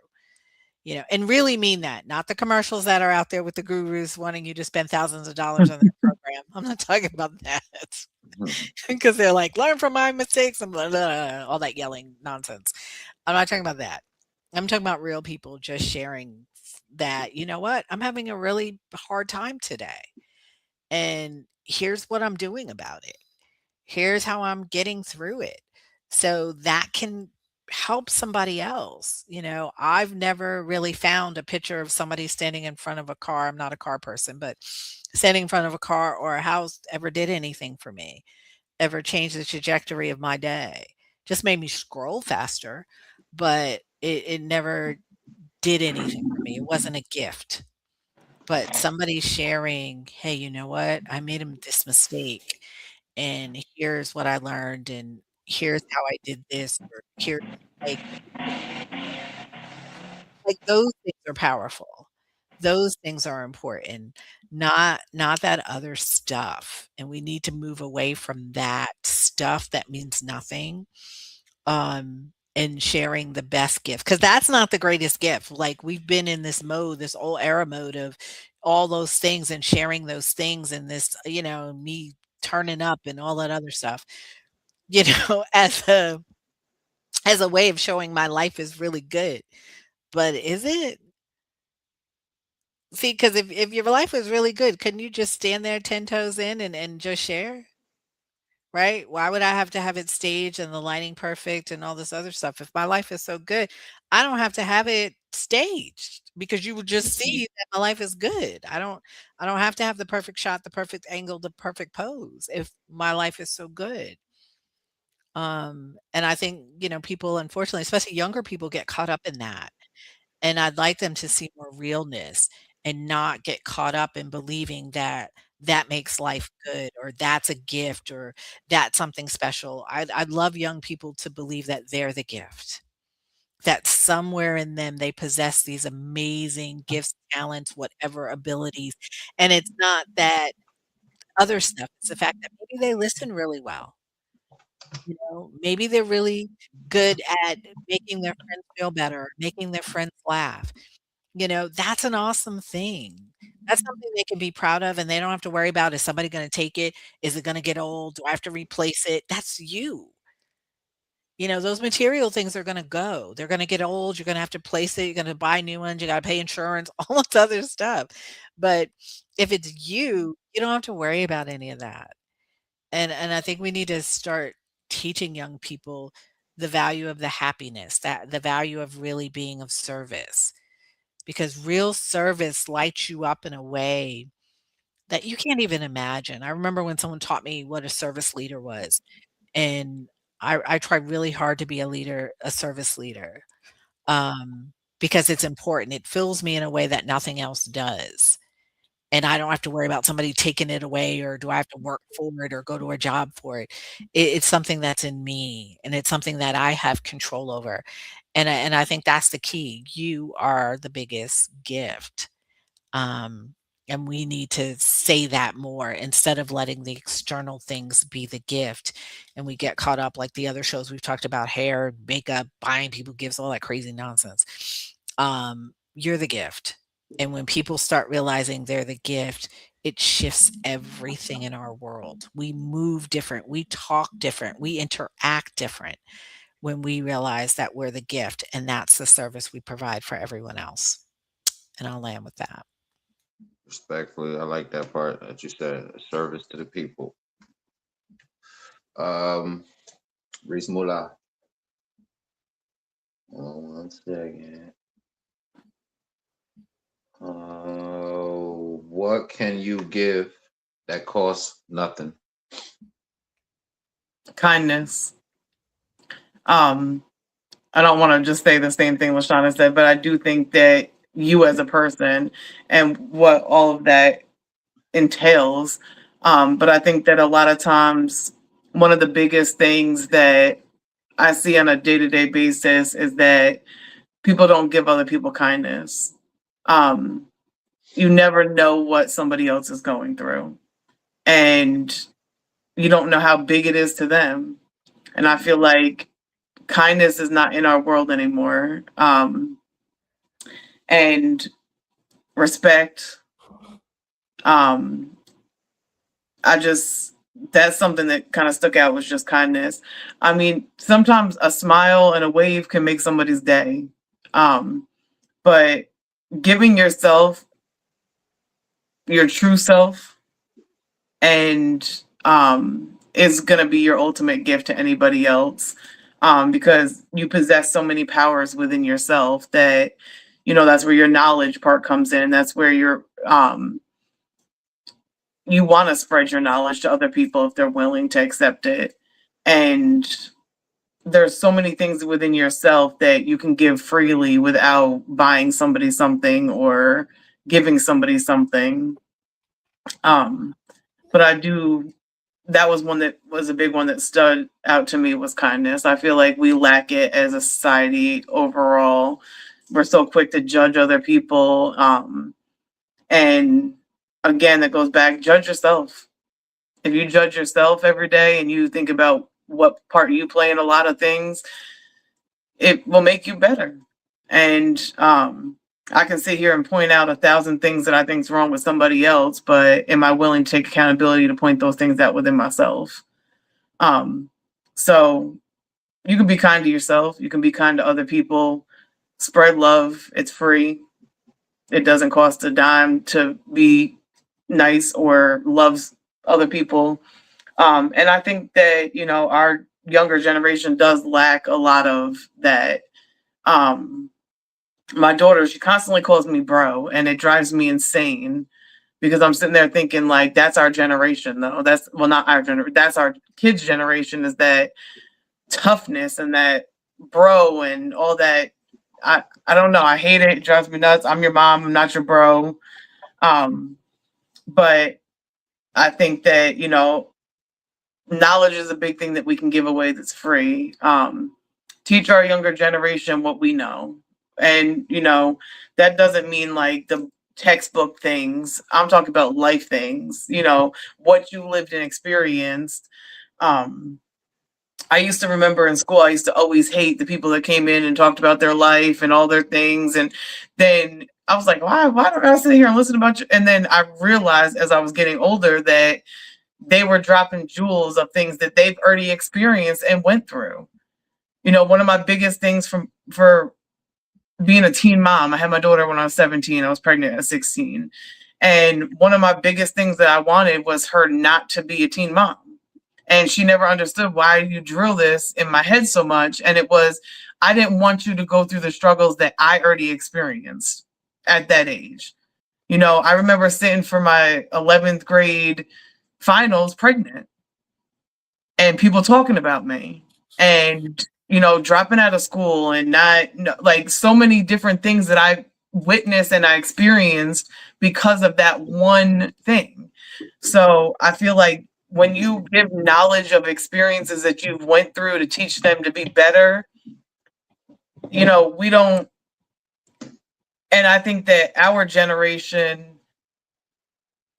You know, and really mean that, not the commercials that are out there with the gurus wanting you to spend thousands of dollars on their program. I'm not talking about that Mhm. because they're like, learn from my mistakes and blah, blah, blah, all that yelling nonsense. I'm not talking about that. I'm talking about real people just sharing that, you know what, I'm having a really hard time today. And here's what I'm doing about it. Here's how I'm getting through it. So that can help somebody else. I've never really found a picture of somebody standing in front of a car. I'm not a car person, but standing in front of a car or a house ever did anything for me, ever changed the trajectory of my day. Just made me scroll faster, but it never did anything for me. It wasn't a gift. But somebody sharing, hey, you know what? I made this mistake and here's what I learned and here's how I did this or here like those things are powerful. Those things are important, not that other stuff. And we need to move away from that stuff that means nothing. And sharing the best gift because that's not the greatest gift. Like we've been in this mode, this old era mode of all those things and sharing those things and this, me turning up and all that other stuff, as a way of showing my life is really good. But is it? See, because if your life was really good, couldn't you just stand there 10 toes in and just share? Right? Why would I have to have it staged and the lighting perfect and all this other stuff? If my life is so good, I don't have to have it staged because you would just see that my life is good. I don't have to have the perfect shot, the perfect angle, the perfect pose if my life is so good. And I think, people unfortunately, especially younger people get caught up in that. And I'd like them to see more realness and not get caught up in believing that that makes life good or that's a gift or that's something special. I'd love young people to believe that they're the gift, that somewhere in them they possess these amazing gifts, talents, whatever abilities. And it's not that other stuff, it's the fact that maybe they listen really well. Maybe they're really good at making their friends feel better, making their friends laugh. That's an awesome thing. That's something they can be proud of, and they don't have to worry about, is somebody gonna take it? Is it gonna get old? Do I have to replace it? That's you. Those material things are gonna go. They're gonna get old, you're gonna have to place it, you're gonna buy new ones, you gotta pay insurance, all this other stuff. But if it's you, you don't have to worry about any of that. And I think we need to start teaching young people the value of the happiness, that the value of really being of service because real service lights you up in a way that you can't even imagine. I remember when someone taught me what a service leader was, and I tried really hard to be a leader, a service leader, because it's important. It fills me in a way that nothing else does. And I don't have to worry about somebody taking it away or do I have to work for it or go to a job for it. It's something that's in me and it's something that I have control over. And I think that's the key. You are the biggest gift. Um, and we need to say that more instead of letting the external things be the gift. And we get caught up like the other shows we've talked about hair, makeup, buying people gifts, all that crazy nonsense. You're the gift. And when people start realizing they're the gift, it shifts everything in our world. We move different, we talk different, we interact different when we realize that we're the gift and that's the service we provide for everyone else. And I'll land with that. Respectfully, I like that part that you said, service to the people. Um, Reese Mula. One second. What can you give that costs nothing? Kindness. I don't want to just say the same thing LaShawna said, but I do think that you as a person and what all of that entails. But I think that a lot of times one of the biggest things that I see on a day-to-day basis is that people don't give other people kindness. Um, you never know what somebody else is going through. And you don't know how big it is to them. And I feel like kindness is not in our world anymore. And respect, um, that's something that kind of stuck out, was just kindness. I mean, sometimes a smile and a wave can make somebody's day. But giving yourself your true self and is going to be your ultimate gift to anybody else, because you possess so many powers within yourself that, that's where your knowledge part comes in. That's where you want to spread your knowledge to other people if they're willing to accept it. And there's so many things within yourself that you can give freely without buying somebody something or giving somebody something. But that was one that was a big one that stood out to me, was kindness. I feel like we lack it as a society overall. We're so quick to judge other people. And again, that goes back, judge yourself. If you judge yourself every day and you think about what part you play in a lot of things, it will make you better. And I can sit here and point out 1,000 things that I think is wrong with somebody else, but am I willing to take accountability to point those things out within myself? So you can be kind to yourself. You can be kind to other people. Spread love. It's free. It doesn't cost a dime to be nice or love other people. And I think that, our younger generation does lack a lot of that. My daughter, she constantly calls me bro, and it drives me insane because I'm sitting there thinking, like, that's our generation, though. Not our generation. That's our kids' generation, is that toughness and that bro and all that. I don't know. I hate it. It drives me nuts. I'm your mom. I'm not your bro. But I think that, knowledge is a big thing that we can give away that's free. Teach our younger generation what we know. And, that doesn't mean like the textbook things. I'm talking about life things, what you lived and experienced. I used to remember in school, I used to always hate the people that came in and talked about their life and all their things. And then I was like, why don't I sit here and listen about you? And then I realized as I was getting older that they were dropping jewels of things that they've already experienced and went through. One of my biggest things for being a teen mom, I had my daughter when I was 17. I was pregnant at 16. And one of my biggest things that I wanted was her not to be a teen mom. And she never understood why you drill this in my head so much. And it was, I didn't want you to go through the struggles that I already experienced at that age. I remember sitting for my 11th grade finals pregnant and people talking about me and, dropping out of school and not, like, so many different things that I witnessed and I experienced because of that one thing. So I feel like when you give knowledge of experiences that you've went through to teach them to be better, we don't. And I think that our generation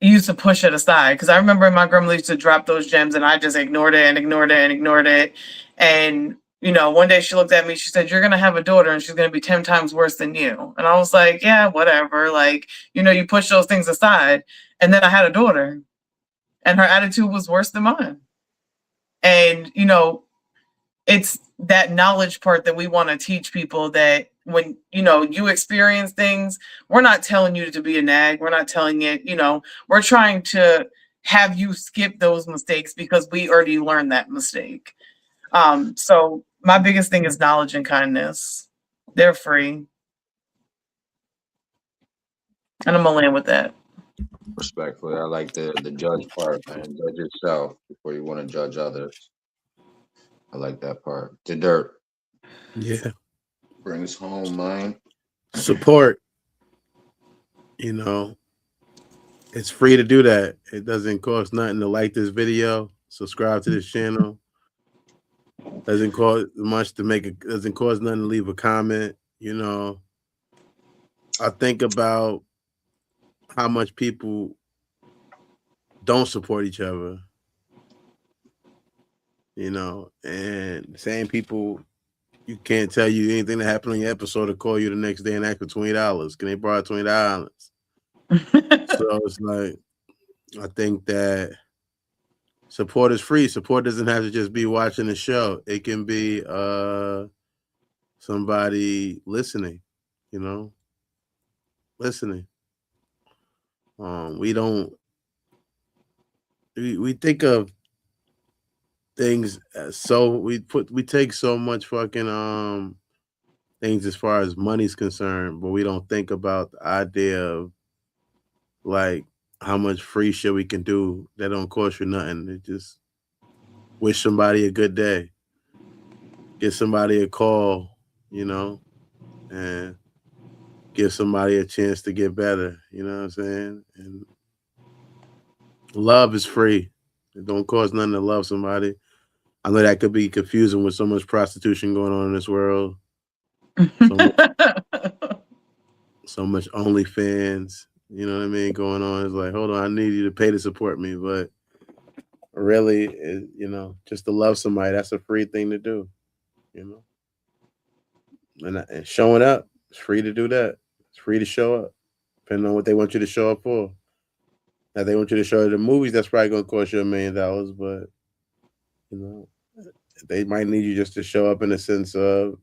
used to push it aside, because I remember my grandmother used to drop those gems and I just ignored it and ignored it and ignored it. And, one day she looked at me, she said, you're going to have a daughter and she's going to be 10 times worse than you. And I was like, yeah, whatever. Like, you push those things aside. And then I had a daughter and her attitude was worse than mine. And, it's that knowledge part that we want to teach people, that when, you experience things, we're not telling you to be a nag. We're not telling it, we're trying to have you skip those mistakes because we already learned that mistake. So my biggest thing is knowledge and kindness. They're free. And I'm gonna land with that. Respectfully, I like the judge part, man. Judge yourself before you want to judge others. I like that part. To dirt. Yeah. Brings home, man. Support. It's free to do that. It doesn't cost nothing to like this video, subscribe to this channel. Doesn't cost much to doesn't cost nothing to leave a comment. I think about how much people don't support each other. And same people, you can't tell you anything that happened on your episode to call you the next day and ask for $20. Can they borrow $20? So it's like, I think that Support is free. Support doesn't have to just be watching the show. It can be somebody listening, listening. We don't we think of things so we take so much fucking things as far as money's concerned, but we don't think about the idea of like how much free shit we can do that don't cost you nothing. It just wish somebody a good day, give somebody a call, and give somebody a chance to get better. You know what I'm saying? And love is free. It don't cost nothing to love somebody. I know that could be confusing with so much prostitution going on in this world. So much OnlyFans, you know what I mean, going on. It's like, hold on, I need you to pay to support me. But really, just to love somebody, that's a free thing to do, And showing up, it's free to do that. It's free to show up, depending on what they want you to show up for. Now, they want you to show up the movies, that's probably going to cost you $1 million, but, they might need you just to show up in the sense of,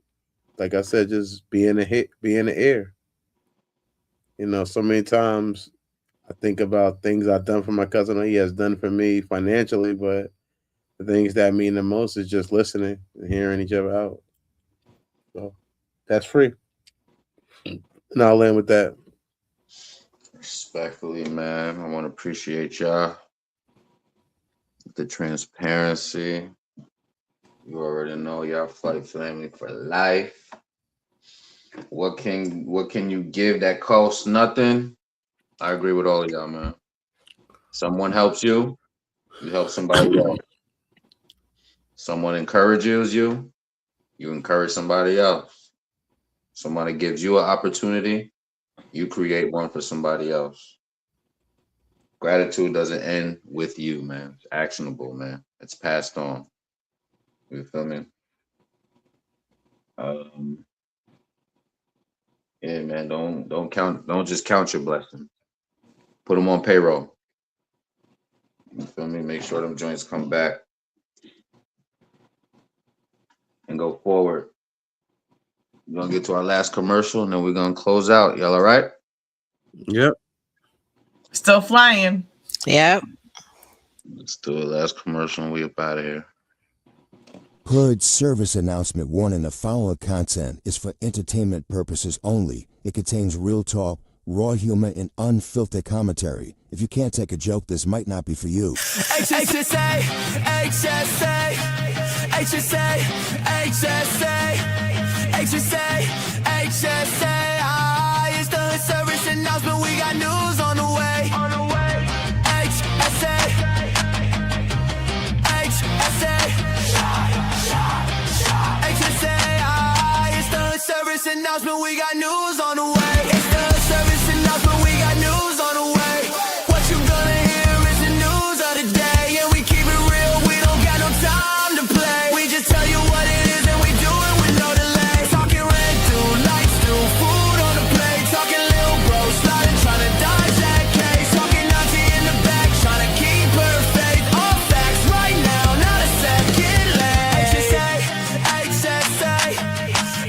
like I said, just be in the air. So many times I think about things I've done for my cousin, or he has done for me financially, but the things that mean the most is just listening and hearing each other out. So that's free. And I'll end with that. Respectfully, man, I want to appreciate y'all. The transparency. You already know y'all Flight Family for life. What can you give that costs nothing? I agree with all of y'all, man. Someone helps you, you help somebody else. Someone encourages you, you encourage somebody else. Somebody gives you an opportunity, you create one for somebody else. Gratitude doesn't end with you, man. It's actionable, man. It's passed on. You feel me? Yeah, man. Don't just count your blessings. Put them on payroll. You feel me? Make sure them joints come back and go forward. We're gonna get to our last commercial and then we're gonna close out. Y'all all right? Yep. Still flying. Yep. Let's do a last commercial and we up out of here. Hood service announcement warning: the following content is for entertainment purposes only. It contains real talk, raw humor, and unfiltered commentary. If you can't take a joke, this might not be for you. HSA, HSA, HSA, HSA, HSA, HSA. It's the hood service announcement. We got news on the way. HSA, HSA, HSA. It's the hood service announcement. We got news on the way. It's the hood service announcement. We got news on the way. What you gonna hear is the news of the day, and we keep it real. We don't got no time to play. We just tell you what it is, and we do it with no delay. Talking rent due, lights due, food on the plate. Talking little bro, sliding, trying to dodge that case. Talking auntie in the back, trying to keep her faith. All facts right now, not a second late. HSA, HSA,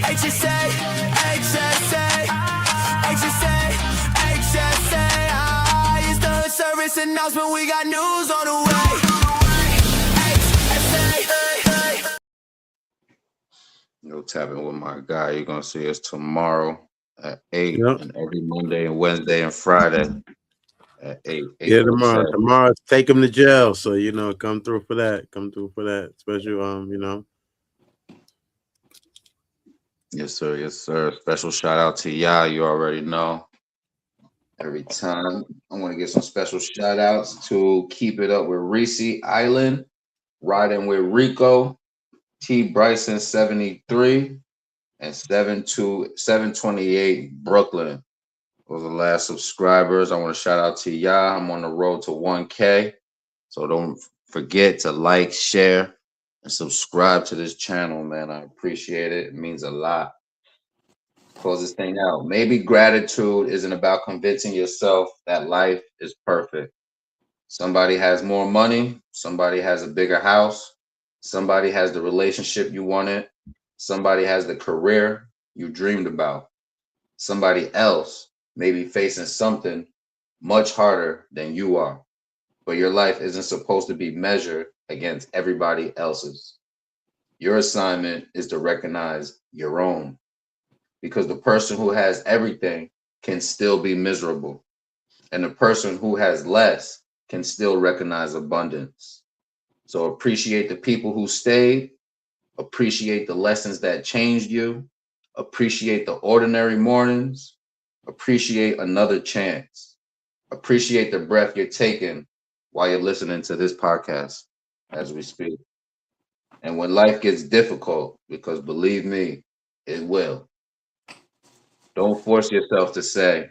HSA, HSA, HSA, HSA. It's the hood service announcement. We got news on the way. Yo, tapping with my guy. You're gonna see us tomorrow at 8 Yep. and every Monday and Wednesday and Friday at 8. Yeah, tomorrow take them to jail. So come through for that. Come through for that. Special, Yes, sir. Yes, sir. Special shout out to y'all. You already know. Every time I want to get some special shout outs to Keep It Up with Reese Island, Riding with Rico, T Bryson 73, and 728 Brooklyn. Those are the last subscribers. I want to shout out to y'all. I'm on the road to 1K. So don't forget to like, share, and subscribe to this channel, man. I appreciate it. It means a lot. Close this thing out. Maybe gratitude isn't about convincing yourself that life is perfect. Somebody has more money. Somebody has a bigger house. Somebody has the relationship you wanted. Somebody has the career you dreamed about. Somebody else may be facing something much harder than you are, but your life isn't supposed to be measured against everybody else's. Your assignment is to recognize your own, because the person who has everything can still be miserable, and the person who has less can still recognize abundance. So appreciate the people who stayed, appreciate the lessons that changed you, appreciate the ordinary mornings, appreciate another chance, appreciate the breath you're taking while you're listening to this podcast as we speak. And when life gets difficult, because believe me, it will, don't force yourself to say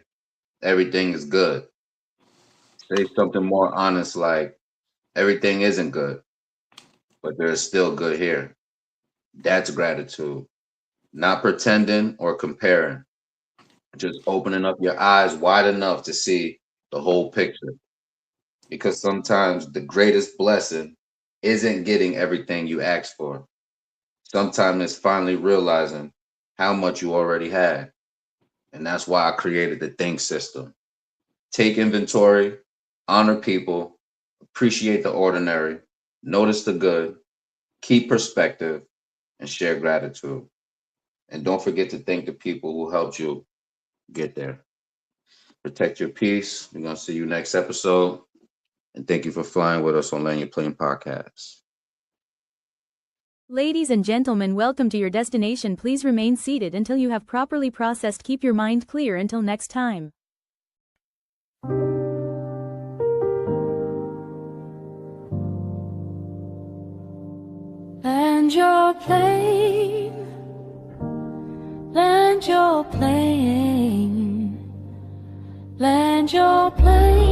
everything is good. Say something more honest like everything isn't good, but there's still good here. That's gratitude. Not pretending or comparing, just opening up your eyes wide enough to see the whole picture. Because sometimes the greatest blessing isn't getting everything you asked for. Sometimes it's finally realizing how much you already had. And that's why I created the Think system. Take inventory, honor people, appreciate the ordinary, notice the good, keep perspective, and share gratitude. And don't forget to thank the people who helped you get there. Protect your peace. We're going to see you next episode. And thank you for flying with us on Land Your Plane Podcast. Ladies and gentlemen, welcome to your destination. Please remain seated until you have properly processed. Keep your mind clear until next time. Land your plane, land your plane, land your plane.